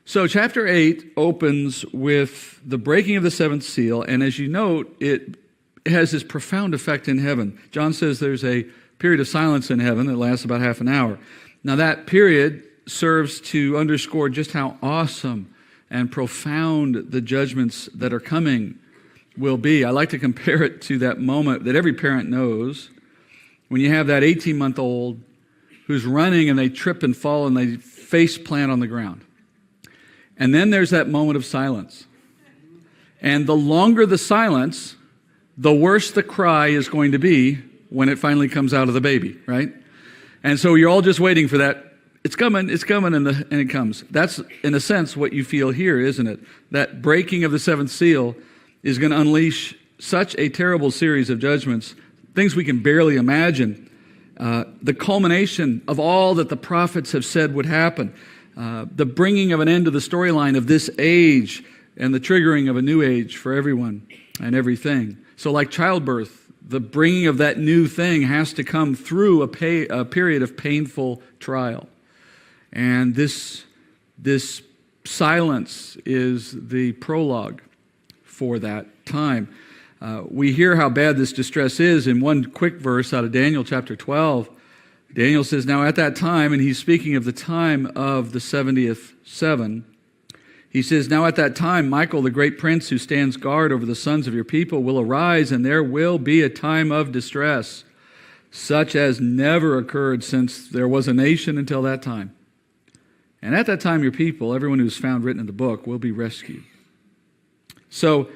So chapter 8 opens with the breaking of the seventh seal, and as you note, it has this profound effect in heaven. John says there's a period of silence in heaven that lasts about half an hour. Now that period serves to underscore just how awesome and profound the judgments that are coming will be. I like to compare it to that moment that every parent knows when you have that 18-month-old who's running and they trip and fall and they face plant on the ground. And then there's that moment of silence. And the longer the silence, the worse the cry is going to be when it finally comes out of the baby, right? And so you're all just waiting for that. It's coming, and it comes. That's, in a sense, what you feel here, isn't it? That breaking of the seventh seal is going to unleash such a terrible series of judgments, things we can barely imagine. The culmination of all that the prophets have said would happen. The bringing of an end to the storyline of this age and the triggering of a new age for everyone and everything. So like childbirth, the bringing of that new thing has to come through a period of painful trial. And this silence is the prologue for that time. We hear how bad this distress is in one quick verse out of Daniel chapter 12. Daniel says, now at that time, and he's speaking of the time of the 70th seven, he says, now at that time, Michael, the great prince who stands guard over the sons of your people, will arise, and there will be a time of distress, such as never occurred since there was a nation until that time. And at that time, your people, everyone who's found written in the book, will be rescued. So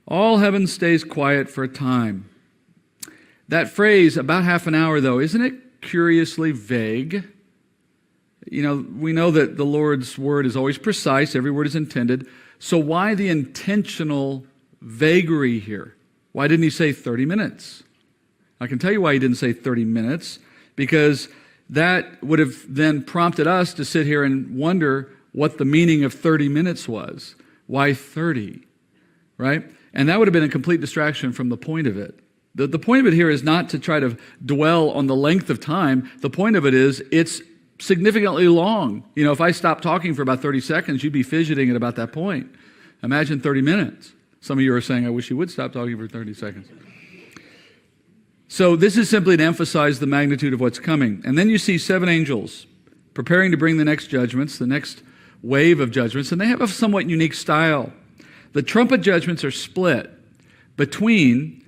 all heaven stays quiet for a time. That phrase, about half an hour, though, isn't it curiously vague? You know, we know that the Lord's word is always precise. Every word is intended. So why the intentional vagary here? Why didn't he say 30 minutes? I can tell you why he didn't say 30 minutes, because that would have then prompted us to sit here and wonder what the meaning of 30 minutes was. Why 30, right? And that would have been a complete distraction from the point of it. The point of it here is not to try to dwell on the length of time. The point of it is it's significantly long. You know, if I stopped talking for about 30 seconds, you'd be fidgeting at about that point. Imagine 30 minutes. Some of you are saying, I wish you would stop talking for 30 seconds. So this is simply to emphasize the magnitude of what's coming. And then you see 7 angels preparing to bring the next judgments, the next wave of judgments, and they have a somewhat unique style. The trumpet judgments are split between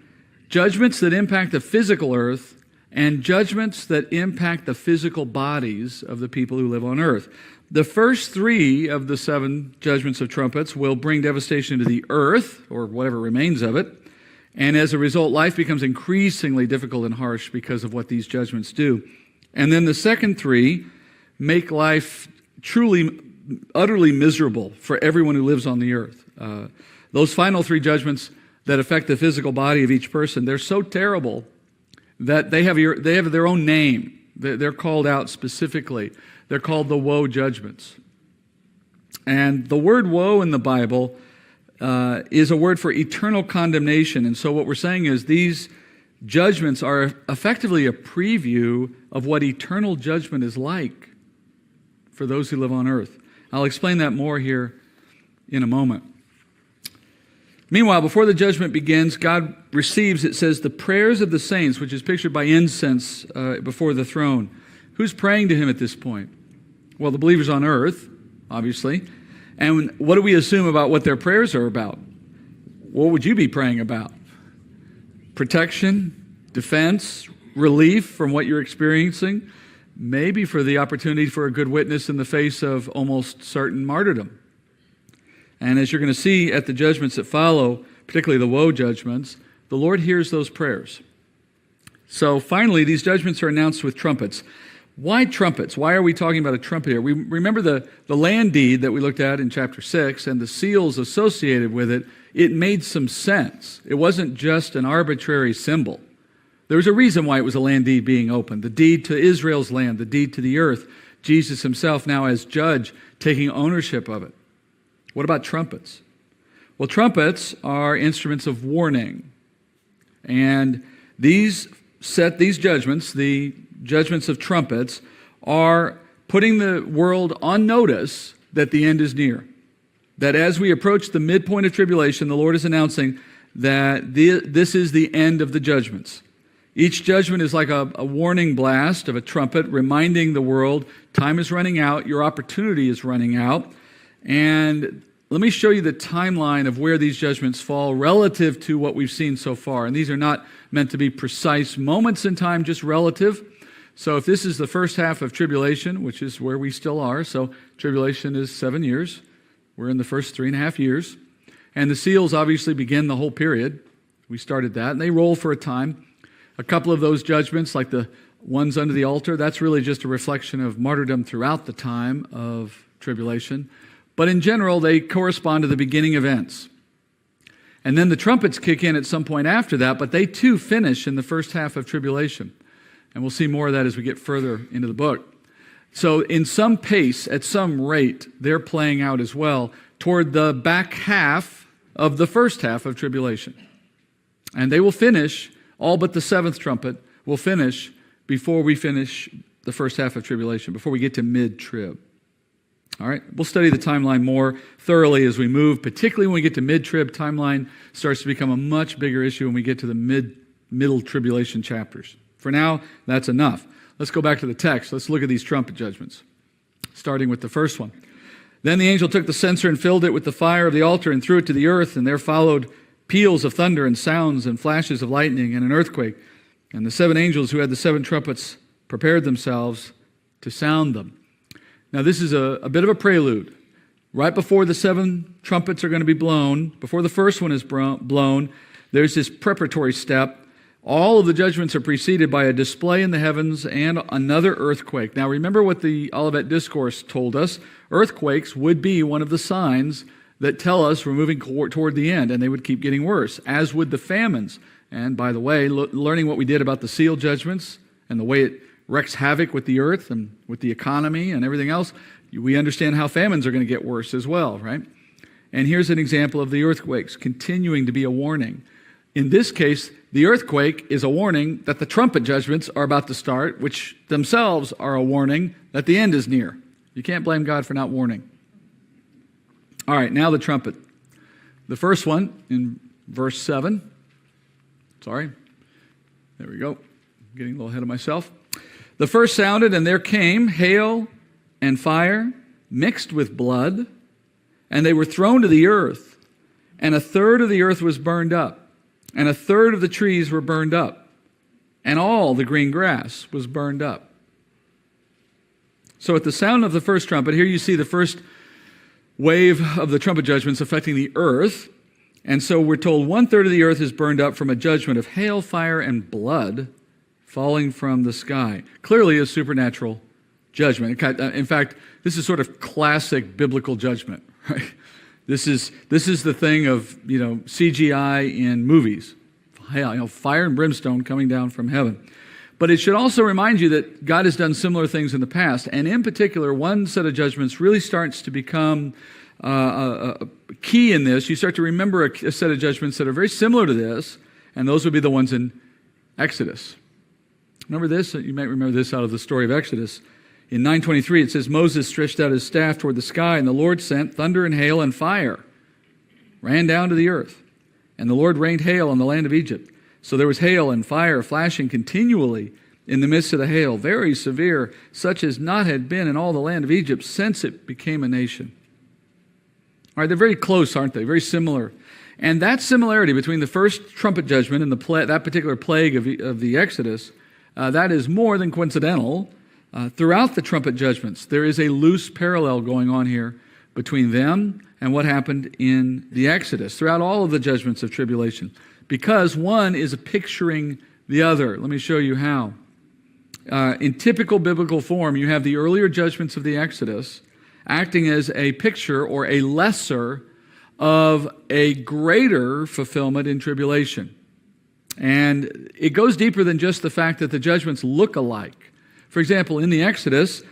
judgments that impact the physical earth and judgments that impact the physical bodies of the people who live on earth. The first 3 of the 7 judgments of trumpets will bring devastation to the earth, or whatever remains of it. And as a result, life becomes increasingly difficult and harsh because of what these judgments do. And then the second 3 make life truly, utterly miserable for everyone who lives on the earth. Those final 3 judgments that affect the physical body of each person, they're so terrible that they have their own name. They're called out specifically. They're called the woe judgments. And the word woe in the Bible is a word for eternal condemnation. And so what we're saying is these judgments are effectively a preview of what eternal judgment is like for those who live on earth. I'll explain that more here in a moment. Meanwhile, before the judgment begins, God receives, it says, the prayers of the saints, which is pictured by incense before the throne. Who's praying to him at this point? Well, the believers on earth, obviously. And what do we assume about what their prayers are about? What would you be praying about? Protection, defense, relief from what you're experiencing, maybe for the opportunity for a good witness in the face of almost certain martyrdom. And as you're going to see at the judgments that follow, particularly the woe judgments, the Lord hears those prayers. So finally, these judgments are announced with trumpets. Why trumpets? Why are we talking about a trumpet here? We remember the land deed that we looked at in chapter 6 and the seals associated with it. It made some sense. It wasn't just an arbitrary symbol. There was a reason why it was a land deed being opened. The deed to Israel's land, the deed to the earth. Jesus himself now as judge taking ownership of it. What about trumpets? Well, trumpets are instruments of warning. And these judgments, the judgments of trumpets, are putting the world on notice that the end is near. That as we approach the midpoint of tribulation, the Lord is announcing that this is the end of the judgments. Each judgment is like a warning blast of a trumpet reminding the world time is running out, your opportunity is running out. And let me show you the timeline of where these judgments fall relative to what we've seen so far. And these are not meant to be precise moments in time, just relative. So if this is the first half of tribulation, which is where we still are, so tribulation is 7 years. We're in the first 3.5 years. And the seals obviously begin the whole period. We started that, and they roll for a time. A couple of those judgments, like the ones under the altar, that's really just a reflection of martyrdom throughout the time of tribulation. But in general, they correspond to the beginning events. And then the trumpets kick in at some point after that, but they too finish in the first half of tribulation. And we'll see more of that as we get further into the book. So in some pace, at some rate, they're playing out as well toward the back half of the first half of tribulation. And they will finish, all but the seventh trumpet will finish before we finish the first half of tribulation, before we get to mid-trib. All right, we'll study the timeline more thoroughly as we move, particularly when we get to mid-trib. Timeline starts to become a much bigger issue when we get to the middle tribulation chapters. For now, that's enough. Let's go back to the text. Let's look at these trumpet judgments, starting with the first one. Then the angel took the censer and filled it with the fire of the altar and threw it to the earth, and there followed peals of thunder and sounds and flashes of lightning and an earthquake. And the 7 angels who had the 7 trumpets prepared themselves to sound them. Now this is a bit of a prelude. Right before the 7 trumpets are going to be blown, before the first one is blown, there's this preparatory step. All of the judgments are preceded by a display in the heavens and another earthquake. Now remember what the Olivet Discourse told us. Earthquakes would be one of the signs that tell us we're moving toward the end, and they would keep getting worse, as would the famines. And by the way, learning what we did about the seal judgments and the way it wreaks havoc with the earth and with the economy and everything else, we understand how famines are going to get worse as well, right? And here's an example of the earthquakes continuing to be a warning. In this case, the earthquake is a warning that the trumpet judgments are about to start, which themselves are a warning that the end is near. You can't blame God for not warning. All right, now the trumpet. The first one in verse 7. Sorry. There we go. Getting a little ahead of myself. The first sounded, and there came hail and fire mixed with blood, and they were thrown to the earth, and 1/3 of the earth was burned up, and 1/3 of the trees were burned up, and all the green grass was burned up. So at the sound of the first trumpet, here you see the first wave of the trumpet judgments affecting the earth. And so we're told 1/3 of the earth is burned up from a judgment of hail, fire, and blood falling from the sky. Clearly a supernatural judgment. In fact, this is sort of classic biblical judgment, right? This is the thing of, CGI in movies. Fire and brimstone coming down from heaven. But it should also remind you that God has done similar things in the past. And in particular, one set of judgments really starts to become a key in this. You start to remember a set of judgments that are very similar to this, and those would be the ones in Exodus. Remember this? You might remember this out of the story of Exodus. In 9:23, it says, Moses stretched out his staff toward the sky, and the Lord sent thunder and hail and fire, ran down to the earth. And the Lord rained hail on the land of Egypt. So there was hail and fire flashing continually in the midst of the hail, very severe, such as not had been in all the land of Egypt since it became a nation. All right, they're very close, aren't they? Very similar. And that similarity between the first trumpet judgment and that particular plague of the Exodus, that is more than coincidental. Throughout the trumpet judgments, there is a loose parallel going on here between them and what happened in the Exodus, throughout all of the judgments of tribulation, because one is picturing the other. Let me show you how. In typical biblical form, you have the earlier judgments of the Exodus acting as a picture or a lesser of a greater fulfillment in tribulation. And it goes deeper than just the fact that the judgments look alike. For example, in the Exodus,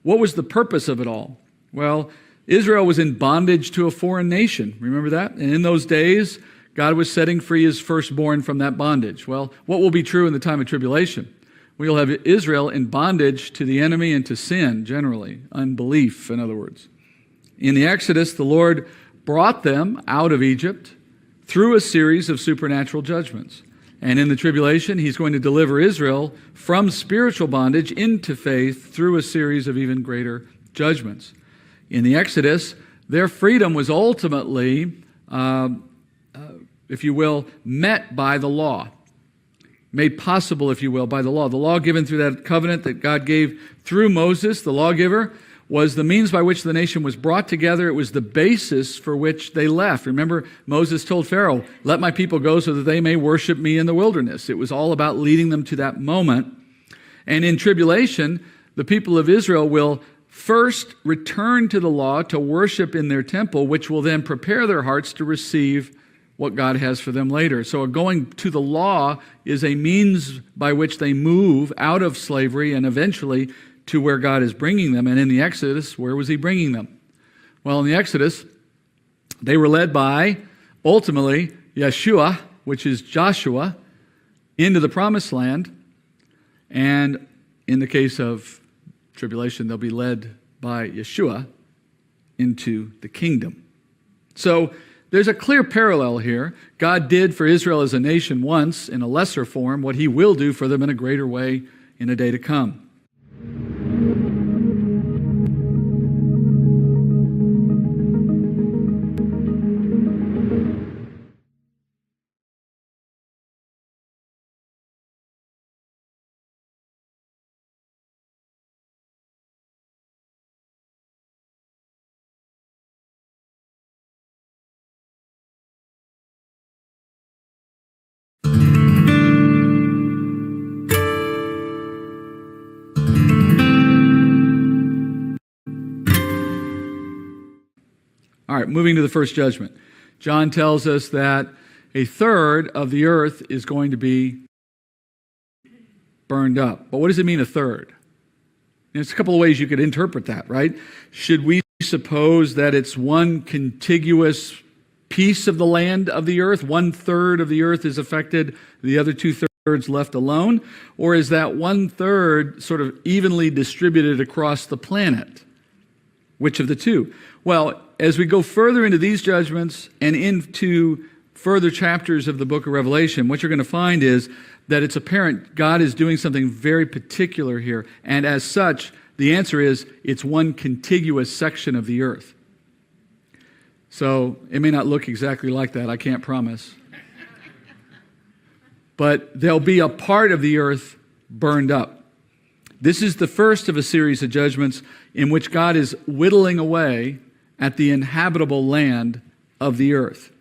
what was the purpose of it all? Well, Israel was in bondage to a foreign nation. Remember that? And in those days, God was setting free his firstborn from that bondage. Well, what will be true in the time of tribulation? We'll have Israel in bondage to the enemy and to sin, generally, unbelief, in other words. In the Exodus, the Lord brought them out of Egypt through a series of supernatural judgments. And in the tribulation, he's going to deliver Israel from spiritual bondage into faith through a series of even greater judgments. In the Exodus, their freedom was ultimately, if you will, met by the law. Made possible, if you will, by the law. The law given through that covenant that God gave through Moses, the lawgiver, was the means by which the nation was brought together. It was the basis for which they left. Remember, Moses told Pharaoh, "Let my people go so that they may worship me in the wilderness." It was all about leading them to that moment. And in tribulation, the people of Israel will first return to the law to worship in their temple, which will then prepare their hearts to receive what God has for them later. So going to the law is a means by which they move out of slavery and eventually to where God is bringing them. And in the Exodus, where was he bringing them? Well, in the Exodus, they were led by, ultimately, Yeshua, which is Joshua, into the promised land. And in the case of tribulation, they'll be led by Yeshua into the kingdom. So there's a clear parallel here. God did for Israel as a nation once in a lesser form what he will do for them in a greater way in a day to come. All right, moving to the first judgment. John tells us that a third of the earth is going to be burned up. But what does it mean, a third? There's a couple of ways you could interpret that, right? Should we suppose that it's one contiguous piece of the land of the earth? 1/3 of the earth is affected, the other 2/3 left alone? Or is that 1/3 sort of evenly distributed across the planet? Which of the two? Well, as we go further into these judgments and into further chapters of the book of Revelation, what you're going to find is that it's apparent God is doing something very particular here. And as such, the answer is it's one contiguous section of the earth. So it may not look exactly like that, I can't promise. But there'll be a part of the earth burned up. This is the first of a series of judgments in which God is whittling away at the inhabitable land of the earth.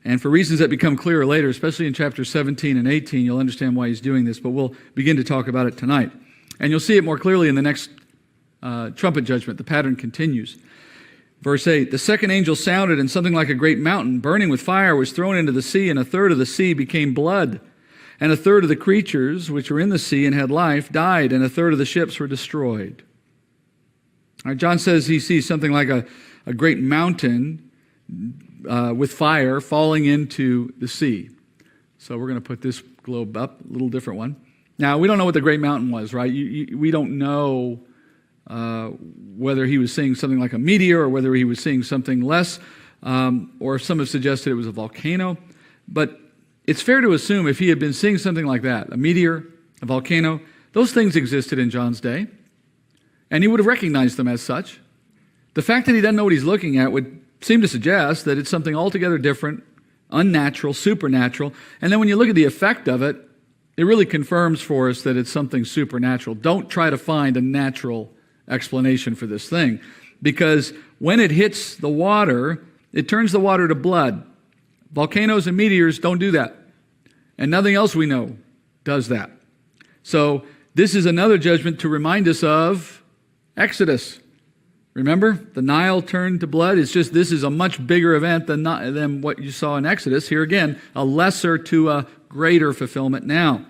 And for reasons that become clearer later, especially in chapters 17 and 18, you'll understand why he's doing this, but we'll begin to talk about it tonight. And you'll see it more clearly in the next trumpet judgment. The pattern continues. Verse 8, the second angel sounded, and something like a great mountain, burning with fire, was thrown into the sea, and 1/3 of the sea became blood. And 1/3 of the creatures which were in the sea and had life died, and 1/3 of the ships were destroyed. All right, John says he sees something like a great mountain with fire falling into the sea. So we're going to put this globe up, a little different one. Now, we don't know what the great mountain was, right? We don't know whether he was seeing something like a meteor or whether he was seeing something less, or some have suggested it was a volcano. But it's fair to assume if he had been seeing something like that, a meteor, a volcano, those things existed in John's day, and he would have recognized them as such. The fact that he doesn't know what he's looking at would seem to suggest that it's something altogether different, unnatural, supernatural. And then when you look at the effect of it, it really confirms for us that it's something supernatural. Don't try to find a natural explanation for this thing, because when it hits the water, it turns the water to blood. Volcanoes and meteors don't do that. And nothing else we know does that. So this is another judgment to remind us of Exodus. Remember, the Nile turned to blood. It's just this is a much bigger event than what you saw in Exodus. Here again, a lesser to a greater fulfillment now.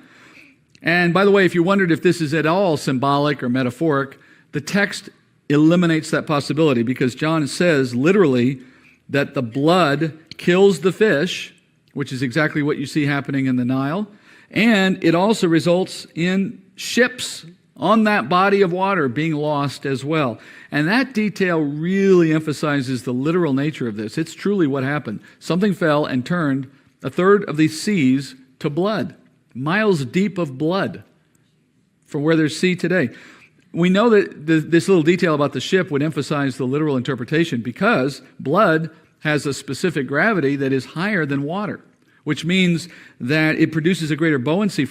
And by the way, if you wondered if this is at all symbolic or metaphoric, the text eliminates that possibility because John says literally that the blood kills the fish, which is exactly what you see happening in the Nile, and it also results in ships on that body of water being lost as well. And that detail really emphasizes the literal nature of this. It's truly what happened. Something fell and turned a third of these seas to blood, miles deep of blood from where there's sea today. We know that this little detail about the ship would emphasize the literal interpretation because blood has a specific gravity that is higher than water, which means that it produces a greater buoyancy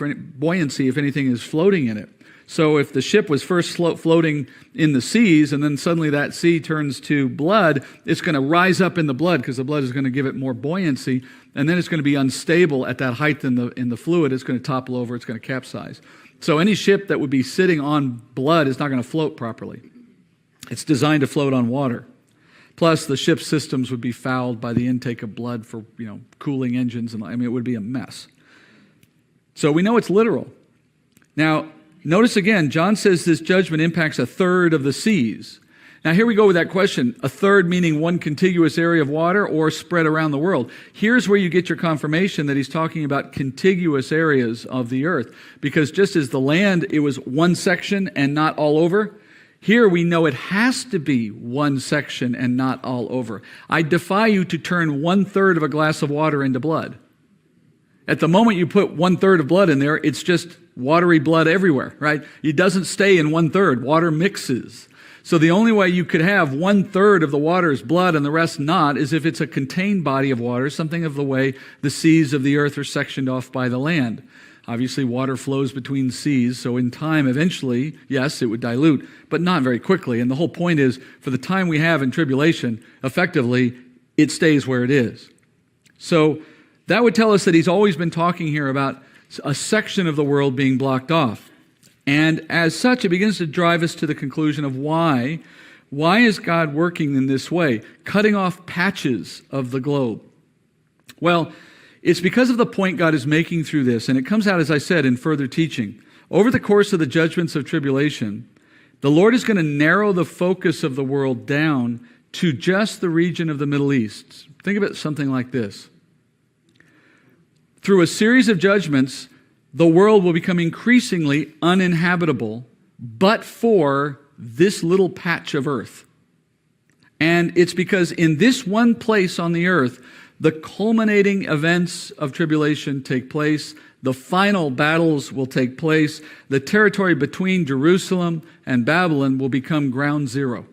if anything is floating in it. So if the ship was first floating in the seas and then suddenly that sea turns to blood, it's going to rise up in the blood because the blood is going to give it more buoyancy, and then it's going to be unstable at that height in the fluid. It's going to topple over. It's going to capsize. So any ship that would be sitting on blood is not going to float properly. It's designed to float on water. Plus, the ship's systems would be fouled by the intake of blood for cooling engines, and it would be a mess. So we know it's literal. Now, notice again, John says this judgment impacts a third of the seas. Now, here we go with that question. A third meaning one contiguous area of water or spread around the world. Here's where you get your confirmation that he's talking about contiguous areas of the earth. Because just as the land, it was one section and not all over, here we know it has to be one section and not all over. I defy you to turn 1/3 of a glass of water into blood. At the moment you put 1/3 of blood in there, it's just watery blood everywhere, right? It doesn't stay in 1/3. Water mixes. So the only way you could have 1/3 of the water is blood and the rest not is if it's a contained body of water, something of the way the seas of the earth are sectioned off by the land. Obviously, water flows between seas, so in time, eventually, yes, it would dilute, but not very quickly. And the whole point is, for the time we have in tribulation, effectively, it stays where it is. So that would tell us that he's always been talking here about a section of the world being blocked off. And as such, it begins to drive us to the conclusion of why. Why is God working in this way, cutting off patches of the globe? Well, it's because of the point God is making through this, and it comes out, as I said, in further teaching. Over the course of the judgments of tribulation, the Lord is going to narrow the focus of the world down to just the region of the Middle East. Think of it something like this. Through a series of judgments, the world will become increasingly uninhabitable, but for this little patch of earth. And it's because in this one place on the earth, the culminating events of tribulation take place. The final battles will take place. The territory between Jerusalem and Babylon will become ground zero.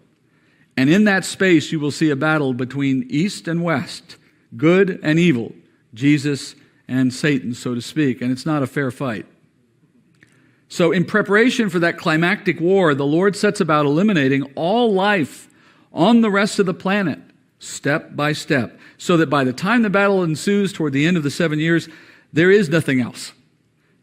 And in that space, you will see a battle between east and west, good and evil, Jesus and Satan, so to speak. And it's not a fair fight. So in preparation for that climactic war, the Lord sets about eliminating all life on the rest of the planet, step by step, so that by the time the battle ensues toward the end of the 7 years, there is nothing else.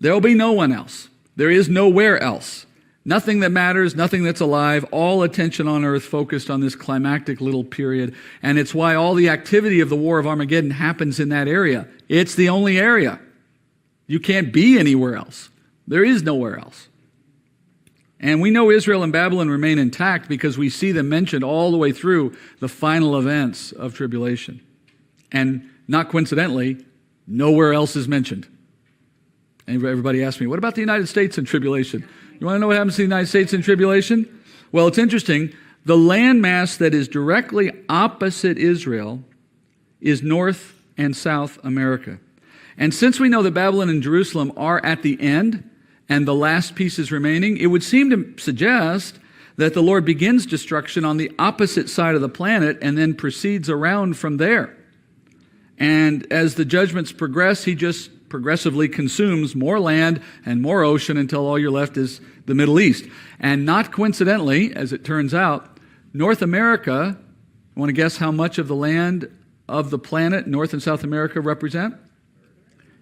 There will be no one else. There is nowhere else. Nothing that matters, nothing that's alive, all attention on earth focused on this climactic little period. And it's why all the activity of the War of Armageddon happens in that area. It's the only area. You can't be anywhere else. There is nowhere else. And we know Israel and Babylon remain intact because we see them mentioned all the way through the final events of tribulation. And not coincidentally, nowhere else is mentioned. And everybody asks me, what about the United States in tribulation? You want to know what happens to the United States in tribulation? Well, it's interesting. The landmass that is directly opposite Israel is North and South America. And since we know that Babylon and Jerusalem are at the end, and the last piece is remaining, it would seem to suggest that the Lord begins destruction on the opposite side of the planet and then proceeds around from there. And as the judgments progress, he just progressively consumes more land and more ocean until all you're left is the Middle East. And not coincidentally, as it turns out, North America, you want to guess how much of the land of the planet North and South America represent?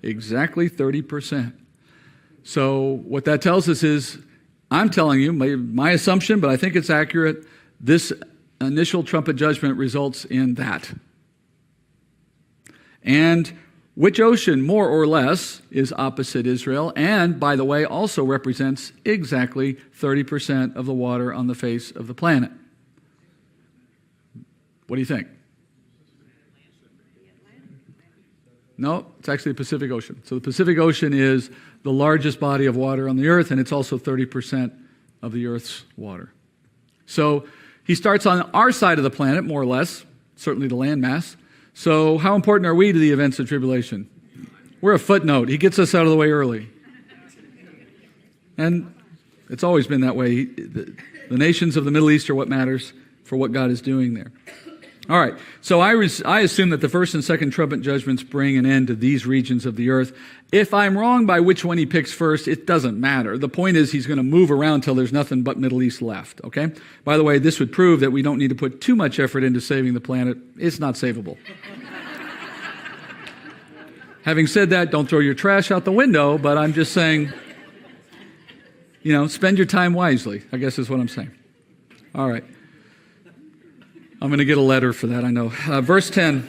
Exactly 30%. So what that tells us is, I'm telling you, my assumption, but I think it's accurate, this initial trumpet judgment results in that. And which ocean, more or less, is opposite Israel, and, by the way, also represents exactly 30% of the water on the face of the planet? What do you think? No, it's actually the Pacific Ocean. So the Pacific Ocean is the largest body of water on the earth, and it's also 30% of the earth's water. So he starts on our side of the planet, more or less, certainly the landmass. So how important are we to the events of tribulation? We're a footnote. He gets us out of the way early. And it's always been that way. The nations of the Middle East are what matters for what God is doing there. All right, so I assume that the first and second trumpet judgments bring an end to these regions of the earth. If I'm wrong by which one he picks first, it doesn't matter. The point is he's going to move around until there's nothing but Middle East left, okay? By the way, this would prove that we don't need to put too much effort into saving the planet. It's not savable. Having said that, don't throw your trash out the window, but I'm just saying, spend your time wisely, I guess is what I'm saying. All right. I'm going to get a letter for that, I know. Verse 10,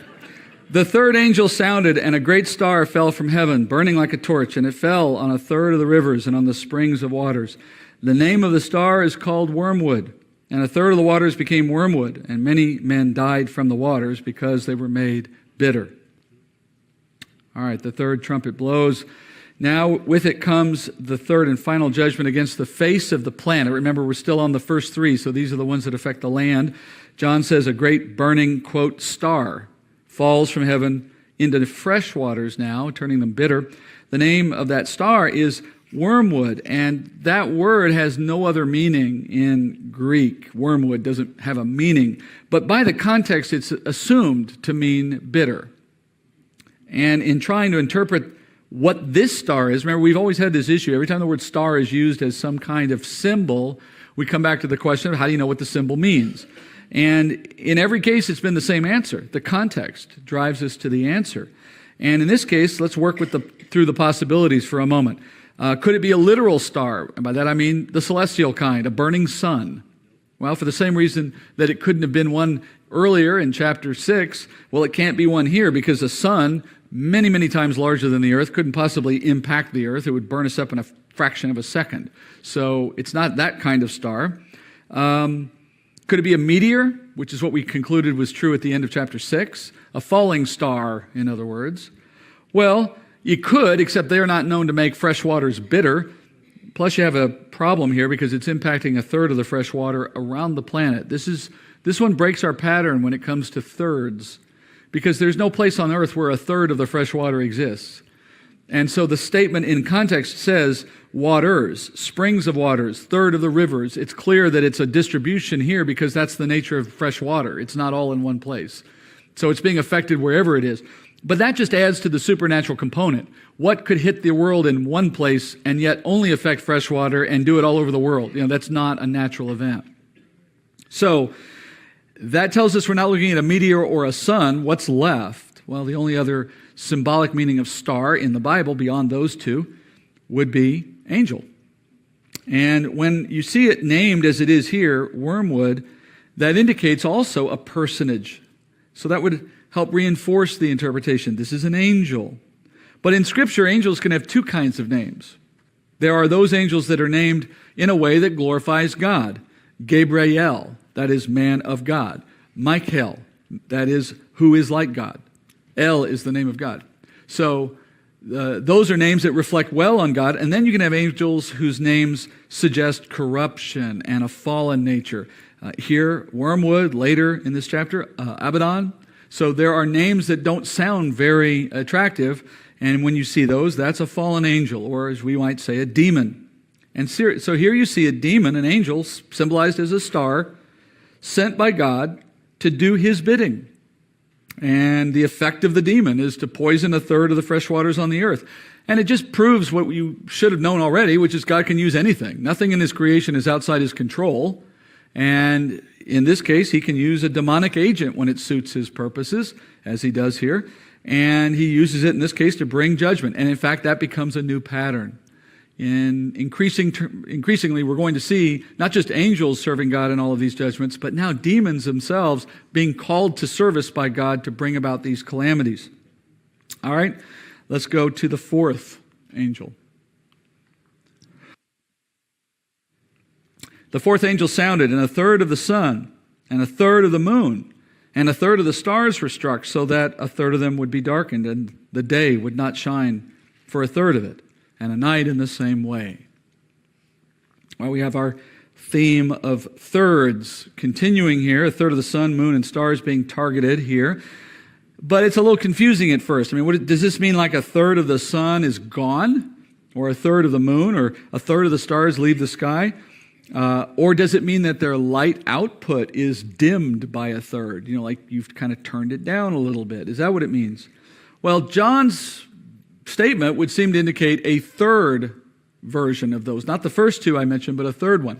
the third angel sounded, and a great star fell from heaven, burning like a torch, and it fell on a third of the rivers and on the springs of waters. The name of the star is called Wormwood, and a third of the waters became wormwood, and many men died from the waters because they were made bitter. All right, the third trumpet blows. Now with it comes the third and final judgment against the face of the planet. Remember, we're still on the first three, so these are the ones that affect the land. John says a great burning, quote, star falls from heaven into the fresh waters now, turning them bitter. The name of that star is wormwood, and that word has no other meaning in Greek. Wormwood doesn't have a meaning, but by the context, it's assumed to mean bitter. And in trying to interpret what this star is, remember, we've always had this issue. Every time the word star is used as some kind of symbol, we come back to the question of how do you know what the symbol means? And in every case, it's been the same answer. The context drives us to the answer. And in this case, let's work through the possibilities for a moment. Could it be a literal star? And by that I mean the celestial kind, a burning sun. Well, for the same reason that it couldn't have been one earlier in chapter 6, well, it can't be one here because the sun, many, many times larger than the earth, couldn't possibly impact the earth. It would burn us up in a fraction of a second. So it's not that kind of star. Could it be a meteor, which is what we concluded was true at the end of chapter 6? A falling star, in other words. Well, you could, except they're not known to make fresh waters bitter. Plus, you have a problem here because it's impacting a third of the fresh water around the planet. This one breaks our pattern when it comes to thirds, because there's no place on earth where a third of the fresh water exists. And so the statement in context says waters, springs of waters, third of the rivers. It's clear that it's a distribution here because that's the nature of fresh water. It's not all in one place. So it's being affected wherever it is. But that just adds to the supernatural component. What could hit the world in one place and yet only affect fresh water and do it all over the world? That's not a natural event. So that tells us we're not looking at a meteor or a sun. What's left? Well, the only other symbolic meaning of star in the Bible beyond those two would be angel. And when you see it named as it is here, wormwood, that indicates also a personage. So that would help reinforce the interpretation. This is an angel. But in Scripture, angels can have two kinds of names. There are those angels that are named in a way that glorifies God. Gabriel, that is man of God. Michael, that is who is like God. El is the name of God. So those are names that reflect well on God. And then you can have angels whose names suggest corruption and a fallen nature. Here, wormwood, later in this chapter, Abaddon. So there are names that don't sound very attractive. And when you see those, that's a fallen angel, or as we might say, a demon. And so here you see a demon, an angel, symbolized as a star, sent by God to do his bidding. And the effect of the demon is to poison a third of the fresh waters on the earth. And it just proves what you should have known already, which is God can use anything. Nothing in his creation is outside his control. And in this case, he can use a demonic agent when it suits his purposes, as he does here. And he uses it in this case to bring judgment. And in fact, that becomes a new pattern. And increasingly, we're going to see not just angels serving God in all of these judgments, but now demons themselves being called to service by God to bring about these calamities. All right, let's go to the fourth angel. The fourth angel sounded, and a third of the sun, and a third of the moon, and a third of the stars were struck, so that a third of them would be darkened, and the day would not shine for a third of it, and a night in the same way. Well, we have our theme of thirds continuing here, a third of the sun, moon, and stars being targeted here. But it's a little confusing at first. I mean, does this mean like a third of the sun is gone? Or a third of the moon? Or a third of the stars leave the sky? Or does it mean that their light output is dimmed by a third? You know, like you've kind of turned it down a little bit. Is that what it means? Well, John's statement would seem to indicate a third version of those. Not the first two I mentioned, but a third one.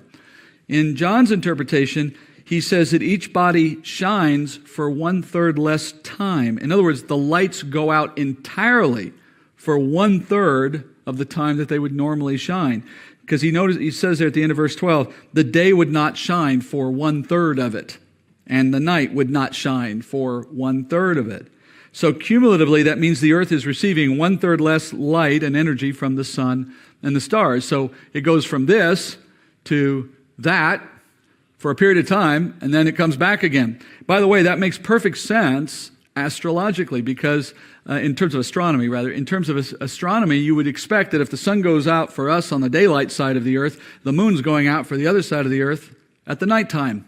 In John's interpretation, he says that each body shines for 1/3 less time. In other words, the lights go out entirely for 1/3 of the time that they would normally shine. Because he says there at the end of verse 12, the day would not shine for 1/3 of it, and the night would not shine for 1/3 of it. So cumulatively, that means the earth is receiving 1/3 less light and energy from the sun and the stars. So it goes from this to that for a period of time, and then it comes back again. By the way, that makes perfect sense astrologically, because in terms of astronomy, you would expect that if the sun goes out for us on the daylight side of the earth, the moon's going out for the other side of the earth at the nighttime.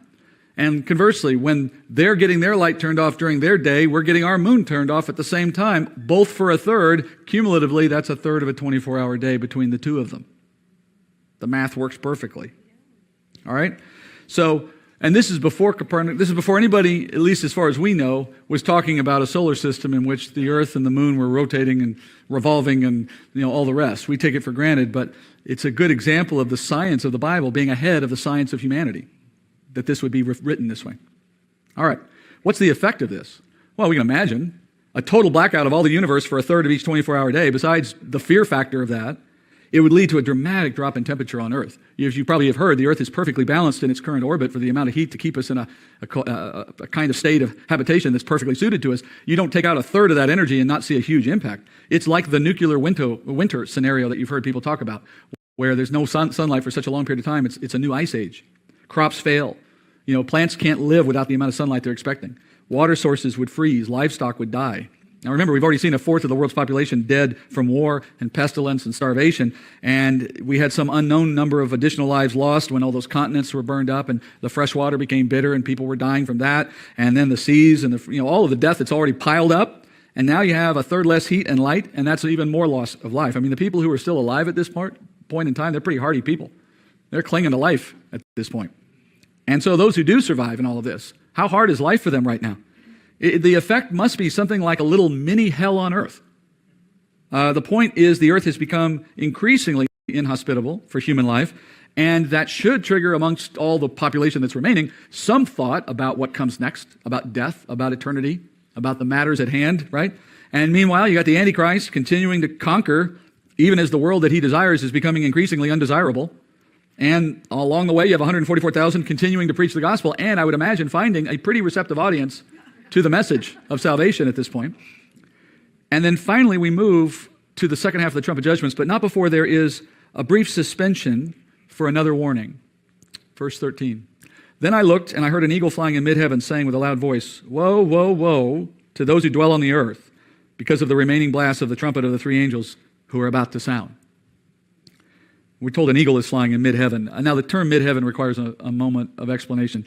And conversely, when they're getting their light turned off during their day, we're getting our moon turned off at the same time, both for a third. Cumulatively, that's a third of a 24-hour day between the two of them. The math works perfectly. All right? So, and this is before Copernicus, this is before anybody, at least as far as we know, was talking about a solar system in which the earth and the moon were rotating and revolving and, all the rest. We take it for granted, but it's a good example of the science of the Bible being ahead of the science of humanity, that this would be written this way. All right, what's the effect of this? Well, we can imagine a total blackout of all the universe for a third of each 24-hour day. Besides the fear factor of that, it would lead to a dramatic drop in temperature on Earth. As you probably have heard, the Earth is perfectly balanced in its current orbit for the amount of heat to keep us in a kind of state of habitation that's perfectly suited to us. You don't take out a third of that energy and not see a huge impact. It's like the nuclear winter scenario that you've heard people talk about, where there's no sunlight for such a long period of time. It's a new ice age. Crops fail. Plants can't live without the amount of sunlight they're expecting. Water sources would freeze. Livestock would die. Now remember, we've already seen a fourth of the world's population dead from war and pestilence and starvation, and we had some unknown number of additional lives lost when all those continents were burned up and the fresh water became bitter and people were dying from that, and then the seas and all of the death that's already piled up, and now you have a third less heat and light, and that's even more loss of life. I mean, the people who are still alive at this point in time, they're pretty hardy people. They're clinging to life at this point. And so those who do survive in all of this, how hard is life for them right now? The effect must be something like a little mini hell on earth. The point is the earth has become increasingly inhospitable for human life, and that should trigger amongst all the population that's remaining some thought about what comes next, about death, about eternity, about the matters at hand, right? And meanwhile, you got the Antichrist continuing to conquer, even as the world that he desires is becoming increasingly undesirable. And along the way, you have 144,000 continuing to preach the gospel, and I would imagine finding a pretty receptive audience to the message of salvation at this point. And then finally, we move to the second half of the trumpet judgments, but not before there is a brief suspension for another warning. Verse 13. Then I looked, and I heard an eagle flying in mid-heaven, saying with a loud voice, "Woe, woe, woe to those who dwell on the earth, because of the remaining blasts of the trumpet of the three angels who are about to sound." We're told an eagle is flying in mid-heaven. Now, the term mid-heaven requires a moment of explanation.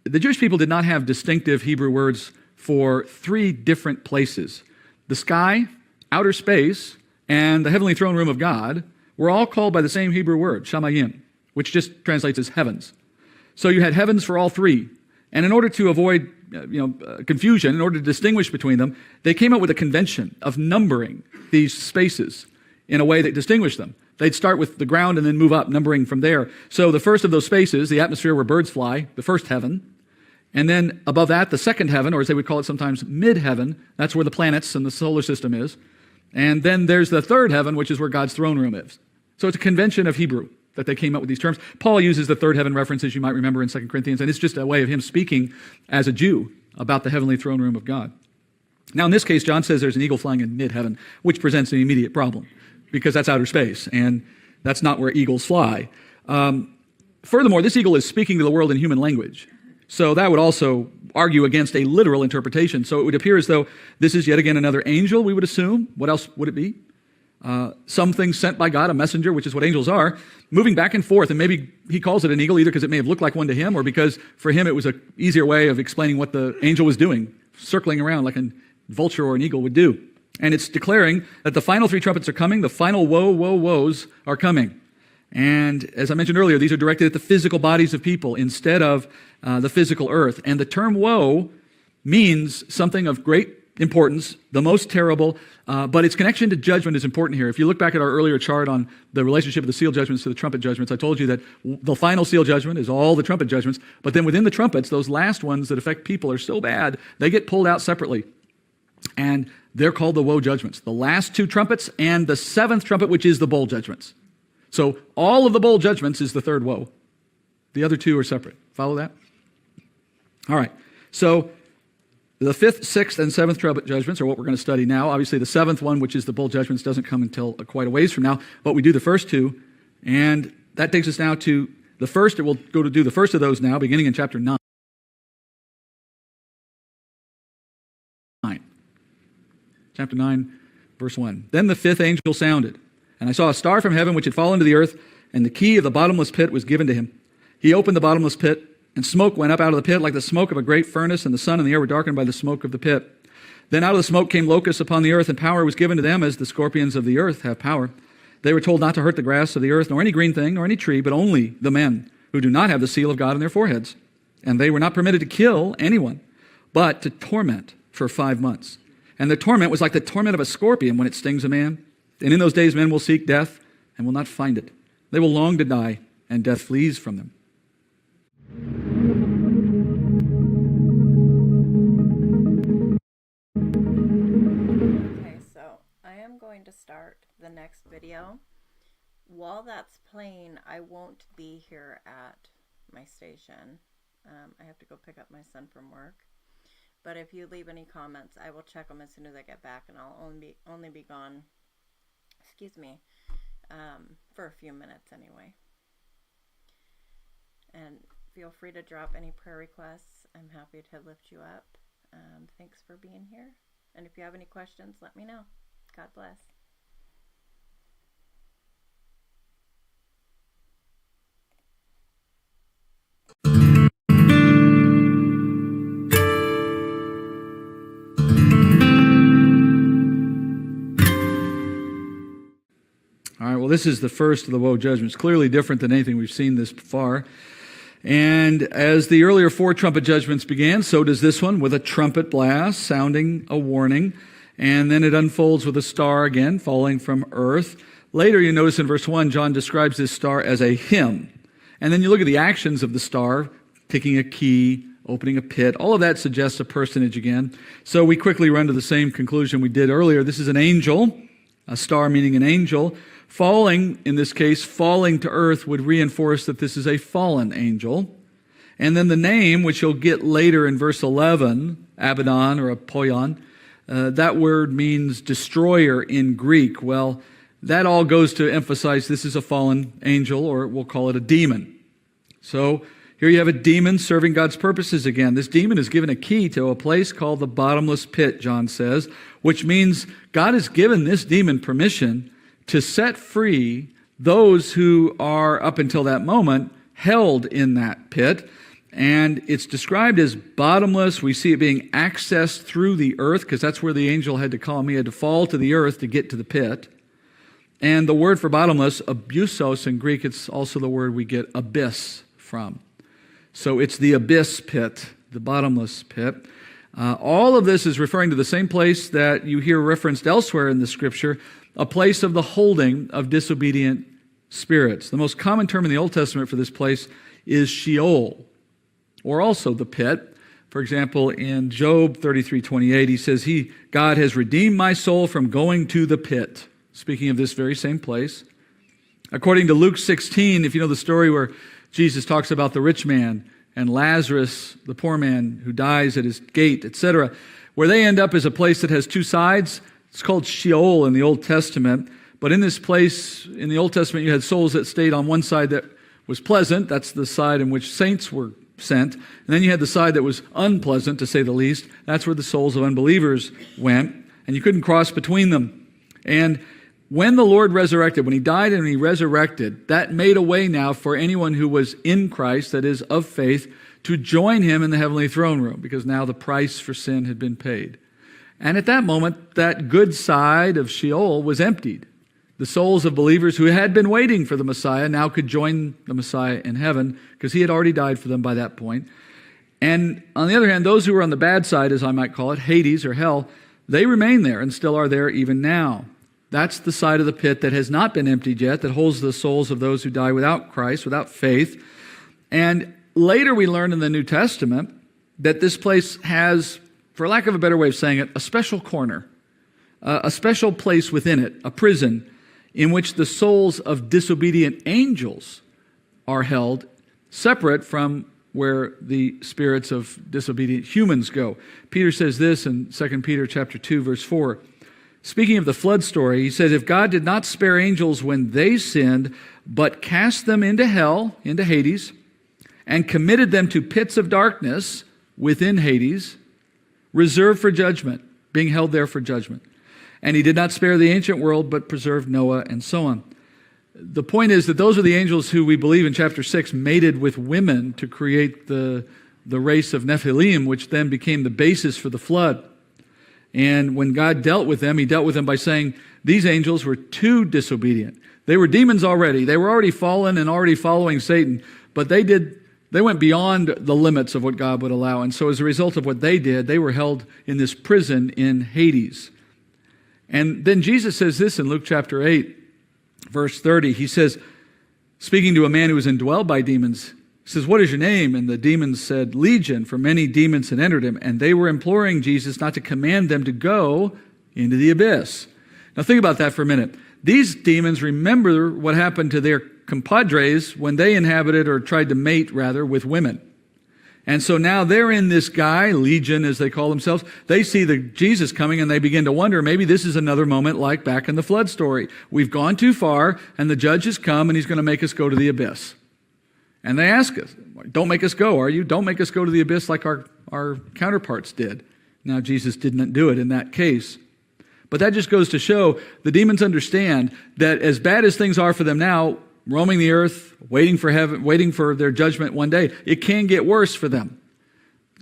The Jewish people did not have distinctive Hebrew words for three different places. The sky, outer space, and the heavenly throne room of God were all called by the same Hebrew word, shamayim, which just translates as heavens. So you had heavens for all three. And in order to avoid confusion, in order to distinguish between them, they came up with a convention of numbering these spaces in a way that distinguished them. They'd start with the ground and then move up, numbering from there. So the first of those spaces, the atmosphere where birds fly, the first heaven. And then above that, the second heaven, or as they would call it sometimes, mid-heaven. That's where the planets and the solar system is. And then there's the third heaven, which is where God's throne room is. So it's a convention of Hebrew that they came up with these terms. Paul uses the third heaven references you might remember in 2 Corinthians, and it's just a way of him speaking as a Jew about the heavenly throne room of God. Now, in this case, John says there's an eagle flying in mid-heaven, which presents an immediate problem, because that's outer space, and that's not where eagles fly. Furthermore, this eagle is speaking to the world in human language. So that would also argue against a literal interpretation. So it would appear as though this is yet again another angel, we would assume. What else would it be? Something sent by God, a messenger, which is what angels are, moving back and forth. And maybe he calls it an eagle either because it may have looked like one to him, or because for him it was an easier way of explaining what the angel was doing, circling around like a vulture or an eagle would do. And it's declaring that the final three trumpets are coming, the final woe, woe, woes are coming. And as I mentioned earlier, these are directed at the physical bodies of people instead of the physical earth. And the term woe means something of great importance, the most terrible, but its connection to judgment is important here. If you look back at our earlier chart on the relationship of the seal judgments to the trumpet judgments, I told you that the final seal judgment is all the trumpet judgments, but then within the trumpets, those last ones that affect people are so bad, they get pulled out separately. And they're called the woe judgments. The last two trumpets and the seventh trumpet, which is the bowl judgments. So all of the bowl judgments is the third woe. The other two are separate. Follow that? All right. So the fifth, sixth, and seventh trumpet judgments are what we're going to study now. Obviously, the seventh one, which is the bowl judgments, doesn't come until quite a ways from now. But we do the first two. And that takes us now to the first. We'll go to do the first of those now, beginning in chapter 9. Chapter 9, verse 1. Then the fifth angel sounded, and I saw a star from heaven which had fallen to the earth, and the key of the bottomless pit was given to him. He opened the bottomless pit, and smoke went up out of the pit like the smoke of a great furnace, and the sun and the air were darkened by the smoke of the pit. Then out of the smoke came locusts upon the earth, and power was given to them as the scorpions of the earth have power. They were told not to hurt the grass of the earth, nor any green thing, nor any tree, but only the men who do not have the seal of God on their foreheads. And they were not permitted to kill anyone, but to torment for 5 months. And the torment was like the torment of a scorpion when it stings a man. And in those days men will seek death and will not find it. They will long to die, and death flees from them. Okay, so I am going to start the next video. While that's playing, I won't be here at my station. I have to go pick up my son from work. But if you leave any comments, I will check them as soon as I get back, and I'll only be gone, for a few minutes anyway. And feel free to drop any prayer requests. I'm happy to lift you up. Thanks for being here. And if you have any questions, let me know. God bless. All right, well, this is the first of the woe judgments, clearly different than anything we've seen this far. And as the earlier 4 trumpet judgments began, so does this one with a trumpet blast sounding a warning. And then it unfolds with a star again falling from earth. Later, you notice in verse 1, John describes this star as a hymn. And then you look at the actions of the star, taking a key, opening a pit. All of that suggests a personage again. So we quickly run to the same conclusion we did earlier. This is an angel, a star meaning an angel. Falling, in this case, falling to earth would reinforce that this is a fallen angel. And then the name, which you'll get later in verse 11, Abaddon or Apollyon, that word means destroyer in Greek. Well, that all goes to emphasize this is a fallen angel, or we'll call it a demon. So here you have a demon serving God's purposes again. This demon is given a key to a place called the bottomless pit, John says, which means God has given this demon permission to set free those who are, up until that moment, held in that pit. And it's described as bottomless. We see it being accessed through the earth, because that's where the angel had to come. He had to fall to the earth to get to the pit. And the word for bottomless, abusos in Greek, it's also the word we get abyss from. So it's the abyss pit, the bottomless pit. All of this is referring to the same place that you hear referenced elsewhere in the Scripture, a place of the holding of disobedient spirits. The most common term in the Old Testament for this place is Sheol, or also the pit. For example, in Job 33:28, he says, God has redeemed my soul from going to the pit, speaking of this very same place. According to Luke 16, if you know the story where Jesus talks about the rich man and Lazarus, the poor man who dies at his gate, etc., where they end up is a place that has two sides. It's called Sheol in the Old Testament. But in this place, in the Old Testament, you had souls that stayed on one side that was pleasant. That's the side in which saints were sent. And then you had the side that was unpleasant, to say the least. That's where the souls of unbelievers went. And you couldn't cross between them. And when the Lord resurrected, when he died and he resurrected, that made a way now for anyone who was in Christ, that is, of faith, to join him in the heavenly throne room, because now the price for sin had been paid. And at that moment, that good side of Sheol was emptied. The souls of believers who had been waiting for the Messiah now could join the Messiah in heaven, because he had already died for them by that point. And on the other hand, those who were on the bad side, as I might call it, Hades or hell, they remain there and still are there even now. That's the side of the pit that has not been emptied yet, that holds the souls of those who die without Christ, without faith. And later we learn in the New Testament that this place has, for lack of a better way of saying it, a special corner, a special place within it, a prison, in which the souls of disobedient angels are held, separate from where the spirits of disobedient humans go. Peter says this in 2 Peter chapter 2, verse 4. Speaking of the flood story, he says, if God did not spare angels when they sinned, but cast them into hell, into Hades, and committed them to pits of darkness within Hades, reserved for judgment, being held there for judgment. And he did not spare the ancient world, but preserved Noah, and so on. The point is that those are the angels who we believe in chapter 6 mated with women to create the race of Nephilim, which then became the basis for the flood. And when God dealt with them, he dealt with them by saying these angels were too disobedient. They were demons already. They were already fallen and already following Satan. But they went beyond the limits of what God would allow. And so as a result of what they did, they were held in this prison in Hades. And then Jesus says this in Luke chapter 8, verse 30. He says, speaking to a man who was indwelled by demons, he says, what is your name? And the demons said, Legion, for many demons had entered him. And they were imploring Jesus not to command them to go into the abyss. Now think about that for a minute. These demons remember what happened to their compadres when they inhabited, or tried to mate rather, with women. And so now they're in this guy, Legion as they call themselves. They see the Jesus coming and they begin to wonder, maybe this is another moment like back in the flood story. We've gone too far and the judge has come and he's going to make us go to the abyss. And they ask us, don't make us go, are you? Don't make us go to the abyss like our counterparts did. Now, Jesus didn't do it in that case. But that just goes to show the demons understand that as bad as things are for them now, roaming the earth, waiting for heaven, waiting for their judgment one day, it can get worse for them.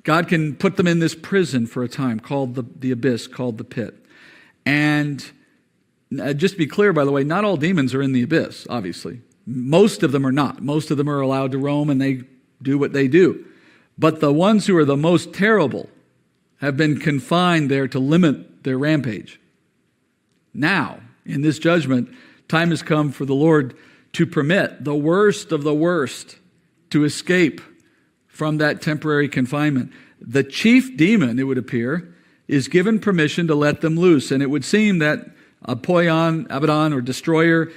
God can put them in this prison for a time called the abyss, called the pit. And just to be clear, by the way, not all demons are in the abyss, obviously. Most of them are not. Most of them are allowed to roam and they do what they do. But the ones who are the most terrible have been confined there to limit their rampage. Now, in this judgment, time has come for the Lord to permit the worst of the worst to escape from that temporary confinement. The chief demon, it would appear, is given permission to let them loose. And it would seem that Apollyon, Abaddon, or destroyer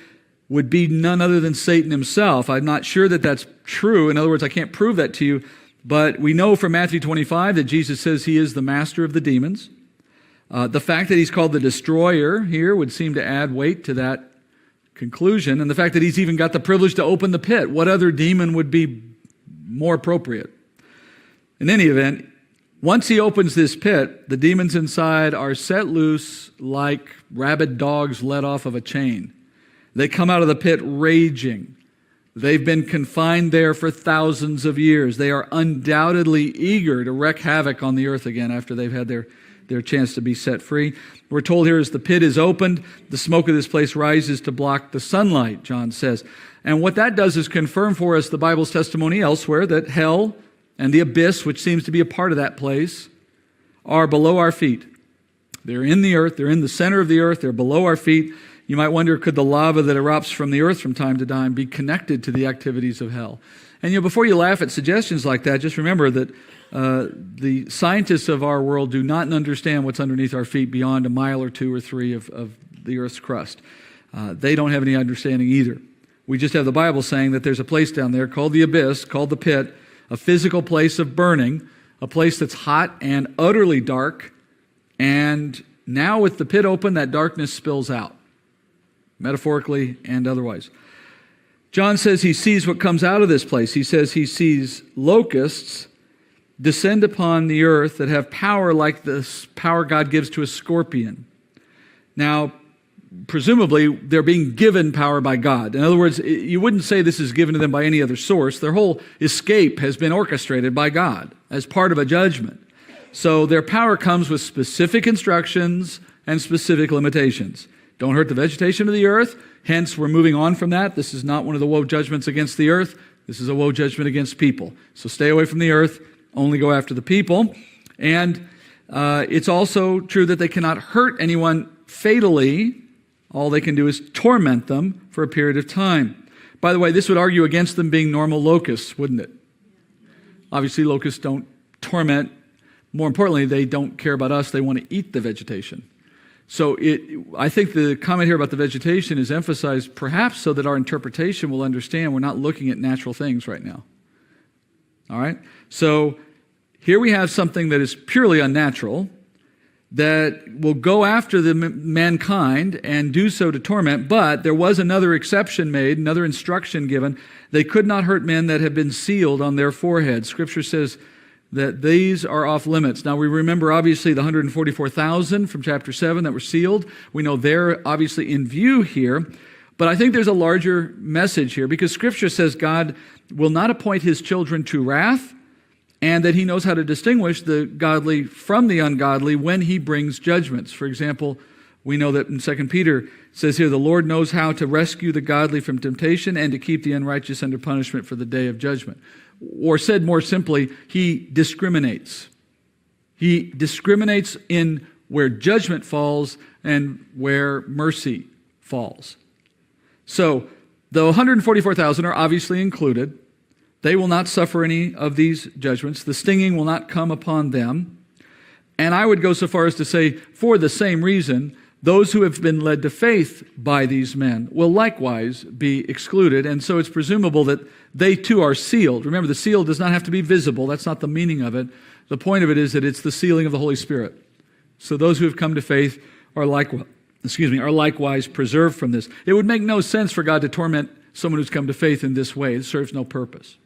would be none other than Satan himself. I'm not sure that that's true. In other words, I can't prove that to you. But we know from Matthew 25 that Jesus says he is the master of the demons. The fact that he's called the destroyer here would seem to add weight to that conclusion. And the fact that he's even got the privilege to open the pit. What other demon would be more appropriate? In any event, once he opens this pit, the demons inside are set loose like rabid dogs let off of a chain. They come out of the pit raging. They've been confined there for thousands of years. They are undoubtedly eager to wreak havoc on the earth again after they've had their chance to be set free. We're told here as the pit is opened, the smoke of this place rises to block the sunlight, John says. And what that does is confirm for us the Bible's testimony elsewhere that hell and the abyss, which seems to be a part of that place, are below our feet. They're in the earth. They're in the center of the earth. They're below our feet. You might wonder, could the lava that erupts from the earth from time to time be connected to the activities of hell? And before you laugh at suggestions like that, just remember that the scientists of our world do not understand what's underneath our feet beyond a mile or two or three of the earth's crust. They don't have any understanding either. We just have the Bible saying that there's a place down there called the abyss, called the pit, a physical place of burning, a place that's hot and utterly dark. And now with the pit open, that darkness spills out, metaphorically and otherwise. John says he sees what comes out of this place. He says he sees locusts descend upon the earth that have power like the power God gives to a scorpion. Now, presumably, they're being given power by God. In other words, you wouldn't say this is given to them by any other source. Their whole escape has been orchestrated by God as part of a judgment. So their power comes with specific instructions and specific limitations. Don't hurt the vegetation of the earth. Hence, we're moving on from that. This is not one of the woe judgments against the earth. This is a woe judgment against people. So stay away from the earth. Only go after the people. And it's also true that they cannot hurt anyone fatally. All they can do is torment them for a period of time. By the way, this would argue against them being normal locusts, wouldn't it? Obviously, locusts don't torment. More importantly, they don't care about us. They want to eat the vegetation. So I think the comment here about the vegetation is emphasized perhaps so that our interpretation will understand we're not looking at natural things right now. All right? So here we have something that is purely unnatural that will go after the mankind and do so to torment, but there was another exception made, another instruction given. They could not hurt men that have been sealed on their foreheads. Scripture says that these are off limits. Now we remember obviously the 144,000 from chapter 7 that were sealed. We know they're obviously in view here, but I think there's a larger message here because Scripture says God will not appoint his children to wrath, and that he knows how to distinguish the godly from the ungodly when he brings judgments. For example, we know that in 2 Peter it says here, the Lord knows how to rescue the godly from temptation and to keep the unrighteous under punishment for the day of judgment. Or said more simply, he discriminates. He discriminates in where judgment falls and where mercy falls. So the 144,000 are obviously included. They will not suffer any of these judgments. The stinging will not come upon them. And I would go so far as to say, for the same reason, those who have been led to faith by these men will likewise be excluded. And so it's presumable that they too are sealed. Remember, the seal does not have to be visible. That's not the meaning of it. The point of it is that it's the sealing of the Holy Spirit. So those who have come to faith are likewise preserved from this. It would make no sense for God to torment someone who's come to faith in this way. It serves no purpose.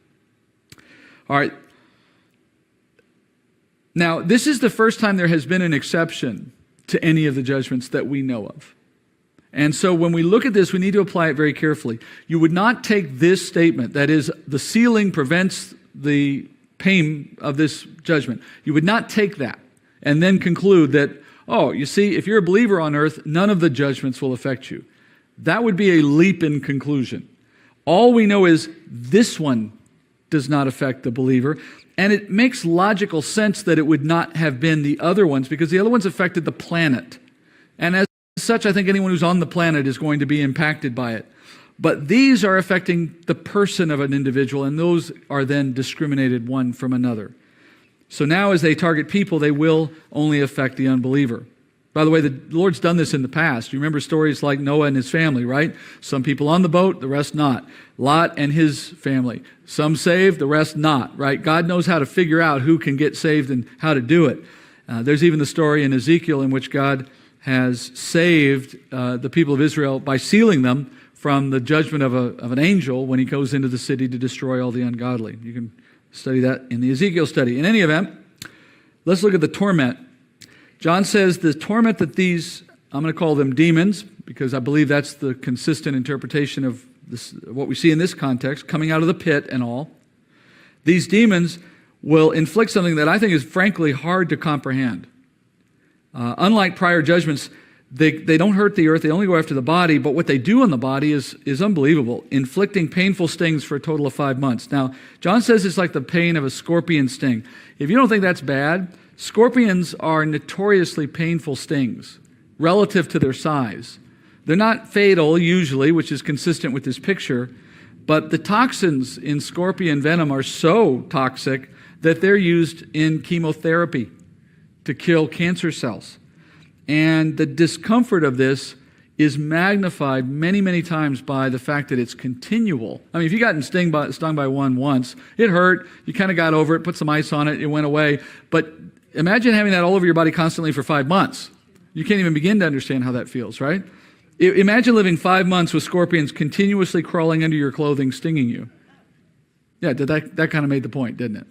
All right. Now, this is the first time there has been an exception to any of the judgments that we know of. And so when we look at this, we need to apply it very carefully. You would not take this statement, that is, the sealing prevents the pain of this judgment. You would not take that and then conclude that, oh, you see, if you're a believer on earth, none of the judgments will affect you. That would be a leap in conclusion. All we know is this one does not affect the believer. And it makes logical sense that it would not have been the other ones because the other ones affected the planet. And as such, I think anyone who's on the planet is going to be impacted by it. But these are affecting the person of an individual, and those are then discriminated one from another. So now as they target people, they will only affect the unbeliever. By the way, the Lord's done this in the past. You remember stories like Noah and his family, right? Some people on the boat, the rest not. Lot and his family. Some saved, the rest not, right? God knows how to figure out who can get saved and how to do it. There's even the story in Ezekiel in which God has saved the people of Israel by sealing them from the judgment of an angel when he goes into the city to destroy all the ungodly. You can study that in the Ezekiel study. In any event, let's look at the torment. John says the torment that these, I'm going to call them demons, because I believe that's the consistent interpretation of this, what we see in this context, coming out of the pit and all. These demons will inflict something that I think is frankly hard to comprehend. Unlike prior judgments, they don't hurt the earth, they only go after the body, but what they do on the body is unbelievable, inflicting painful stings for a total of 5 months. Now, John says it's like the pain of a scorpion sting. If you don't think that's bad, scorpions are notoriously painful stings relative to their size. They're not fatal usually, which is consistent with this picture, but the toxins in scorpion venom are so toxic that they're used in chemotherapy to kill cancer cells. And the discomfort of this is magnified many, many times by the fact that it's continual. I mean, if you got stung by one once, it hurt, you kind of got over it, put some ice on it, it went away. But imagine having that all over your body constantly for 5 months. You can't even begin to understand how that feels, right? Imagine living 5 months with scorpions continuously crawling under your clothing, stinging you. Yeah, that kind of made the point, didn't it?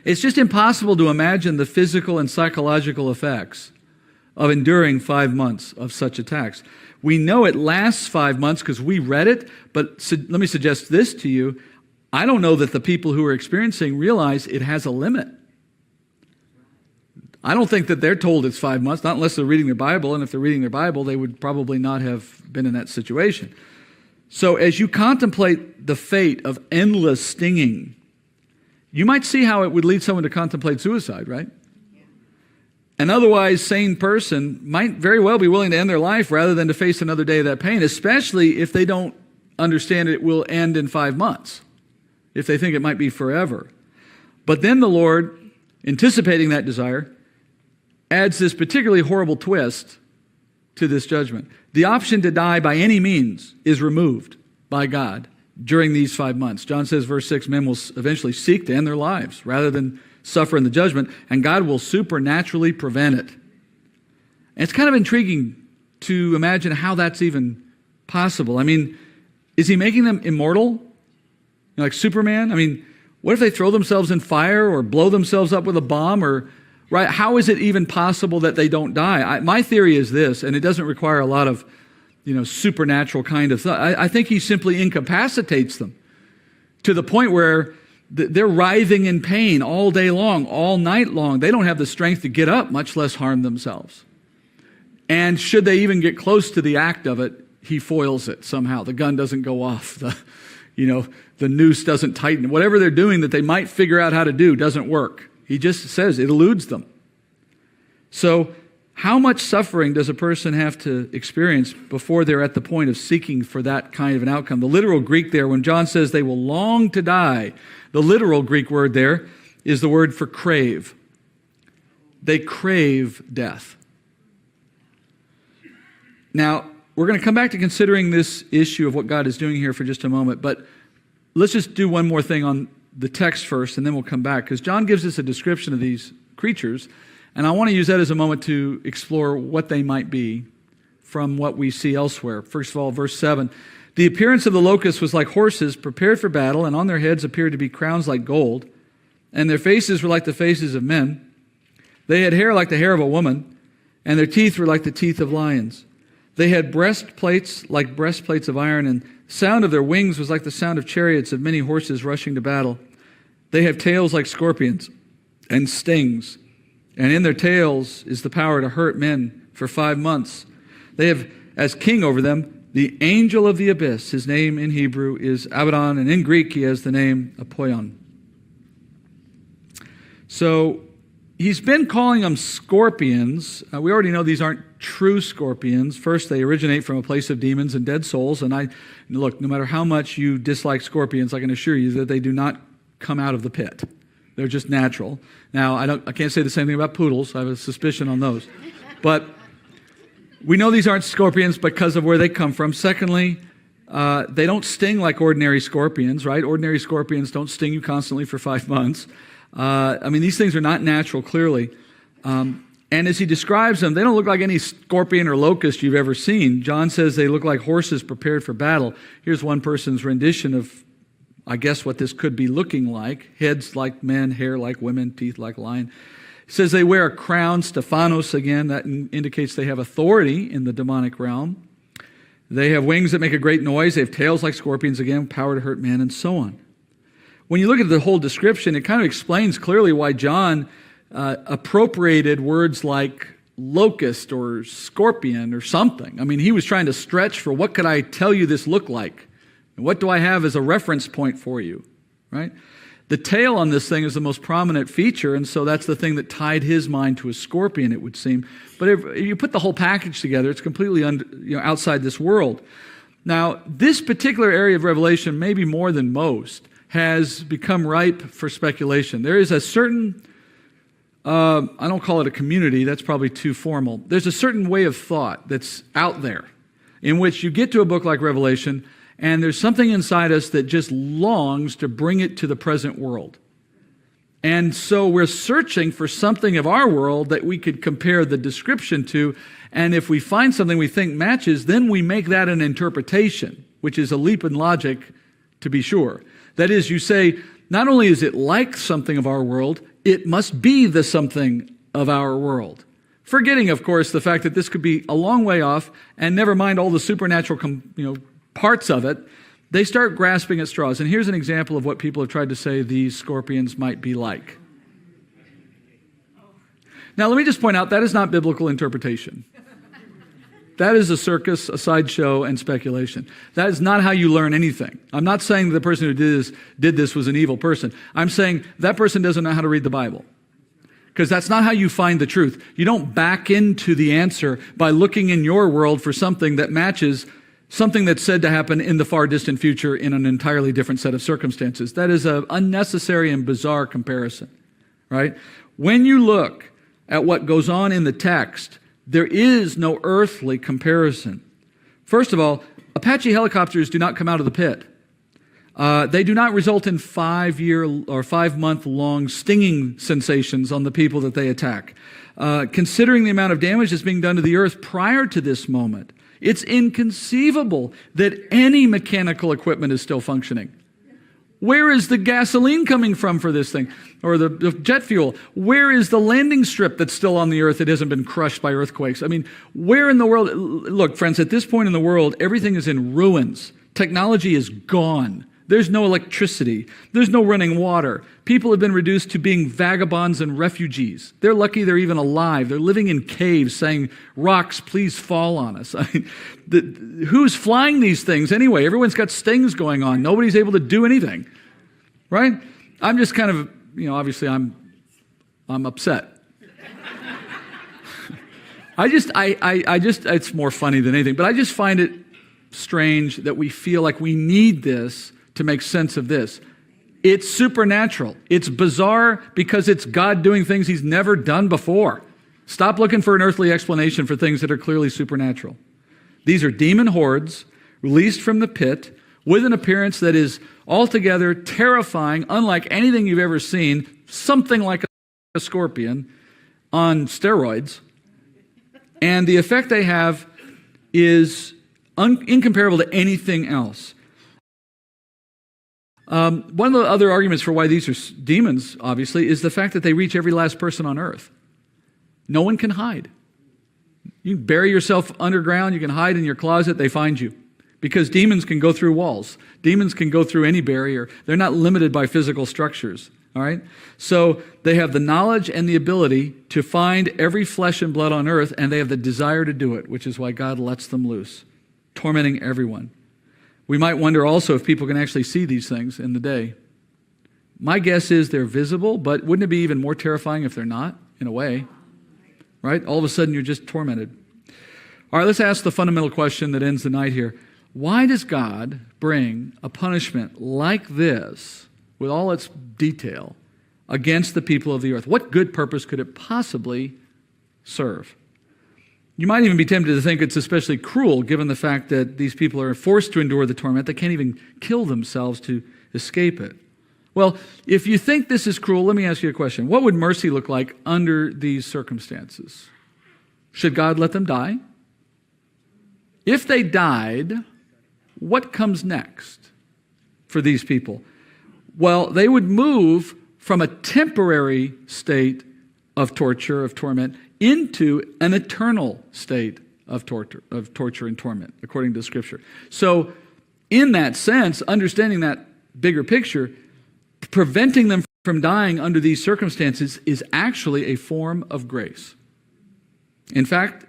It's just impossible to imagine the physical and psychological effects of enduring 5 months of such attacks. We know it lasts 5 months because we read it, but let me suggest this to you. I don't know that the people who are experiencing realize it has a limit. I don't think that they're told it's 5 months, not unless they're reading their Bible, and if they're reading their Bible, they would probably not have been in that situation. So as you contemplate the fate of endless stinging, you might see how it would lead someone to contemplate suicide, right? An otherwise sane person might very well be willing to end their life rather than to face another day of that pain, especially if they don't understand it will end in 5 months, if they think it might be forever. But then the Lord, anticipating that desire, adds this particularly horrible twist to this judgment. The option to die by any means is removed by God during these 5 months. John says, verse 6, men will eventually seek to end their lives rather than suffer in the judgment, and God will supernaturally prevent it. And it's kind of intriguing to imagine how that's even possible. I mean, is he making them immortal? You know, like Superman? I mean, what if they throw themselves in fire or blow themselves up with a bomb? Or right? How is it even possible that they don't die? My theory is this, and it doesn't require a lot of supernatural kind of thought. I think he simply incapacitates them to the point where they're writhing in pain all day long, all night long. They don't have the strength to get up, much less harm themselves. And should they even get close to the act of it, he foils it somehow. The gun doesn't go off. The noose doesn't tighten. Whatever they're doing that they might figure out how to do doesn't work. He just says it eludes them. So how much suffering does a person have to experience before they're at the point of seeking for that kind of an outcome? The literal Greek there, when John says they will long to die, the literal Greek word there is the word for crave. They crave death. Now, we're going to come back to considering this issue of what God is doing here for just a moment, but let's just do one more thing on the text first, and then we'll come back, because John gives us a description of these creatures, and I want to use that as a moment to explore what they might be from what we see elsewhere. First of all, verse 7, the appearance of the locusts was like horses prepared for battle, and on their heads appeared to be crowns like gold, and their faces were like the faces of men. They had hair like the hair of a woman, and their teeth were like the teeth of lions. They had breastplates like breastplates of iron, and the sound of their wings was like the sound of chariots of many horses rushing to battle. They have tails like scorpions and stings, and in their tails is the power to hurt men for 5 months. They have as king over them the angel of the abyss. His name in Hebrew is Abaddon, and in Greek he has the name Apollyon. So he's been calling them scorpions. We already know these aren't true scorpions. First, they originate from a place of demons and dead souls. And look, no matter how much you dislike scorpions, I can assure you that they do not come out of the pit. They're just natural. Now, I can't say the same thing about poodles. I have a suspicion on those. But we know these aren't scorpions because of where they come from. Secondly, they don't sting like ordinary scorpions, right? Ordinary scorpions don't sting you constantly for 5 months. These things are not natural, clearly. And as he describes them, they don't look like any scorpion or locust you've ever seen. John says they look like horses prepared for battle. Here's one person's rendition of, I guess, what this could be looking like. Heads like men, hair like women, teeth like lion. He says they wear a crown, Stephanos again. That indicates they have authority in the demonic realm. They have wings that make a great noise. They have tails like scorpions again, power to hurt men, and so on. When you look at the whole description, it kind of explains clearly why John appropriated words like locust or scorpion or something. I mean, he was trying to stretch for what could I tell you this look like? And what do I have as a reference point for you, right? The tail on this thing is the most prominent feature, and so that's the thing that tied his mind to a scorpion, it would seem. But if you put the whole package together, it's completely outside this world. Now, this particular area of Revelation, maybe more than most, has become ripe for speculation. There is a certain I don't call it a community, that's probably too formal. There's a certain way of thought that's out there in which you get to a book like Revelation and there's something inside us that just longs to bring it to the present world. And so we're searching for something of our world that we could compare the description to, and if we find something we think matches, then we make that an interpretation, which is a leap in logic, to be sure. That is, you say, not only is it like something of our world, it must be the something of our world. Forgetting, of course, the fact that this could be a long way off, and never mind all the supernatural parts of it, they start grasping at straws. And here's an example of what people have tried to say these scorpions might be like. Now, let me just point out, that is not biblical interpretation. That is a circus, a sideshow, and speculation. That is not how you learn anything. I'm not saying the person who did this was an evil person. I'm saying that person doesn't know how to read the Bible. Because that's not how you find the truth. You don't back into the answer by looking in your world for something that matches something that's said to happen in the far distant future in an entirely different set of circumstances. That is an unnecessary and bizarre comparison, right? When you look at what goes on in the text, there is no earthly comparison. First of all, Apache helicopters do not come out of the pit. They do not result in 5-year or 5-month-long stinging sensations on the people that they attack. Considering the amount of damage that's being done to the earth prior to this moment, it's inconceivable that any mechanical equipment is still functioning. Where is the gasoline coming from for this thing? Or the jet fuel? Where is the landing strip that's still on the earth that hasn't been crushed by earthquakes? I mean, where in the world? Look, friends, at this point in the world, everything is in ruins. Technology is gone. There's no electricity. There's no running water. People have been reduced to being vagabonds and refugees. They're lucky they're even alive. They're living in caves saying, "Rocks, please fall on us." I mean, who's flying these things anyway? Everyone's got stings going on. Nobody's able to do anything, right? I'm just kind of, obviously I'm upset. I just, it's more funny than anything, but I just find it strange that we feel like we need this to make sense of this. It's supernatural. It's bizarre because it's God doing things he's never done before. Stop looking for an earthly explanation for things that are clearly supernatural. These are demon hordes released from the pit with an appearance that is altogether terrifying, unlike anything you've ever seen, something like a scorpion on steroids. And the effect they have is incomparable to anything else. One of the other arguments for why these are demons, obviously, is the fact that they reach every last person on earth. No one can hide. You can bury yourself underground, you can hide in your closet, they find you. Because demons can go through walls. Demons can go through any barrier. They're not limited by physical structures. All right? So they have the knowledge and the ability to find every flesh and blood on earth, and they have the desire to do it, which is why God lets them loose, tormenting everyone. We might wonder also if people can actually see these things in the day. My guess is they're visible, but wouldn't it be even more terrifying if they're not, in a way? Right? All of a sudden, you're just tormented. All right, let's ask the fundamental question that ends the night here. Why does God bring a punishment like this, with all its detail, against the people of the earth? What good purpose could it possibly serve? You might even be tempted to think it's especially cruel, given the fact that these people are forced to endure the torment. They can't even kill themselves to escape it. Well, if you think this is cruel, let me ask you a question. What would mercy look like under these circumstances? Should God let them die? If they died, what comes next for these people? Well, they would move from a temporary state of torture, of torment, into an eternal state of torture and torment, according to Scripture. So, in that sense, understanding that bigger picture, preventing them from dying under these circumstances is actually a form of grace. In fact,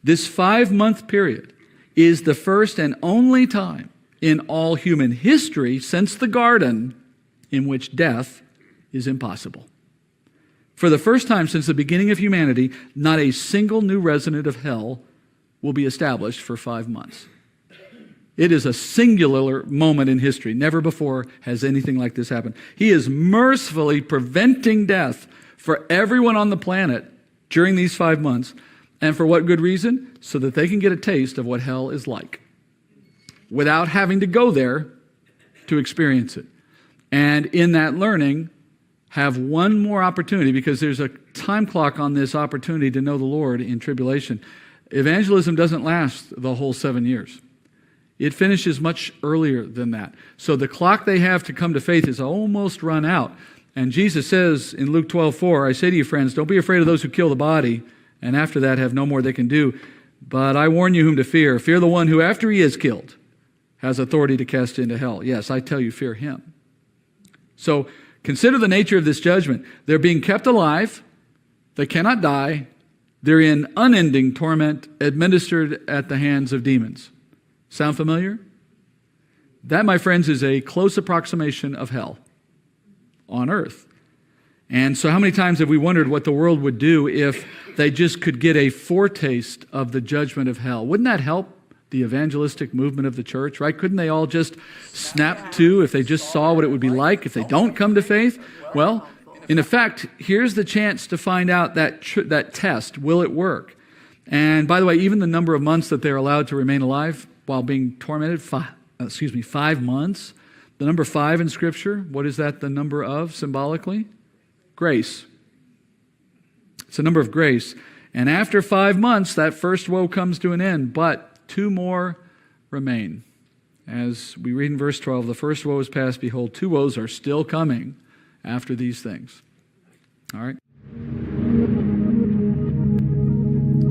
this 5-month period is the first and only time in all human history since the garden in which death is impossible. For the first time since the beginning of humanity, not a single new resident of hell will be established for 5 months. It is a singular moment in history. Never before has anything like this happened. He is mercifully preventing death for everyone on the planet during these 5 months. And for what good reason? So that they can get a taste of what hell is like without having to go there to experience it. And in that learning, have one more opportunity, because there's a time clock on this opportunity to know the Lord in tribulation. Evangelism doesn't last the whole 7 years. It finishes much earlier than that. So the clock they have to come to faith is almost run out. And Jesus says in Luke 12:4, I say to you, friends, don't be afraid of those who kill the body, and after that have no more they can do. But I warn you whom to fear. Fear the one who, after he is killed, has authority to cast into hell. Yes, I tell you, fear him. So consider the nature of this judgment. They're being kept alive. They cannot die. They're in unending torment administered at the hands of demons. Sound familiar? That, my friends, is a close approximation of hell on earth. And so how many times have we wondered what the world would do if they just could get a foretaste of the judgment of hell? Wouldn't that help the evangelistic movement of the church, right? Couldn't they all just snap to if they just saw what it would be like if they don't come to faith? Well, in effect, here's the chance to find out that test. Will it work? And by the way, even the number of months that they're allowed to remain alive while being tormented, 5 months. The number 5 in Scripture, what is that the number of symbolically? Grace. It's a number of grace. And after 5 months, that first woe comes to an end, but 2 more remain. As we read in verse 12, the first woe is past. Behold, 2 woes are still coming after these things. All right. How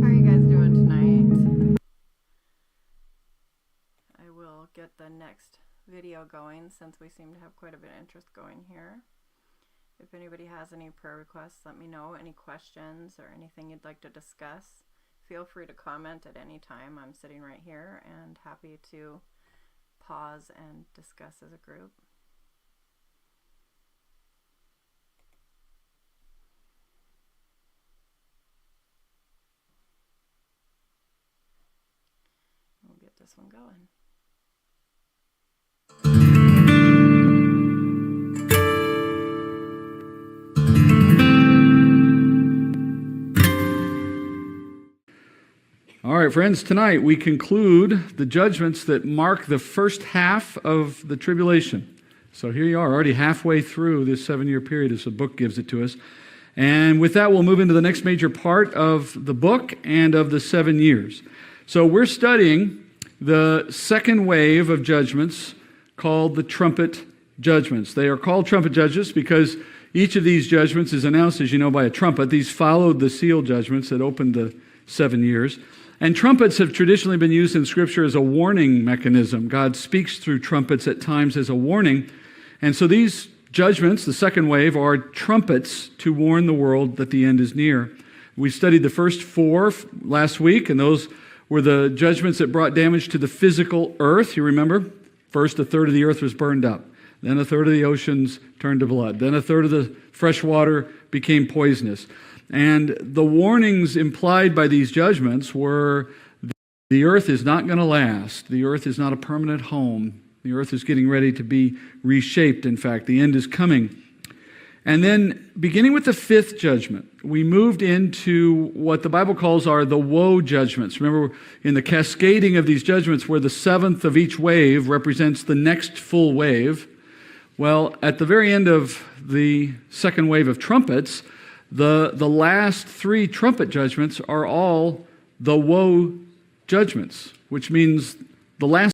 are you guys doing tonight? I will get the next video going since we seem to have quite a bit of interest going here. If anybody has any prayer requests, let me know. Any questions or anything you'd like to discuss, feel free to comment at any time. I'm sitting right here and happy to pause and discuss as a group. We'll get this one going. All right, friends, tonight we conclude the judgments that mark the first half of the tribulation. So here you are, already halfway through this 7-year period as the book gives it to us. And with that, we'll move into the next major part of the book and of the 7 years. So we're studying the second wave of judgments called the trumpet judgments. They are called trumpet judgments because each of these judgments is announced, as you know, by a trumpet. These followed the seal judgments that opened the 7 years. And trumpets have traditionally been used in Scripture as a warning mechanism. God speaks through trumpets at times as a warning. And so these judgments, the second wave, are trumpets to warn the world that the end is near. We studied the first 4 last week, and those were the judgments that brought damage to the physical earth. You remember? First, 1/3 of the earth was burned up. Then 1/3 of the oceans turned to blood. Then 1/3 of the fresh water became poisonous. And the warnings implied by these judgments were the earth is not going to last. The earth is not a permanent home. The earth is getting ready to be reshaped, in fact. The end is coming. And then, beginning with the 5th judgment, we moved into what the Bible calls the woe judgments. Remember, in the cascading of these judgments, where the 7th of each wave represents the next full wave, well, at the very end of the second wave of trumpets, the last 3 trumpet judgments are all the woe judgments, which means the last